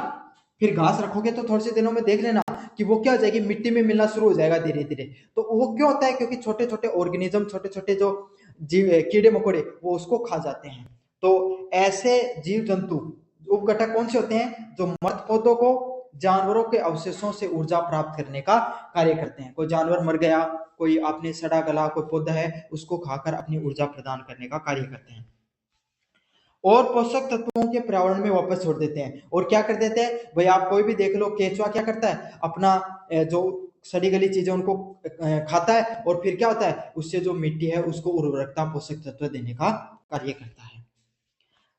फिर घास रखोगे तो थोड़े से दिनों में देख लेना कि वो क्या हो जाएगी, मिट्टी में मिलना शुरू हो जाएगा धीरे धीरे। तो वो क्यों होता है, क्योंकि छोटे छोटे ऑर्गेनिज्म, छोटे छोटे जो जीव कीड़े मकोड़े वो उसको खा जाते हैं। तो ऐसे जीव जंतु उपघटक कौन से होते हैं, जो मृत पौधों को जानवरों के अवशेषों से ऊर्जा प्राप्त करने का कार्य करते हैं। कोई जानवर मर गया, कोई आपने सड़ा गला कोई पौधा है, उसको खाकर अपनी ऊर्जा प्रदान करने का कार्य करते हैं। और पोषक तत्वों के पर्यावरण में वापस छोड़ देते हैं। और क्या कर देते हैं भाई, आप कोई भी देख लो, केचुआ क्या करता है, अपना जो सड़ी गली चीजें उनको खाता है, और फिर क्या होता है, उससे जो मिट्टी है उसको उर्वरकता, पोषक तत्व देने का कार्य करता है।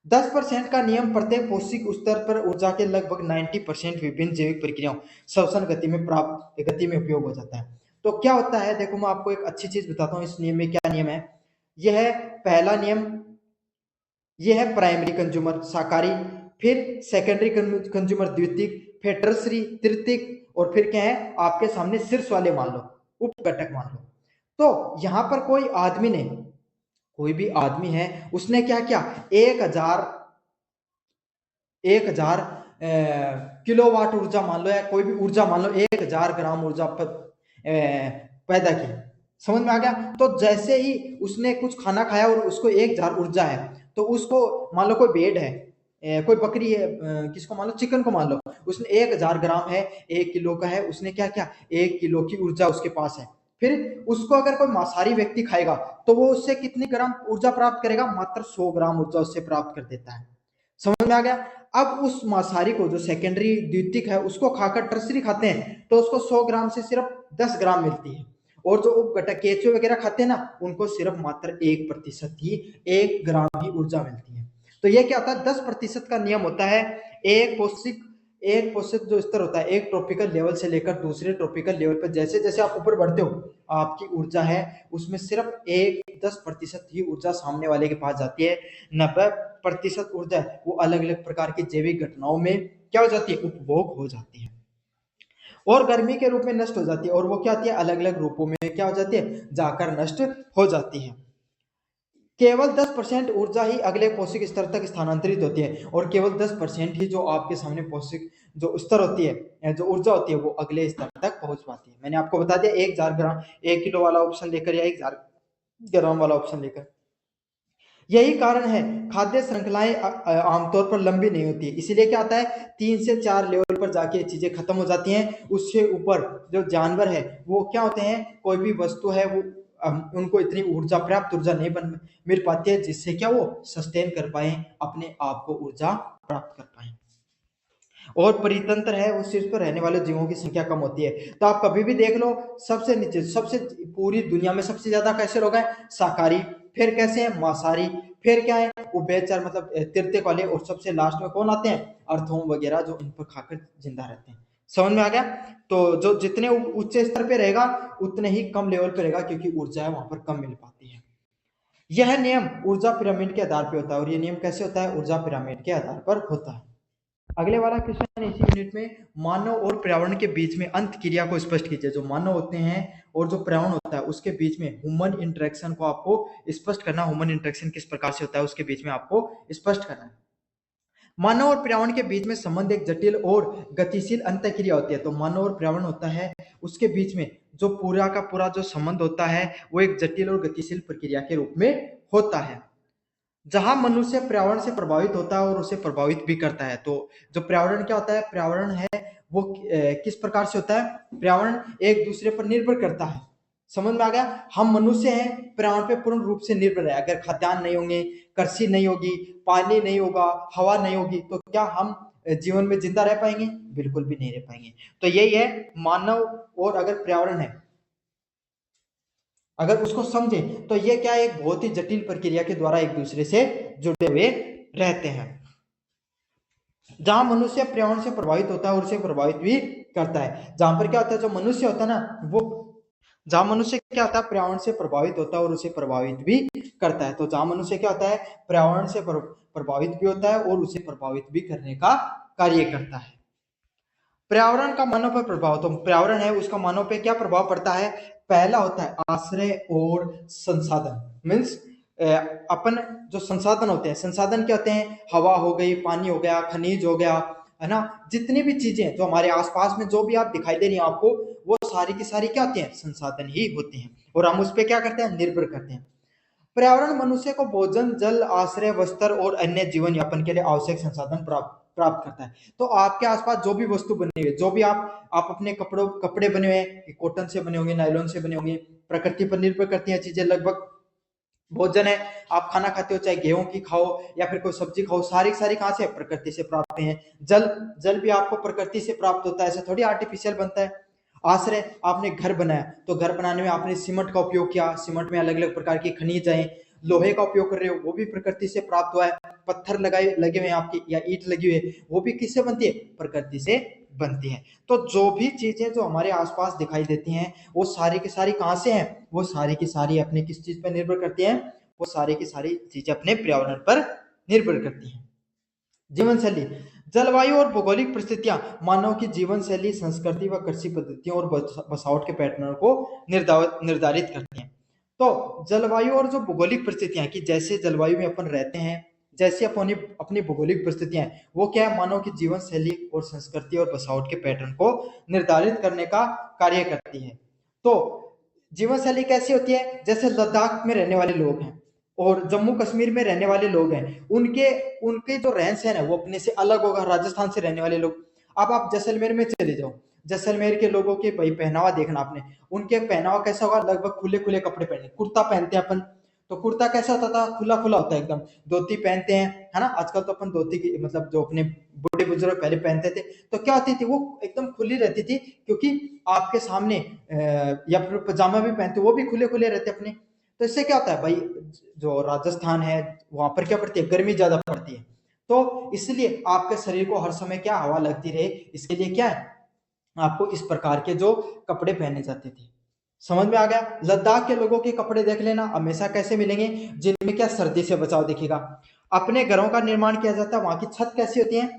10% का नियम, प्रत्येक पौष्टिक स्तर पर ऊर्जा के लगभग 90% विभिन्न जैविक प्रक्रियाओं श्वसन गति में प्राप्त गति में उपयोग हो जाता है। तो क्या होता है, देखो मैं आपको एक अच्छी चीज बताता हूँ, इस नियम में क्या नियम है। यह है पहला नियम, ये है प्राइमरी कंज्यूमर शाकाहारी, फिर सेकेंडरी कंज्यूमर द्वितीयक, फिर टर्सरी तृतीयक, और फिर क्या है आपके सामने शीर्ष वाले मान लो, उपघटक मान लो। तो यहां पर कोई आदमी ने, कोई भी आदमी है, उसने क्या किया, 1000 किलोवाट ऊर्जा मान लो, या कोई भी ऊर्जा मान लो, 1000 ग्राम ऊर्जा पैदा की। समझ में आ गया। तो जैसे ही उसने कुछ खाना खाया और उसको 1000 ऊर्जा है, तो उसको मान लो कोई भेड़ है, कोई बकरी है, किसको मान लो, चिकन को मान लो, उसने 1000 ग्राम है, 1 किलो का है, उसने क्या किया, 1 किलो की ऊर्जा उसके पास है। फिर उसको अगर कोई मांसाहारी व्यक्ति खाएगा तो वो उससे कितनी ग्राम ऊर्जा प्राप्त करेगा, मात्र 100 ग्राम ऊर्जा उससे प्राप्त कर देता है। समझ में आ गया। अब उस मांसाहारी को, जो सेकेंडरी द्वितीयक है, उसको खाकर टर्सरी खाते हैं तो उसको 100 ग्राम से सिर्फ 10 ग्राम मिलती है। और जो उपघटक केचुए वगैरह खाते हैं ना, उनको सिर्फ मात्र 1% ही, 1 ग्राम ही ऊर्जा मिलती है। तो ये क्या होता है, 10% का नियम होता है। एक पोषक जो स्तर होता है, एक ट्रॉपिकल लेवल से लेकर दूसरे ट्रॉपिकल लेवल पर जैसे जैसे आप ऊपर बढ़ते हो, आपकी ऊर्जा है उसमें सिर्फ 10% ही ऊर्जा सामने वाले के पास जाती है। 90% ऊर्जा है वो अलग अलग प्रकार की जैविक घटनाओं में क्या हो जाती है, उपभोग हो जाती है, और गर्मी के रूप में नष्ट हो जाती है। और वो क्या होती है, अलग अलग रूपों में क्या हो जाती है, जाकर नष्ट हो जाती है। केवल 10% ऊर्जा ही अगले पौष्टिक स्तर तक स्थानांतरित होती है, और केवल 10% ही जो आपके सामने पौष्टिक जो स्तर होती है, जो ऊर्जा होती है, वो अगले स्तर तक पहुंच पाती है। मैंने आपको बता दिया, 1000 ग्राम, 1 किलो वाला ऑप्शन लेकर, या 1000 ग्राम वाला ऑप्शन लेकर। यही कारण है खाद्य श्रृंखलाएं आमतौर पर लंबी नहीं होती है। इसीलिए क्या होता है, 3 से 4 लेवल पर जाके ये चीजें खत्म हो जाती हैं। उससे ऊपर जो जानवर है वो क्या होते हैं, कोई भी वस्तु है वो उनको इतनी ऊर्जा, पर्याप्त ऊर्जा नहीं बन मिल पाती है जिससे क्या वो सस्टेन कर पाए, अपने आप को ऊर्जा प्राप्त कर पाए। और परितंत्र है उस चीज पर रहने वाले जीवों की संख्या कम होती है। तो आप कभी भी देख लो, सबसे नीचे, सबसे पूरी दुनिया में सबसे ज्यादा कैसे लोग हैं, शाकाहारी, फिर कैसे हैं, मांसाहारी, फिर क्या है, उभयचर मतलब तृतीयक वाले, और सबसे लास्ट में कौन आते हैं, अर्थोम वगैरह, जो इन पर खाकर जिंदा रहते हैं। समझ में आ गया। तो जो जितने उच्च स्तर पे रहेगा उतने ही कम लेवल पे रहेगा, क्योंकि ऊर्जा वहां पर कम मिल पाती है। यह नियम ऊर्जा पिरामिड के आधार पर होता है। और ये नियम कैसे होता है, ऊर्जा पिरामिड के आधार पर होता है। अगले वाला क्वेश्चन इसी यूनिट में, मानव और पर्यावरण के बीच में अंत क्रिया को स्पष्ट कीजिए। जो मानव होते हैं और जो पर्यावरण होता है उसके बीच में ह्यूमन इंटरेक्शन को आपको स्पष्ट करना। ह्यूमन इंटरेक्शन किस प्रकार से होता है उसके बीच में आपको स्पष्ट करना है। मानव और पर्यावरण के बीच में संबंध एक जटिल और गतिशील अंतःक्रिया होती है। तो मानव और पर्यावरण होता है, उसके बीच में जो पूरा का पूरा जो संबंध होता है वो एक जटिल और गतिशील प्रक्रिया के रूप में होता है, जहां मनुष्य पर्यावरण से प्रभावित होता है और उसे प्रभावित भी करता है। तो जो पर्यावरण क्या होता है, पर्यावरण है वो किस प्रकार से होता है, पर्यावरण एक दूसरे पर निर्भर करता है। समझ में आ गया। हम मनुष्य हैं, पर्यावरण पे पूर्ण रूप से निर्भर है। अगर खाद्यान्न नहीं होंगे, कृषि नहीं होगी, पानी नहीं होगा, हवा नहीं होगी, तो क्या हम जीवन में जिंदा रह पाएंगे, बिल्कुल भी नहीं रह पाएंगे। तो यही है मानव और अगर पर्यावरण है, अगर उसको समझे तो ये क्या है, एक बहुत ही जटिल प्रक्रिया के द्वारा एक दूसरे से जुड़े हुए रहते हैं, जहां मनुष्य पर्यावरण से प्रभावित होता है और उसे प्रभावित भी करता है। जहां पर क्या होता है, जो मनुष्य होता है ना वो, जहां मनुष्य क्या होता है, पर्यावरण से प्रभावित होता है और उसे प्रभावित भी करता है। तो जहां मनुष्य क्या होता है, पर्यावरण से प्रभावित भी होता है और उसे प्रभावित भी करने का कार्य करता है। पर्यावरण का मानव पर प्रभाव, तो पर्यावरण है उसका मानव पे क्या प्रभाव पड़ता है। पहला होता है आश्रय और संसाधन, मीन्स अपन जो संसाधन होते हैं, संसाधन क्या होते हैं, हवा हो गई, पानी हो गया, खनिज हो गया, है ना। जितनी भी चीजें जो हमारे आसपास में जो भी आप दिखाई दे रही हैं आपको, वो सारी की सारी क्या होती हैं, संसाधन ही होती हैं, और हम उस पर क्या करते हैं, निर्भर करते हैं। पर्यावरण मनुष्य को भोजन, जल, आश्रय, वस्त्र और अन्य जीवन यापन के लिए आवश्यक संसाधन प्राप्त प्राप्त करता है। तो आपके आसपास जो भी वस्तु बनी हुई है, जो भी आप अपने कपड़े बने हुए हैं, कॉटन से बने होंगे, नायलॉन से बने होंगे, प्रकृति पर निर्भर करती हैं चीजें लगभग। भोजन है, आप खाना खाते हो, चाहे गेहूं की खाओ या फिर कोई सब्जी खाओ, सारी सारी कहां से, प्रकृति से प्राप्त हैं। जल, जल भी आपको प्रकृति से प्राप्त होता है, ऐसा थोड़ी आर्टिफिशियल बनता है। आश्रय, आपने घर बनाया तो घर बनाने में आपने सीमेंट का उपयोग किया, सीमेंट में अलग अलग प्रकार की खनिज है। लोहे का उपयोग कर रहे हो, वो भी प्रकृति से प्राप्त हुआ है। पत्थर लगाए लगे हुए हैं आपकी, या ईंट लगी हुई है, वो भी किससे बनती है, प्रकृति से बनती है। तो जो भी चीजें जो हमारे आसपास दिखाई देती हैं वो सारी की सारी कहां से हैं, वो सारी की सारी अपने किस चीज पर निर्भर करती हैं, वो सारी की सारी चीजें अपने पर्यावरण पर निर्भर करती हैं। जीवन शैली, जलवायु और भौगोलिक परिस्थितियां मानव की जीवन शैली, संस्कृति व कृषि पद्धतियों और बसावट के पैटर्न को निर्धारित करती हैं। तो जलवायु और जो भौगोलिक परिस्थितियां, कि जैसे जलवायु में अपन रहते हैं, जैसे अपनी अपनी भौगोलिक परिस्थितियां हैं, वो क्या है, मानव की जीवन शैली और संस्कृति और बसावट के पैटर्न को निर्धारित करने का कार्य करती है। तो जीवन शैली कैसी होती है, जैसे लद्दाख में रहने वाले लोग हैं और जम्मू कश्मीर में रहने वाले लोग हैं, उनके उनके जो रहन सहन है वो अपने से अलग होगा। राजस्थान से रहने वाले लोग, अब आप जैसलमेर में चले जाओ, जैसलमेर के लोगों के भाई पहनावा देखना आपने, उनके पहनावा कैसा होगा, लगभग खुले खुले कपड़े पहने, कुर्ता पहनते हैं अपन। तो कुर्ता कैसा होता था, खुला खुला होता है एकदम। धोती पहनते हैं, है ना। आजकल तो अपन धोती की मतलब जो अपने बूढ़े बुजुर्ग पहले पहनते थे, तो क्या होती थी, वो एकदम खुली रहती थी, क्योंकि आपके सामने या फिर पजामा भी पहनते वो भी खुले खुले रहते अपने। तो इससे क्या होता है भाई, जो राजस्थान है वहां पर क्या पड़ती है, गर्मी ज्यादा पड़ती है। तो इसलिए आपके शरीर को हर समय क्या, हवा लगती रहे, इसके लिए क्या है, आपको इस प्रकार के जो कपड़े पहने जाते थे। समझ में आ गया। लद्दाख के लोगों के कपड़े देख लेना, हमेशा कैसे मिलेंगे, जिनमें क्या सर्दी से बचाव दिखेगा। अपने घरों का निर्माण किया जाता है, वहां की छत कैसी होती है,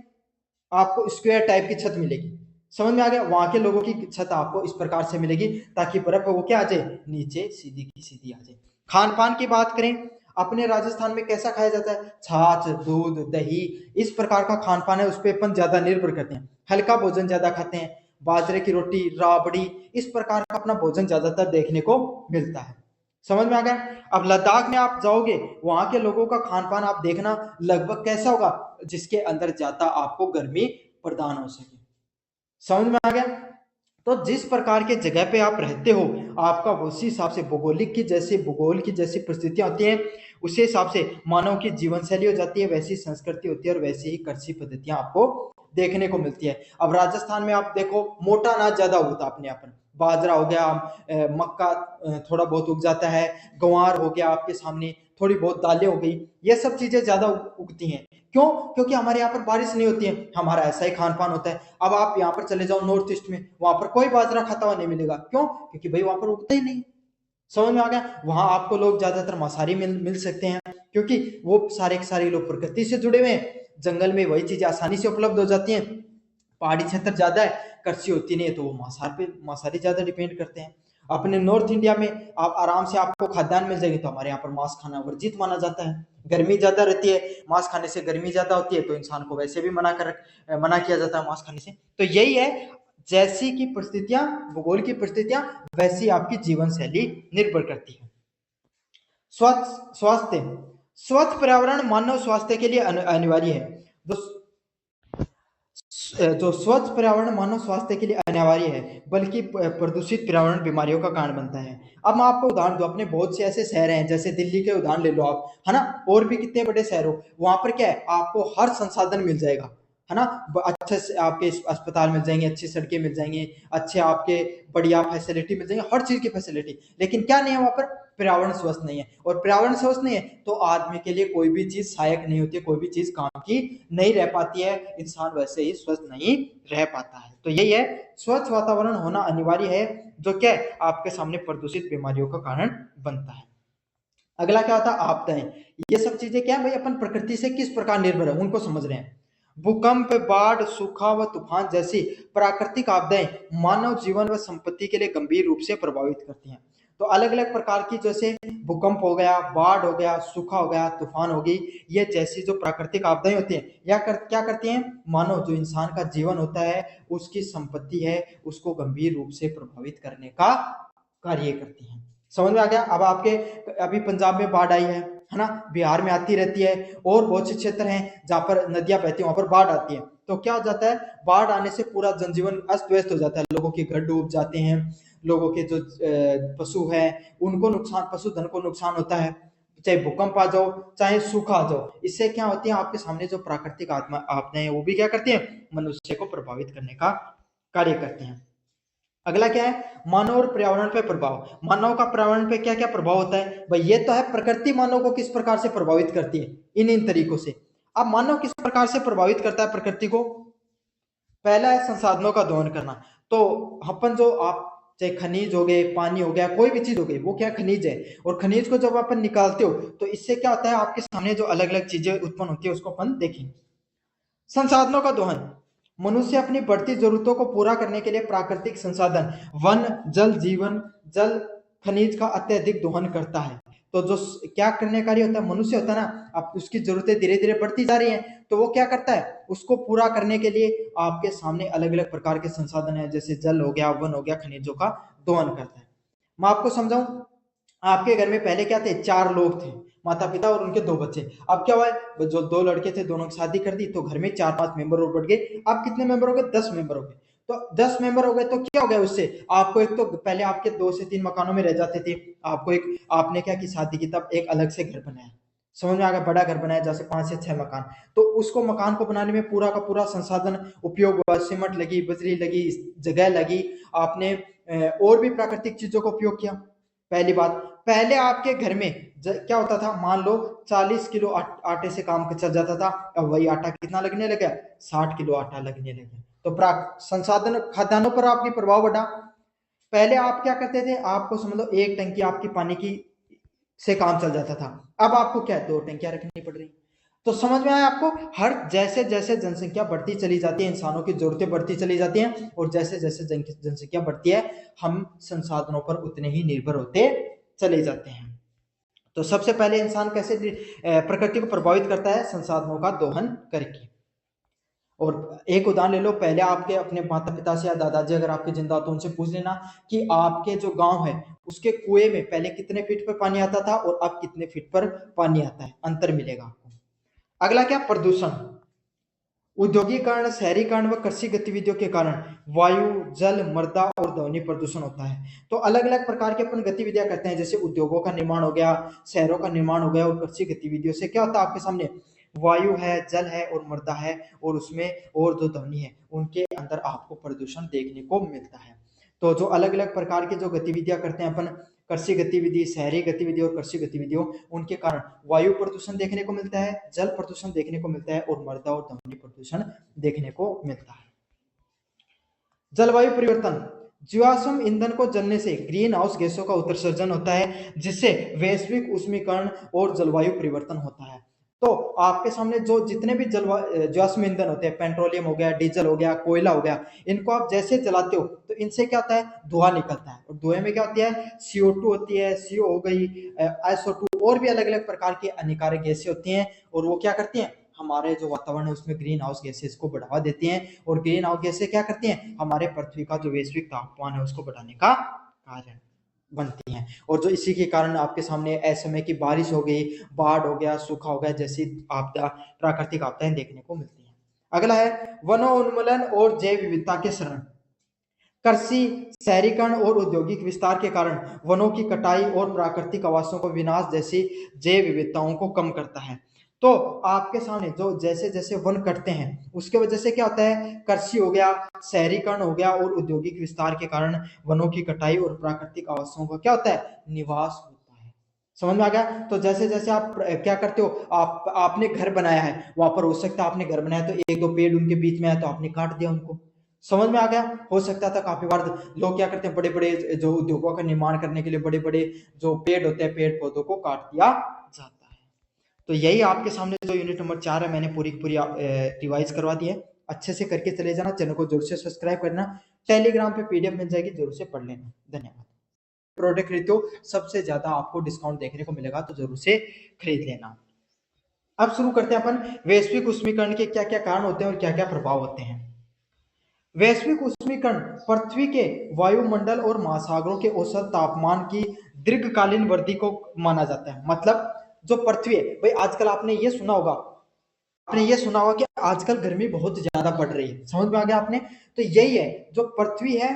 आपको स्क्वायर टाइप की छत मिलेगी। समझ में आ गया। वहां के लोगों की छत आपको इस प्रकार से मिलेगी, ताकि बर्फ वो क्या आ जाए, नीचे सीधी की सीधी आ जाए। खान पान की बात करें, अपने राजस्थान में कैसा खाया जाता है, छाछ, दूध, दही, इस प्रकार का खान पान है, उस पर अपन ज्यादा निर्भर करते हैं। हल्का भोजन ज्यादा खाते हैं, बाजरे की रोटी, राबड़ी, इस प्रकार का अपना भोजन ज्यादातर देखने को मिलता है। समझ में आ गया। अब लद्दाख में आप जाओगे, वहां के लोगों का खान पान आप देखना लगभग कैसा होगा, जिसके अंदर ज्यादा आपको गर्मी प्रदान हो सके। समझ में आ गया। तो जिस प्रकार के जगह पे आप रहते हो, आपका उसी हिसाब से भूगोलिक की जैसे भूगोल की जैसी परिस्थितियां होती हैं, उसी हिसाब से मानव की जीवन शैली हो जाती है, वैसी संस्कृति होती है और वैसी ही कृषि पद्धतियां आपको देखने को मिलती है। अब राजस्थान में आप देखो, मोटा अनाज ज्यादा होता है अपने यहाँ पर, बाजरा हो गया, मक्का थोड़ा बहुत उग जाता है, गंवार हो गया आपके सामने, थोड़ी बहुत दालें हो गई, ये सब चीजें ज्यादा उगती हैं। क्यों? क्योंकि हमारे यहाँ पर बारिश नहीं होती है, हमारा ऐसा ही खान पान होता है। अब आप यहाँ पर चले जाओ नॉर्थ ईस्ट में, वहां पर कोई बाजरा खाता हुआ नहीं मिलेगा। क्यों? क्योंकि भाई वहां पर उगता ही नहीं। समझ में आ गया। वहां आपको लोग ज्यादातर मांसाहारी मिल सकते हैं, क्योंकि वो सारे के सारे लोग प्रकृति से जुड़े हुए हैं, जंगल में वही चीजें आसानी से उपलब्ध हो जाती हैं। पहाड़ी क्षेत्र ज्यादा है, कृषि होती नहीं है, तो वो मांसाहारी ज्यादा डिपेंड करते हैं। अपने नॉर्थ इंडिया में आप आराम से आपको खाद्यान्न मिल जाएगी, तो हमारे यहाँ पर मांस खाना वर्जित माना जाता है। गर्मी ज्यादा रहती है, मांस खाने से गर्मी ज्यादा होती है, तो इंसान को वैसे भी मना किया जाता है मांस खाने से। तो यही है, जैसी की परिस्थितियां, भूगोल की परिस्थितियां, वैसी आपकी जीवन शैली निर्भर करती है। स्वच्छ स्वास्थ्य, स्वच्छ पर्यावरण मानव स्वास्थ्य के लिए अनिवार्य है। जो स्वच्छ पर्यावरण मानव स्वास्थ्य के लिए अनिवार्य है, बल्कि प्रदूषित पर्यावरण बीमारियों का कारण बनता है। अब मैं आपको उदाहरण दूं, अपने बहुत से ऐसे शहर हैं, जैसे दिल्ली के उदाहरण ले लो आप, है ना, और भी कितने बड़े शहर हो, वहां पर क्या है, आपको हर संसाधन मिल जाएगा, है ना। अच्छे से आपके अस्पताल मिल जाएंगे, अच्छी सड़कें मिल जाएंगी, अच्छे आपके बढ़िया फैसिलिटी मिल जाएंगे, हर चीज की फैसिलिटी। लेकिन क्या नहीं है वहां पर? पर्यावरण स्वस्थ नहीं है। और पर्यावरण स्वस्थ नहीं है तो आदमी के लिए कोई भी चीज सहायक नहीं होती है, कोई भी चीज काम की नहीं रह पाती है, इंसान वैसे ही स्वस्थ नहीं रह पाता है। तो यही है, स्वच्छ वातावरण होना अनिवार्य है, जो क्या है, आपके सामने प्रदूषित बीमारियों का कारण बनता है। अगला क्या होता है? आपदाएं। ये सब चीजें क्या है भाई, अपन प्रकृति से किस प्रकार निर्भर है उनको समझ रहे हैं। भूकंप, बाढ़, सूखा व तूफान जैसी प्राकृतिक आपदाएं मानव जीवन व संपत्ति के लिए गंभीर रूप से प्रभावित करती हैं। तो अलग अलग प्रकार की, जैसे भूकंप हो गया, बाढ़ हो गया, सूखा हो गया, तूफान हो गई, ये जैसी जो प्राकृतिक आपदाएं होती हैं, क्या करती हैं, मानव जो इंसान का जीवन होता है, उसकी संपत्ति है, उसको गंभीर रूप से प्रभावित करने का कार्य करती हैं। समझ में आ गया। अब आपके अभी पंजाब में बाढ़ आई है ना, बिहार में आती रहती है, और बहुत से क्षेत्र हैं जहां पर नदियां बहती हैं, वहां पर बाढ़ आती है। तो क्या हो जाता है, बाढ़ आने से पूरा जनजीवन अस्त व्यस्त हो जाता है, लोगों के घर डूब जाते हैं, लोगों के जो पशु हैं उनको नुकसान, पशुधन को नुकसान होता है, चाहे भूकंप आ जाओ, चाहे सूखा आ जाओ। इससे क्या होती है, आपके सामने जो प्राकृतिक आपदाएं हैं, वो भी क्या करती हैं, मनुष्य को प्रभावित करने का कार्य करते हैं। अगला क्या है, मानव और पर्यावरण पे प्रभाव। मानव का पर्यावरण पे क्या क्या प्रभाव होता है भाई, ये तो है, प्रकृति मानव को किस प्रकार से प्रभावित करती है, इन तरीकों से। अब मानव किस प्रकार से प्रभावित करता है प्रकृति को? पहला है संसाधनों का दोहन करना। तो अपन जो आप, चाहे खनिज हो गए, पानी हो गया, कोई भी चीज हो गई, वो क्या खनिज है, और खनिज को जब अपन निकालते हो, तो इससे क्या होता है, आपके सामने जो अलग अलग चीजें उत्पन्न होती है, उसको अपन देखेंगे। संसाधनों का दोहन, मनुष्य अपनी बढ़ती जरूरतों को पूरा करने के लिए प्राकृतिक संसाधन, वन, जल, खनिज का अत्यधिक दोहन करता है। तो जो क्या करने कार्य होता है, मनुष्य होता है ना, अब उसकी जरूरतें धीरे धीरे बढ़ती जा रही हैं, तो वो क्या करता है, उसको पूरा करने के लिए आपके सामने अलग अलग प्रकार के संसाधन है, जैसे जल हो गया, वन हो गया, खनिजों का दोहन करता है। मैं आपको समझाऊं, आपके घर में पहले क्या थे, चार लोग थे, माता पिता और उनके दो बच्चे। अब क्या हुआ है, जो दो लड़के थे, दोनों की शादी कर दी, तो घर में चार पांच मेंबर और बढ़ गए। अब कितने मेंबर हो गए, 10 मेंबर हो गए। तो 10 मेंबर हो गए, तो क्या हो गया उससे, आपको एक तो पहले आपके 2 से 3 मकानों में रह जाते थे, आपको एक, आपने क्या की, शादी की तब एक अलग से घर बनाया, समझ में आ गया, बड़ा घर बनाया, जैसे 5 से 6 मकान। तो उसको, मकान को बनाने में पूरा का पूरा संसाधन उपयोग हुआ, सीमेंट लगी, बजरी लगी, जगह लगी, आपने और भी प्राकृतिक चीजों का उपयोग किया। पहली बात, पहले आपके घर में क्या होता था, मान लो 40 किलो आटे से काम चल जाता था, अब वही आटा कितना लगने लगा, 60 किलो आटा लगने लगा। तो संसाधन, खाद्यान्नों पर आपकी प्रभाव बढ़ा। पहले आप क्या करते थे, आपको समझ लो एक टंकी आपकी पानी की से काम चल जाता था, अब आपको क्या है, 2 टंकियां रखनी पड़ रही। तो समझ में आया आपको, हर जैसे जैसे जनसंख्या बढ़ती चली जाती है, इंसानों की जरूरतें बढ़ती चली जाती हैं, और जैसे जैसे जनसंख्या बढ़ती है, हम संसाधनों पर उतने ही निर्भर होते चले जाते हैं। तो सबसे पहले इंसान कैसे प्रकृति को प्रभावित करता है, संसाधनों का दोहन करके। और एक उदाहरण ले लो, पहले आपके अपने माता पिता से या दादाजी अगर आपके जिंदा हो तो उनसे पूछ लेना कि आपके जो गांव है उसके कुएं में पहले कितने फीट पर पानी आता था और अब कितने फीट पर पानी आता है, अंतर मिलेगा आपको। अगला क्या, प्रदूषण। औद्योगिकरण, शहरीकरण व कृषि गतिविधियों के कारण वायु, जल, मृदा और ध्वनि प्रदूषण होता है। तो अलग अलग प्रकार की अपन गतिविधियां करते हैं, जैसे उद्योगों का निर्माण हो गया, शहरों का निर्माण हो गया, और कृषि गतिविधियों से क्या होता है आपके सामने, वायु है, जल है और मृदा है, और उसमें और जो ध्वनि है उनके अंदर आपको प्रदूषण देखने को मिलता है। तो जो अलग अलग प्रकार की जो गतिविधियां करते हैं अपन, कृषि गतिविधि, शहरी गतिविधि और कृषि गतिविधियों, उनके कारण वायु प्रदूषण देखने को मिलता है, जल प्रदूषण देखने को मिलता है और मृदा और ध्वनि प्रदूषण देखने को मिलता है। जलवायु परिवर्तन, जीवाश्म ईंधन को जलने से ग्रीन हाउस गैसों का उत्सर्जन होता है, जिससे वैश्विक उष्मीकरण और जलवायु परिवर्तन होता है। तो आपके सामने जो जितने भी जीवाश्म ईंधन होते हैं, पेट्रोलियम हो गया, डीजल हो गया, कोयला हो गया, इनको आप जैसे जलाते हो तो इनसे क्या होता है, धुआं निकलता है, और धुएं में क्या होती है, CO2 होती है, CO हो गई, SO2 और भी अलग अलग प्रकार की हानिकारक गैसें होती हैं, और वो क्या करती हैं, हमारे जो वातावरण है उसमें ग्रीन हाउस गैसेस को बढ़ावा देती हैं, और ग्रीन हाउस गैसें क्या करती हैं, हमारे पृथ्वी का जो वैश्विक तापमान है उसको बढ़ाने का कारण बनती हैं, और जो इसी के कारण आपके सामने असमय की बारिश हो गई, बाढ़ हो गया, सूखा हो गया जैसी आपदा, प्राकृतिक आपदाएं देखने को मिलती हैं। अगला है वनोन्मूलन और जैव विविधता के शरण। कृषि, शहरीकरण और औद्योगिक विस्तार के कारण वनों की कटाई और प्राकृतिक आवासों को विनाश जैसी जैव विविधताओं को कम करता है। तो आपके सामने जो जैसे जैसे वन कटते हैं उसके वजह से क्या होता है, कृषि हो गया, शहरीकरण हो गया और औद्योगिक विस्तार के कारण वनों की कटाई और प्राकृतिक आवासों का क्या होता है, निवास होता है। समझ में आ गया। तो जैसे जैसे आप क्या करते हो, आपने घर बनाया है, वहां पर हो सकता है आपने घर बनाया तो एक दो पेड़ उनके बीच में है तो आपने काट दिया उनको। समझ में आ गया। हो सकता था काफी बार लोग क्या करते हैं, बड़े बड़े जो उद्योगों का निर्माण करने के लिए बड़े बड़े जो पेड़ होते हैं, पेड़ पौधों को काट दिया जाता है। तो यही आपके सामने जो यूनिट नंबर 4 है मैंने पूरी पूरी रिवाइज करवा दी है। अच्छे से करके चले जाना, चैनल को जरूर से सब्सक्राइब करना, टेलीग्राम पे PDF मिल जाएगी, जरूर से पढ़ लेना। धन्यवाद। प्रोडक्ट खरीदते हो सबसे ज्यादा आपको डिस्काउंट देखने को मिलेगा, तो जरूर से खरीद लेना। अब शुरू करते हैं अपन, वैश्विक उष्मीकरण के क्या क्या कारण होते हैं और क्या क्या प्रभाव होते हैं। वैश्विक उष्मीकरण पृथ्वी के वायुमंडल और महासागरों के औसत तापमान की दीर्घकालीन वृद्धि को माना जाता है। मतलब जो पृथ्वी है भाई, आजकल आपने ये सुना होगा कि आजकल गर्मी बहुत ज्यादा बढ़ रही है। समझ में आ गया आपने। तो यही है, जो पृथ्वी है,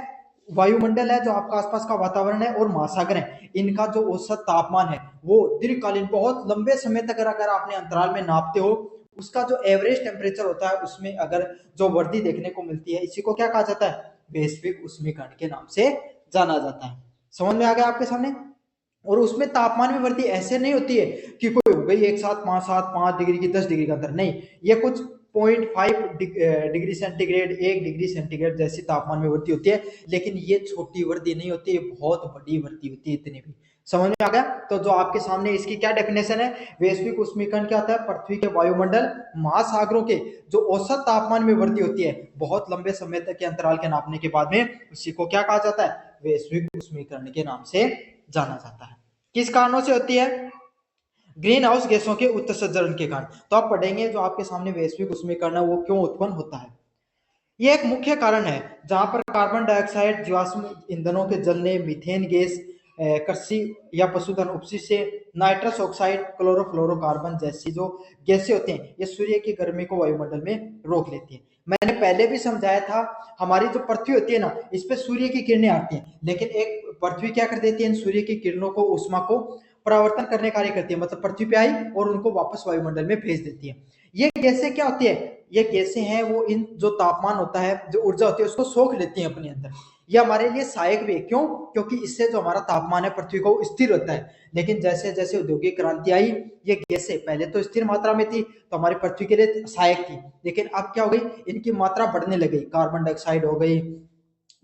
वायुमंडल है, जो आपका आसपास का वातावरण है, और महासागर है, इनका जो औसत तापमान है वो दीर्घकालीन बहुत लंबे समय तक अगर आपने अंतराल में नापते हो, उसका जो एवरेज टेम्परेचर होता है उसमें अगर जो वृद्धि देखने को मिलती है, इसी को क्या कहा जाता है, वैश्विक उष्मीकरण के नाम से जाना जाता है। समझ में आ गया आपके सामने। और उसमें तापमान में वृद्धि ऐसे नहीं होती है कि कोई हो गई एक साथ 5 डिग्री की 10 डिग्री का अंतर, नहीं, ये कुछ 0.5 डिग्री सेंटीग्रेड, 1 डिग्री सेंटीग्रेड जैसी तापमान में वृद्धि होती है, लेकिन ये छोटी वृद्धि नहीं होती है, बहुत बड़ी वृद्धि होती है, इतनी भी। समझ में आ गया। तो जो आपके सामने इसकी क्या डेफिनेशन है, वैश्विक उष्मीकरण क्या होता है, पृथ्वी के वायुमंडल, महासागरों के जो औसत तापमान में वृद्धि होती है बहुत लंबे समय तक के अंतराल के नापने के बाद में, उसी को क्या कहा जाता है, वैश्विक उष्मीकरण के नाम से जाना जाता है। किस कारणों से होती है, ग्रीन हाउस गैसों के उत्सर्जन के कारण। तो आप पढ़ेंगे जो आपके सामने वैश्विक उष्मीकरण है वो क्यों उत्पन्न होता है। ये एक मुख्य कारण है जहां पर कार्बन डाइऑक्साइड, जीवाश्म ईंधनों के जलने, मीथेन गैस, कृषि या पशुधन उपसी से, नाइट्रस ऑक्साइड, क्लोरोफ्लोरोकार्बन जैसी जो गैसें होते हैं, ये सूर्य की गर्मी को वायुमंडल में रोक लेती है। मैंने पहले भी समझाया था, हमारी जो पृथ्वी होती है ना, इस पे सूर्य की किरणें आती हैं, लेकिन एक पृथ्वी क्या कर देती है, इन सूर्य की किरणों को, उष्मा को परावर्तन करने कार्य करती है, मतलब पृथ्वी पे आई और उनको वापस वायुमंडल में भेज देती है। ये गैसें क्या होती है, ये गैसें हैं वो इन जो तापमान होता है, जो ऊर्जा होती है, उसको सोख लेती हैं अपने अंदर। ये हमारे लिए सहायक भी है, क्यों, क्योंकि इससे जो हमारा तापमान है पृथ्वी को स्थिर होता है। लेकिन जैसे जैसे औद्योगिक क्रांति आई, ये गैसें पहले तो स्थिर मात्रा में थी तो हमारी पृथ्वी के लिए सहायक थी, लेकिन अब क्या हो गई, इनकी मात्रा बढ़ने लगी, कार्बन डाइऑक्साइड हो गई,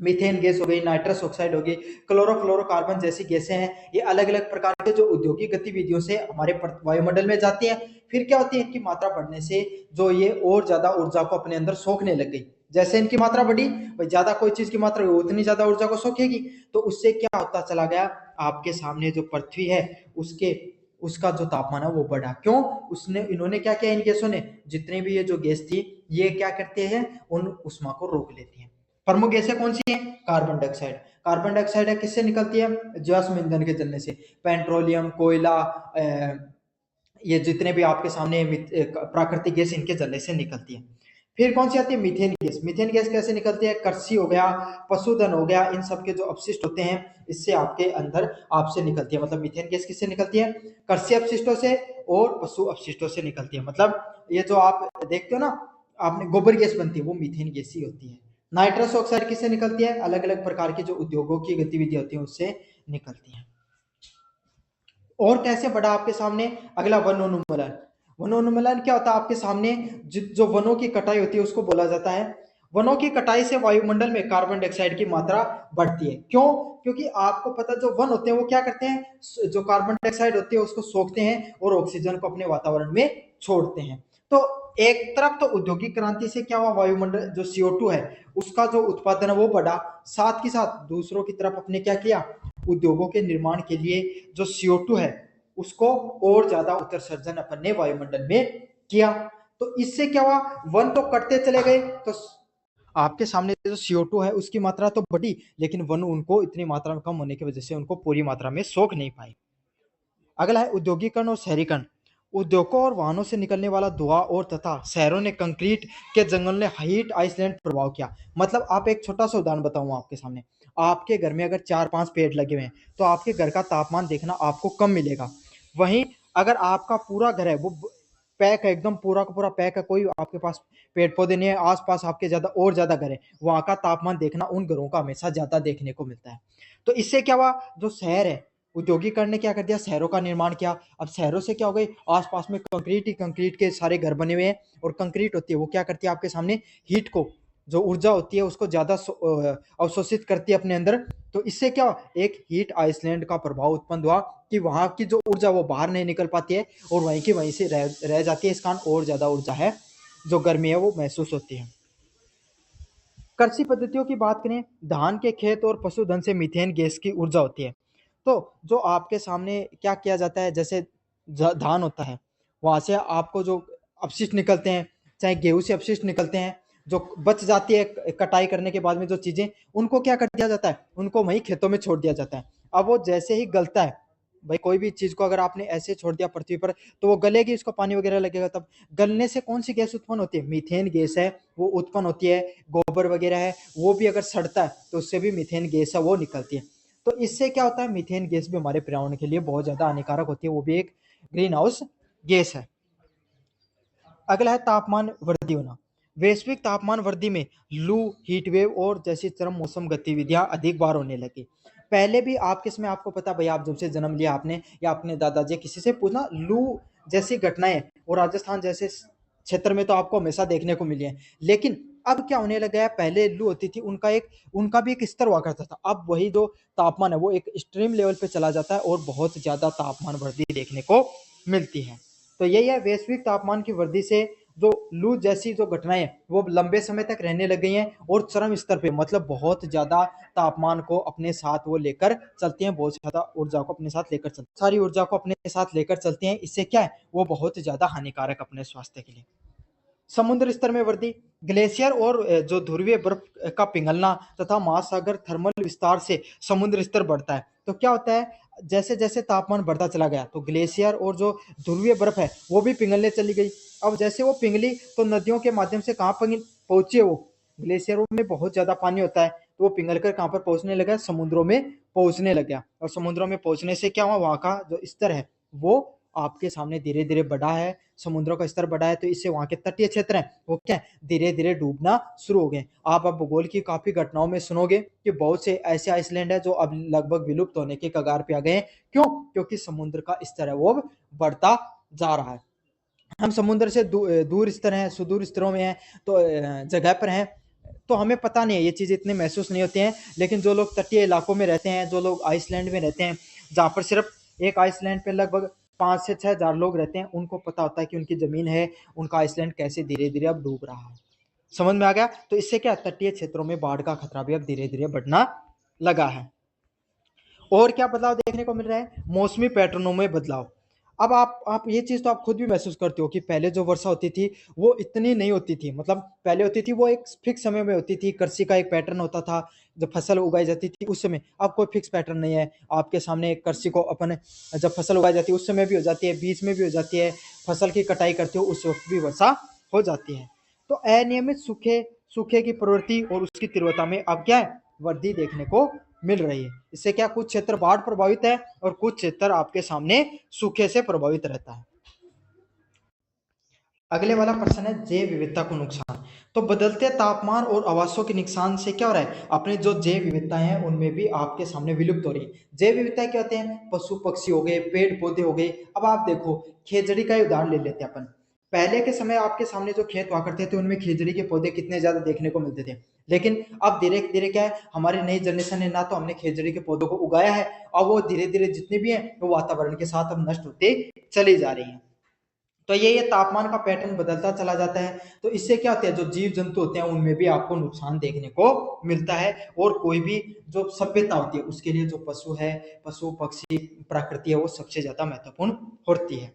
मीथेन गैस हो गई, नाइट्रस ऑक्साइड हो गई, क्लोरोफ्लोरोकार्बन जैसी गैसें हैं, ये अलग अलग प्रकार के जो औद्योगिक गतिविधियों से हमारे वायुमंडल में जाती हैं। फिर क्या होती है, इनकी मात्रा बढ़ने से जो ये और ज्यादा ऊर्जा को अपने अंदर सोखने लग गई। जैसे इनकी मात्रा बढ़ी, भाई ज्यादा कोई चीज की मात्रा उतनी ज्यादा ऊर्जा को सोखेगी, तो उससे क्या होता चला गया, आपके सामने जो पृथ्वी है उसके उसका जो तापमान है वो बढ़ा। क्यों, उसने इन्होंने क्या किया, इन गैसों ने, जितनी भी ये जो गैस थी ये क्या करते हैं, उन उष्मा को रोक लेती हैं। प्रमुख गैसें कौन सी हैं? Carbon dioxide. कार्बन डाइऑक्साइड है किससे निकलती है? जीवाश्म ईंधन के जलने से। पेट्रोलियम, कोयला, ये जितने भी आपके सामने प्राकृतिक गैस इनके जलने से निकलती है। फिर कौन सी आती है? Methane gas. मीथेन गैस कैसे निकलती है? कृषि हो गया, पशुधन हो गया, इन सब के जो अपशिष्ट होते हैं इससे आपके अंदर आपसे निकलती है। मतलब मीथेन गैस किससे निकलती है? कृषि अपशिष्टों से और पशु अपशिष्टों से निकलती है। मतलब ये जो आप देखते हो ना, आपने गोबर गैस बनती है, वो मीथेन गैस ही होती है। नाइट्रस ऑक्साइड किससे निकलती है? अलग अलग प्रकार की जो उद्योगों की गतिविधि होती है उससे निकलती है। और कैसे बढ़ा आपके सामने? अगला वनोन्मूलन। वनोन्मूलन क्या होता है आपके सामने? जो वनों की कटाई होती है उसको बोला जाता है। वनों की कटाई से वायुमंडल में कार्बन डाइऑक्साइड की मात्रा बढ़ती है। क्यों? क्योंकि आपको पता, जो वन होते हैं वो क्या करते हैं, जो कार्बन डाइऑक्साइड होती है उसको सोखते हैं और ऑक्सीजन को अपने वातावरण में छोड़ते हैं। तो एक तरफ तो औद्योगिक क्रांति से क्या हुआ, वायुमंडल जो CO2 है उसका जो उत्पादन है वो बढ़ा, साथ ही साथ दूसरों की तरफ अपने क्या किया, उद्योगों के निर्माण के लिए जो CO2 है उसको और ज्यादा उत्सर्जन अपन ने वायुमंडल में किया। तो इससे क्या हुआ, वन तो कटते चले गए, तो आपके सामने जो CO2 है उसकी मात्रा तो बढ़ी, लेकिन वन उनको इतनी मात्रा में कम होने की वजह से उनको पूरी मात्रा में सोख नहीं पाए। अगला है औद्योगिकरण और शहरीकरण। उद्योगों और वाहनों से निकलने वाला धुआं और तथा शहरों ने कंक्रीट के जंगल ने हीट आइसलैंड प्रभाव किया। मतलब आप एक छोटा सा उदाहरण बताऊं आपके सामने, आपके घर में अगर 4-5 पेड़ लगे हुए हैं तो आपके घर का तापमान देखना आपको कम मिलेगा। वहीं अगर आपका पूरा घर है वो पैक है, एकदम पूरा का पूरा पैक है, कोई आपके पास पेड़ पौधे नहीं है, आसपास आपके ज्यादा और ज्यादा घर है, वहां का तापमान देखना उन घरों का हमेशा ज्यादा देखने को मिलता है। तो इससे क्या हुआ, जो शहर है, औद्योगिकरण ने क्या कर दिया, शहरों का निर्माण किया। अब शहरों से क्या हो गई, आसपास में कंक्रीट ही कंक्रीट के सारे घर बने हुए हैं, और कंक्रीट होती है वो क्या करती है आपके सामने, हीट को, जो ऊर्जा होती है उसको ज्यादा अवशोषित करती है अपने अंदर। तो इससे क्या, एक हीट आइसलैंड का प्रभाव उत्पन्न हुआ कि वहां की जो ऊर्जा वो बाहर नहीं निकल पाती है और वहीं की वहीं से रह जाती है। इस कारण और ज्यादा ऊर्जा है जो गर्मी है वो महसूस होती है। कृषि पद्धतियों की बात करें, धान के खेत और पशुधन से मीथेन गैस की ऊर्जा होती है। तो जो आपके सामने क्या किया जाता है, जैसे धान होता है, वहां से आपको जो अपशिष्ट निकलते हैं, चाहे गेहूं से अपशिष्ट निकलते हैं, जो बच जाती है कटाई करने के बाद में जो चीजें, उनको क्या कर दिया जाता है, उनको वहीं खेतों में छोड़ दिया जाता है। अब वो जैसे ही गलता है, भाई कोई भी चीज को अगर आपने ऐसे छोड़ दिया पृथ्वी पर तो वो गलेगी, उसको पानी वगैरह लगेगा, तब गलने से कौन सी गैस उत्पन्न होती है, मीथेन गैस है वो उत्पन्न होती है। गोबर वगैरह है वो भी अगर सड़ता है तो उससे भी मीथेन गैस है वो निकलती है। तो इससे क्या होता है, मीथेन गैस भी हमारे पर्यावरण के लिए बहुत ज्यादा हानिकारक होती है, वो भी एक ग्रीन हाउस गैस है। अगला है तापमान वृद्धि होना। वैश्विक तापमान वृद्धि में लू, हीट वेव और जैसी चरम मौसम गतिविधियां अधिक बार होने लगी। पहले भी आपके इसमें आपको पता, भाई आप जब से जन्म लिया आपने या अपने दादाजी किसी से पूछना, लू जैसी घटनाएं और राजस्थान जैसे क्षेत्र में तो आपको हमेशा देखने को मिली है। लेकिन अब क्या होने लगा है, पहले लू होती थी, उनका भी एक स्तर हुआ करता था, अब वही जो तापमान है वो एक एक्सट्रीम लेवल पे चला जाता है और बहुत ज्यादा तापमान वृद्धि देखने को मिलती है। तो यही है, वैश्विक तापमान की वृद्धि से जो लू जैसी जो घटनाएं हैं वो लंबे समय तक रहने लग गई हैं और चरम स्तर पे, मतलब बहुत ज्यादा तापमान को अपने साथ वो लेकर चलती हैं, बहुत ज्यादा ऊर्जा को अपने साथ लेकर चलती हैं, सारी ऊर्जा को अपने साथ लेकर चलती हैं। इससे क्या है, वो बहुत ज्यादा हानिकारक अपने स्वास्थ्य के लिए। समुद्र स्तर में वृद्धि, ग्लेशियर और जो ध्रुवीय बर्फ का पिघलना तथा महासागर थर्मल विस्तार से समुद्र स्तर बढ़ता है। तो क्या होता है, जैसे जैसे तापमान बढ़ता चला गया तो ग्लेशियर और जो ध्रुवीय बर्फ है वो भी पिघलने चली गई। अब जैसे वो पिघली तो नदियों के माध्यम से कहाँ पहुंची है, वो ग्लेशियरों में बहुत ज्यादा पानी होता है तो वो पिघल कर कहाँ पर पहुंचने लगा, समुद्रों में पहुंचने लग गया। और समुद्रों में पहुंचने से क्या हुआ, वहां का जो स्तर है वो आपके सामने धीरे धीरे बढ़ा है, समुद्रों का स्तर बढ़ा है, तो इससे वहां के तटीय क्षेत्र हैं वो क्या धीरे धीरे डूबना शुरू हो गए। आप अब भूगोल की काफी घटनाओं में सुनोगे कि बहुत से ऐसे आइसलैंड है जो अब लगभग विलुप्त होने के कगार पे आ गए हैं। क्यों? क्योंकि समुद्र का स्तर है वो अब बढ़ता जा रहा है। हम समुद्र से दूर स्तर हैं, सुदूर स्तरों में हैं, तो जगह पर हैं, तो हमें पता नहीं है, ये चीज़ इतनी महसूस नहीं होती हैं। लेकिन जो लोग तटीय इलाकों में रहते हैं, जो लोग आइसलैंड में रहते हैं, जहाँ पर सिर्फ एक आइसलैंड पे लगभग 5 से 6 हजार लोग रहते हैं, उनको पता होता है कि उनकी ज़मीन है, उनका आइसलैंड कैसे धीरे धीरे अब डूब रहा है। समझ में आ गया? तो इससे क्या, तटीय क्षेत्रों में बाढ़ का खतरा भी अब धीरे धीरे बढ़ना लगा है। और क्या बदलाव देखने को मिल रहा है, मौसमी पैटर्नों में बदलाव। अब आप ये चीज़ तो आप खुद भी महसूस करते हो कि पहले जो वर्षा होती थी, वो इतनी नहीं होती थी। मतलब पहले होती थी वो एक फ़िक्स समय में होती थी, कृषि का एक पैटर्न होता था, जब फसल उगाई जाती थी उस समय। अब कोई फ़िक्स पैटर्न नहीं है। आपके सामने कृषि को अपन जब फसल उगाई जाती है उस समय भी हो जाती है, बीच में भी हो जाती है, फसल की कटाई करते हो उस वक़्त भी वर्षा हो जाती है। तो अनियमित सूखे की प्रवृत्ति और उसकी तीव्रता में अब क्या है? वृद्धि देखने को मिल रही है। इससे क्या कुछ क्षेत्र बाढ़ प्रभावित है और कुछ क्षेत्र आपके सामने सूखे से प्रभावित रहता है। अगले वाला प्रश्न है जैव विविधता को नुकसान। तो बदलते तापमान और आवासों के नुकसान से क्या हो रहा है? अपनी जो जैव विविधताएं हैं उनमें भी आपके सामने विलुप्त हो रही है। जैव विविधता क्या होते हैं? पशु पक्षी हो गए, पेड़ पौधे हो गए। अब आप देखो, खेजड़ी का ही उदाहरण ले लेते हैं अपन। पहले के समय आपके सामने जो खेत हुआ करते थे उनमें खेजड़ी के पौधे कितने ज्यादा देखने को मिलते थे। लेकिन अब धीरे धीरे क्या है, हमारी नई जनरेशन ने ना तो हमने खेजड़ी के पौधों को उगाया है, और वो धीरे धीरे जितने भी हैं वो वातावरण के साथ अब नष्ट होते चली जा रही हैं। तो ये तापमान का पैटर्न बदलता चला जाता है। तो इससे क्या होता है, जो जीव जंतु होते हैं उनमें भी आपको नुकसान देखने को मिलता है। और कोई भी जो सभ्यता होती है उसके लिए जो पशु पक्षी प्रकृति है वो सबसे ज्यादा महत्वपूर्ण होती है।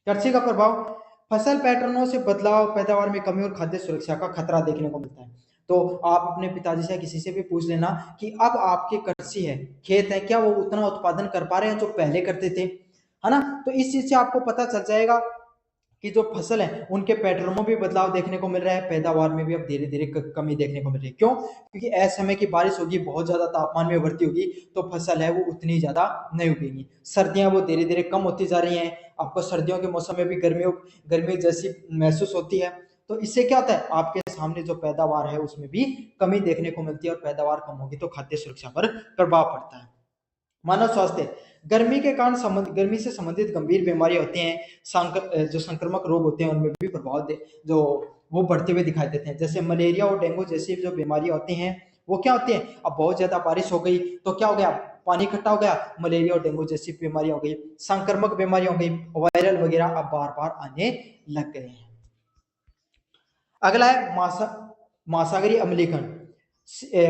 कृषि का प्रभाव, फसल पैटर्नों से बदलाव, पैदावार में कमी और खाद्य सुरक्षा का खतरा देखने को मिलता है। तो आप अपने पिताजी से किसी से भी पूछ लेना कि अब आपके कृषि है, खेत है, क्या वो उतना उत्पादन कर पा रहे हैं जो पहले करते थे, है ना? तो इस चीज से आपको पता चल जाएगा कि जो फसल है उनके पैटर्नों में भी बदलाव देखने को मिल रहा है, पैदावार में भी अब धीरे धीरे कमी देखने को मिल रही है। क्यों? क्योंकि असमय की बारिश होगी, बहुत ज्यादा तापमान में वृद्धि होगी, तो फसल है वो उतनी ज्यादा नहीं उगेगी। सर्दियां वो धीरे धीरे कम होती जा रही हैं, आपको सर्दियों के मौसम में भी गर्मी जैसी महसूस होती है। तो इससे क्या होता है, आपके सामने जो पैदावार है उसमें भी कमी देखने को मिलती है, और पैदावार कम होगी तो खाद्य सुरक्षा पर प्रभाव पड़ता है। मानव स्वास्थ्य, गर्मी से संबंधित गंभीर बीमारियां होती हैं, जो संक्रामक रोग होते हैं उनमें भी जो वो बढ़ते हुए दिखाई देते हैं। जैसे मलेरिया और डेंगू जैसी जो बीमारियां होती हैं वो क्या होती हैं, अब बहुत ज्यादा बारिश हो गई तो क्या हो गया, पानी इकट्ठा हो गया, मलेरिया और डेंगू जैसी बीमारियां हो गई, संक्रामक बीमारियां हो गई, वायरल वगैरह अब बार बार आने लग गए हैं। अगला है महासागरीय अम्लीकरण।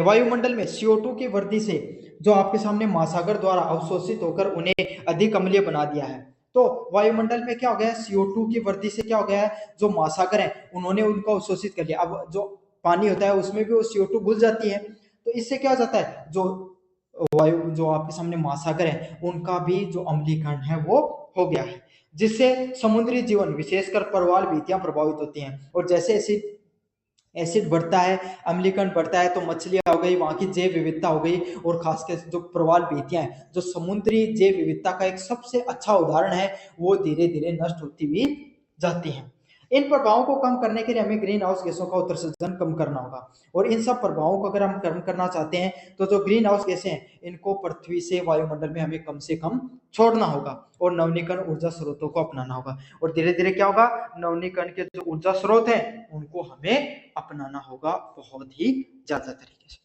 वायुमंडल में CO2 की वृद्धि से जो आपके सामने महासागर द्वारा अवशोषित होकर उन्हें अधिक अम्लीय बना दिया है। तो वायुमंडल में क्या हो गया है, CO2 की वृद्धि से क्या हो गया है, जो महासागर है उन्होंने उनको अवशोषित कर लिया। अब जो पानी होता है उसमें भी वो CO2 घुल जाती है, तो इससे क्या हो जाता है, जो आपके सामने महासागर है उनका भी जो अम्लीकरण है वो हो गया है, जिससे समुद्री जीवन विशेषकर प्रवाल भित्तियां प्रभावित होती हैं। और जैसे एसिड एसिड बढ़ता है, अम्लीकरण बढ़ता है, तो मछलियां हो गई, वहां की जैव विविधता हो गई, और खासकर जो प्रवाल भित्तियां हैं जो समुद्री जैव विविधता का एक सबसे अच्छा उदाहरण है, वो धीरे धीरे नष्ट होती हुई जाती हैं। इन प्रभावों को कम करने के लिए हमें ग्रीन हाउस गैसों का उत्सर्जन कम करना होगा। और इन सब प्रभावों को अगर हम कम करना चाहते हैं तो जो ग्रीन हाउस गैसें हैं इनको पृथ्वी से वायुमंडल में हमें कम से कम छोड़ना होगा, और नवीनीकरण ऊर्जा स्रोतों को अपनाना होगा। और धीरे धीरे क्या होगा, नवीनीकरण के जो ऊर्जा स्रोत हैं उनको हमें अपनाना होगा बहुत ही ज्यादा तरीके से।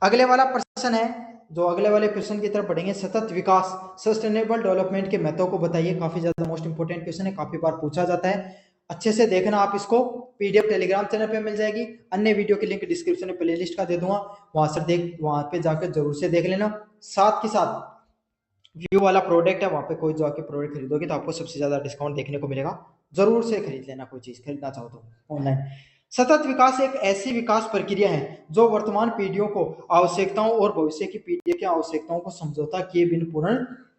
अगले वाला प्रश्न है, जो अगले वाले प्रश्न की तरफ बढ़ेंगे, सतत विकास, सस्टेनेबल डेवलपमेंट के महत्व को बताइए। काफी ज्यादा मोस्ट इंपोर्टेंट क्वेश्चन है, काफी बार पूछा जाता है। अच्छे से देखना आप इसको, पीडीएफ टेलीग्राम चैनल पे मिल जाएगी, अन्य वीडियो की लिंक डिस्क्रिप्शन में प्लेलिस्ट का दे दूंगा, वहां पे जाकर जरूर से देख लेना। साथ के साथ व्यू वाला प्रोडक्ट है, वहां पे कोई जाके प्रोडक्ट खरीदोगे तो आपको सबसे ज्यादा डिस्काउंट देखने को मिलेगा, जरूर से खरीद लेना कोई चीज खरीदना चाहो तो ऑनलाइन। सतत विकास एक ऐसी विकास प्रक्रिया है जो वर्तमान पीढ़ियों को आवश्यकताओं और भविष्य की पीढ़ी की आवश्यकताओं को समझौता किए बिना पूर्ण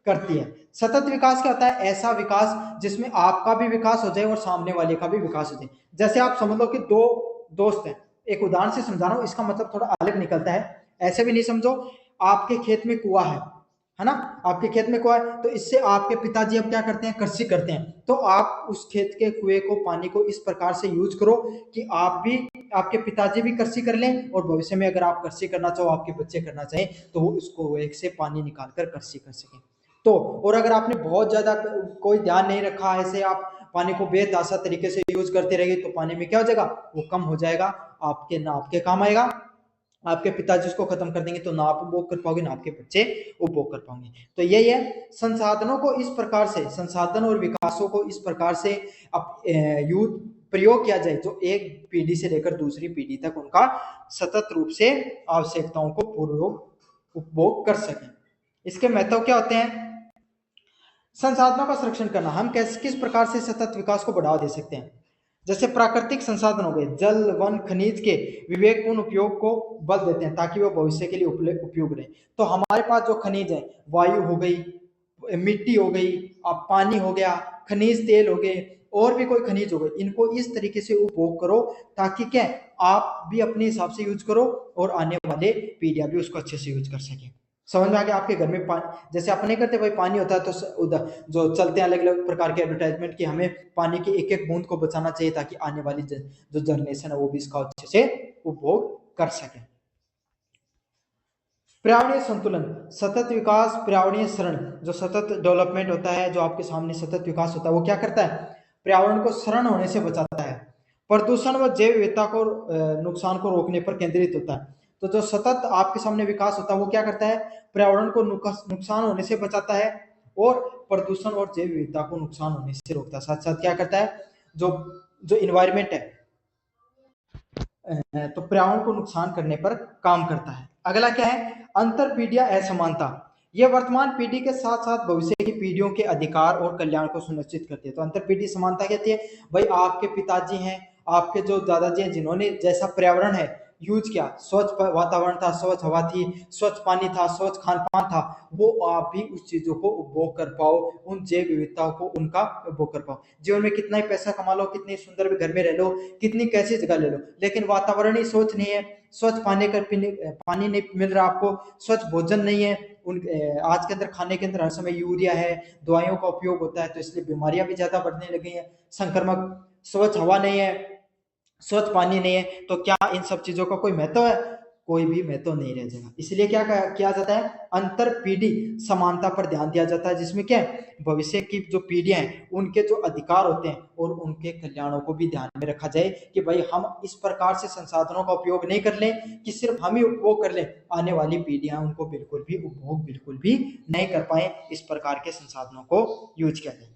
करती है। सतत विकास क्या होता है, ऐसा विकास जिसमें आपका भी विकास हो जाए और सामने वाले का भी विकास हो जाए। जैसे आप समझ लो कि दो दोस्त हैं, एक उदाहरण से समझा रहा हूं, इसका मतलब थोड़ा अलग निकलता है, ऐसे भी नहीं समझो। आपके खेत में कुआं है ना, आपके खेत में कुआं है, तो इससे आपके पिताजी अब क्या करते हैं, कृषि करते हैं। तो आप उस खेत के कुएं को, पानी को इस प्रकार से यूज करो कि आप भी, आपके पिताजी भी कृषि कर लें, और भविष्य में अगर आप कृषि करना चाहो, आपके बच्चे करना चाहें, तो वो उस कुएं से पानी निकाल कर कृषि कर सकें। तो और अगर आपने बहुत ज्यादा कोई ध्यान नहीं रखा, ऐसे आप पानी को बेतहाशा तरीके से यूज करते रहिए, तो पानी में क्या हो जाएगा, वो कम हो जाएगा, आपके ना आपके काम आएगा, आपके पिताजी उसको खत्म कर देंगे, तो ना आप उपभोग कर पाओगे ना आपके बच्चे उपभोग कर पाओगे। तो यही है, संसाधनों को इस प्रकार से, संसाधन और विकासों को इस प्रकार से यूज प्रयोग किया जाए जो एक पीढ़ी से लेकर दूसरी पीढ़ी तक उनका सतत रूप से आवश्यकताओं को पूर्वक उपभोग कर सके। इसके महत्व क्या होते हैं, संसाधनों का संरक्षण करना, हम कैसे किस प्रकार से सतत विकास को बढ़ावा दे सकते हैं। जैसे प्राकृतिक संसाधन हो गए, जल वन खनिज के विवेकपूर्ण उपयोग को बल देते हैं ताकि वो भविष्य के लिए उपयोग रहे। तो हमारे पास जो खनिज है, वायु हो गई, मिट्टी हो गई, अब पानी हो गया, खनिज तेल हो गए, और भी कोई खनिज हो गए, इनको इस तरीके से उपभोग करो ताकि क्या आप भी अपने हिसाब से यूज करो और आने वाले पीढ़ियां भी उसको अच्छे से यूज कर सके। समझ में आ गया। आपके घर में पानी जैसे अपने करते भाई पानी होता है, तो उधर जो चलते हैं अलग अलग प्रकार के एडवर्टाइजमेंट की हमें पानी की एक एक बूंद को बचाना चाहिए ताकि आने वाली जो जनरेशन है वो भी इसका अच्छे से उपभोग कर सके। पर्यावरणीय संतुलन, सतत विकास, पर्यावरणीय शरण, जो सतत डेवलपमेंट होता है, जो आपके सामने सतत विकास होता है, वो क्या करता है, पर्यावरण को शरण होने से बचाता है, प्रदूषण व जैव विविधता को नुकसान को रोकने पर केंद्रित होता है। तो जो सतत आपके सामने विकास होता है वो क्या करता है, पर्यावरण को नुकसान होने से बचाता है और प्रदूषण और जैव विविधता को नुकसान होने से रोकता है। साथ साथ क्या करता है, जो जो इन्वायरमेंट है, तो पर्यावरण को नुकसान करने पर काम करता है। अगला क्या है, अंतर पीढ़ियां असमानता, यह वर्तमान पीढ़ी के साथ साथ भविष्य की पीढ़ियों के अधिकार और कल्याण को सुनिश्चित करती है। तो अंतर पीढ़ी समानता कहती है, भाई आपके पिताजी हैं, आपके जो दादाजी हैं, जिन्होंने जैसा पर्यावरण है यूज किया, स्वच्छ वातावरण था, स्वच्छ हवा थी, स्वच्छ पानी था, स्वच्छ खान पान था, वो आप भी उस चीजों को उपभोग कर पाओ, उन जैव विविधताओं को उनका उपभोग कर पाओ। जीवन में कितना ही पैसा कमा लो, कितनी सुंदर भी घर में रह लो, कितनी कैसी जगह ले लो, लेकिन वातावरण ही स्वच्छ नहीं है, स्वच्छ पानी नहीं मिल रहा आपको, स्वच्छ भोजन नहीं है, आज के अंदर खाने के अंदर हर समय यूरिया है, दवाइयों का उपयोग होता है, तो इसलिए बीमारियां भी ज्यादा बढ़ने लगी हैं, संक्रमक, स्वच्छ हवा नहीं है, स्वच्छ पानी नहीं है, तो क्या इन सब चीजों का कोई महत्व है, कोई भी महत्व नहीं रह जाएगा। इसलिए क्या किया जाता है, अंतर पीढ़ी समानता पर ध्यान दिया जाता है, जिसमें क्या है, भविष्य की जो पीढ़ियां हैं उनके जो अधिकार होते हैं और उनके कल्याणों को भी ध्यान में रखा जाए कि भाई हम इस प्रकार से संसाधनों का उपयोग नहीं कर लें कि सिर्फ हम ही उपभोग कर लें, आने वाली पीढ़ियां उनको बिल्कुल भी उपभोग बिल्कुल भी नहीं कर पाए, इस प्रकार के संसाधनों को यूज किया जाए।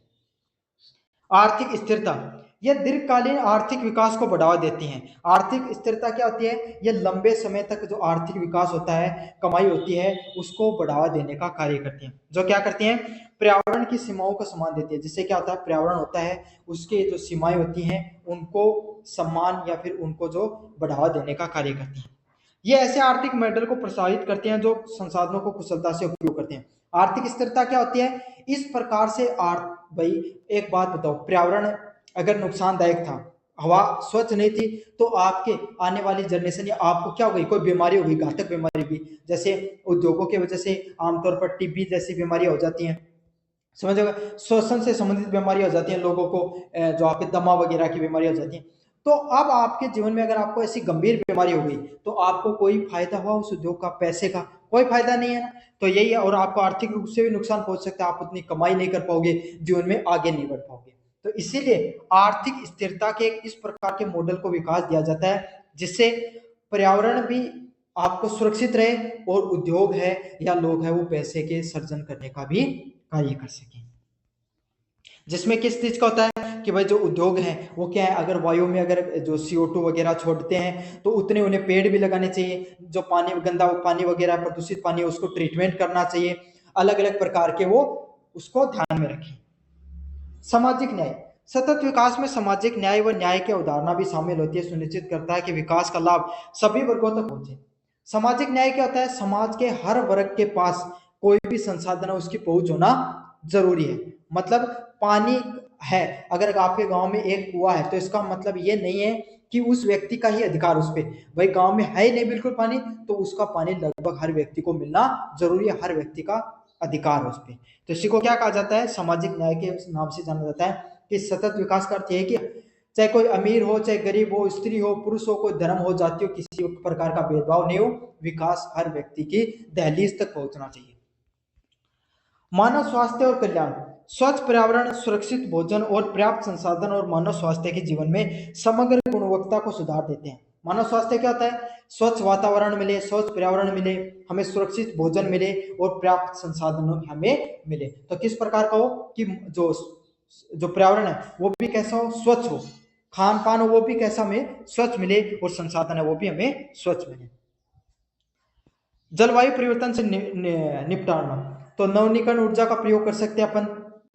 आर्थिक स्थिरता, यह दीर्घकालीन आर्थिक विकास को बढ़ावा देती हैं। आर्थिक स्थिरता क्या होती है, यह लंबे समय तक जो आर्थिक विकास होता है, कमाई होती है, उसको बढ़ावा देने का कार्य करती हैं। जो क्या करती हैं, पर्यावरण की सीमाओं को सम्मान देती है। जिससे क्या होता है, पर्यावरण होता है उसके जो सीमाएं होती हैं उनको सम्मान या फिर उनको जो बढ़ावा देने का कार्य करती हैं। ये ऐसे आर्थिक मॉडल को प्रोत्साहित करते हैं जो संसाधनों को कुशलता से उपयोग करते हैं। आर्थिक स्थिरता क्या होती है, इस प्रकार से भाई एक बात बताओ, पर्यावरण अगर नुकसानदायक था, हवा स्वच्छ नहीं थी, तो आपके आने वाली जनरेशन या आपको क्या हो गई, कोई बीमारी हो गई, घातक बीमारी हुई, जैसे उद्योगों की वजह से आमतौर पर टीबी जैसी बीमारियां हो जाती हैं, समझोगे, श्वसन से संबंधित बीमारियां हो जाती हैं लोगों को, जो आपके दमा वगैरह की बीमारियां हो जाती हैं। तो अब आपके जीवन में अगर आपको ऐसी गंभीर बीमारी हो गई तो आपको कोई फायदा हुआ उस उद्योग का, पैसे का कोई फायदा नहीं है ना। तो यही है, और आपको आर्थिक रूप से भी नुकसान पहुंच सकता है, आप उतनी कमाई नहीं कर पाओगे, जीवन में आगे नहीं बढ़ पाओगे। तो इसीलिए आर्थिक स्थिरता के इस प्रकार के मॉडल को विकास दिया जाता है जिससे पर्यावरण भी आपको सुरक्षित रहे और उद्योग है या लोग है वो पैसे के सर्जन करने का भी कार्य कर सके। जिसमें किस चीज का होता है कि भाई जो उद्योग है वो क्या है, अगर वायु में अगर जो CO2 वगैरह छोड़ते हैं तो उतने उन्हें पेड़ भी लगाने चाहिए, जो पानी गंदा पानी वगैरह प्रदूषित पानी है उसको ट्रीटमेंट करना चाहिए, अलग अलग प्रकार के वो उसको ध्यान में रखें। सामाजिक न्याय, सतत विकास में सामाजिक न्याय व न्याय की अवधारणा भी शामिल होती है, सुनिश्चित करता है कि विकास का लाभ सभी वर्गों तक पहुंचे। सामाजिक न्याय क्या होता है, समाज के हर वर्ग के पास कोई भी संसाधन है उसकी पहुंच होना जरूरी है। मतलब पानी है, अगर आपके गांव में एक कुआं है तो इसका मतलब ये नहीं है कि उस व्यक्ति का ही अधिकार उस पर, भाई गांव में है ही नहीं बिल्कुल पानी, तो उसका पानी लगभग हर व्यक्ति को मिलना जरूरी है, हर व्यक्ति का अधिकार है उस पर। तो इसी को क्या कहा जाता है, सामाजिक न्याय के नाम से जाना जाता है। कि सतत विकास का अर्थ है कि चाहे कोई अमीर हो, चाहे गरीब हो, स्त्री हो, पुरुष हो, कोई धर्म हो, जाति हो, किसी प्रकार का भेदभाव नहीं हो, विकास हर व्यक्ति की दहलीज तक पहुंचना चाहिए। मानव स्वास्थ्य और कल्याण, स्वच्छ पर्यावरण, सुरक्षित भोजन और पर्याप्त संसाधन और मानव स्वास्थ्य के जीवन में समग्र गुणवत्ता को सुधार देते हैं। मानव स्वास्थ्य क्या होता है, स्वच्छ वातावरण मिले, स्वच्छ पर्यावरण मिले, हमें सुरक्षित भोजन मिले और पर्याप्त संसाधन हमें मिले। तो किस प्रकार का हो कि जो जो पर्यावरण है वो भी कैसा हो, स्वच्छ हो, खान पान हो वो भी कैसा हमें स्वच्छ मिले और संसाधन है वो भी हमें स्वच्छ मिले। जलवायु परिवर्तन से निपटाना, तो नवीनीकरण ऊर्जा का प्रयोग कर सकते हैं अपन,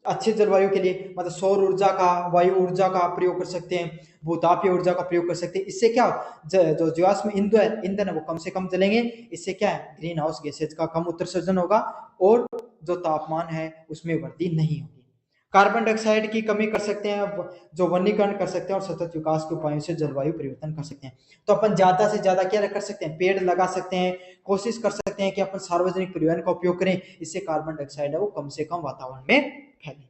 अच्छी जलवायु के लिए मतलब सौर ऊर्जा का, वायु ऊर्जा का आप प्रयोग कर सकते हैं, भूतापीय ऊर्जा का प्रयोग कर सकते हैं। इससे क्या जो जीवाश्म ईंधन है वो कम से कम जलेंगे। इससे क्या है, ग्रीन हाउस गैसेज का कम उत्सर्जन होगा और जो तापमान है उसमें वृद्धि नहीं होगी। कार्बन डाइऑक्साइड की कमी कर सकते हैं, जो वनीकरण कर सकते हैं और सतत विकास के उपायों से जलवायु परिवर्तन कर सकते हैं। तो अपन ज्यादा से ज्यादा क्या कर सकते हैं, पेड़ लगा सकते हैं, कोशिश कर सकते हैं कि अपन सार्वजनिक परिवहन का उपयोग करें, इससे कार्बन डाइऑक्साइड है वो कम से कम वातावरण में फैले।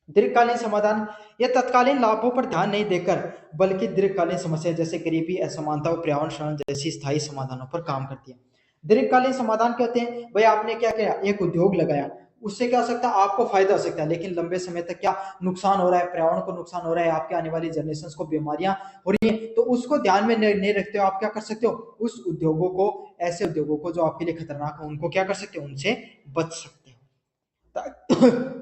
दीर्घकालीन समाधान, यह तत्कालीन लाभों पर ध्यान नहीं देकर बल्कि दीर्घकालीन समस्या जैसे गरीबी, असमानता और पर्यावरण क्षरण जैसी स्थायी समाधानों पर काम करती है। दीर्घकालीन समाधान कहते हैं भाई आपने क्या किया, एक उद्योग लगाया, उससे क्या हो सकता है, आपको फायदा हो सकता है, लेकिन लंबे समय तक क्या नुकसान हो रहा है, पर्यावरण को नुकसान हो रहा है, आपके आने वाली जनरेशन को बीमारियां हो रही है, तो उसको ध्यान में नहीं रखते हो आप क्या कर सकते हो, उस उद्योगों को, ऐसे उद्योगों को जो आपके लिए खतरनाक है उनको क्या कर सकते हो, उनसे बच सकते हो।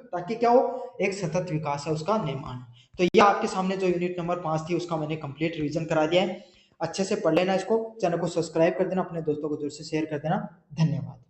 ताकि क्या हो, एक सतत विकास है उसका निर्माण। तो ये आपके सामने जो यूनिट नंबर 5 थी उसका मैंने कंप्लीट रिवीजन करा दिया है। अच्छे से पढ़ लेना इसको, चैनल को सब्सक्राइब कर देना, अपने दोस्तों को जरूर से शेयर कर देना। धन्यवाद।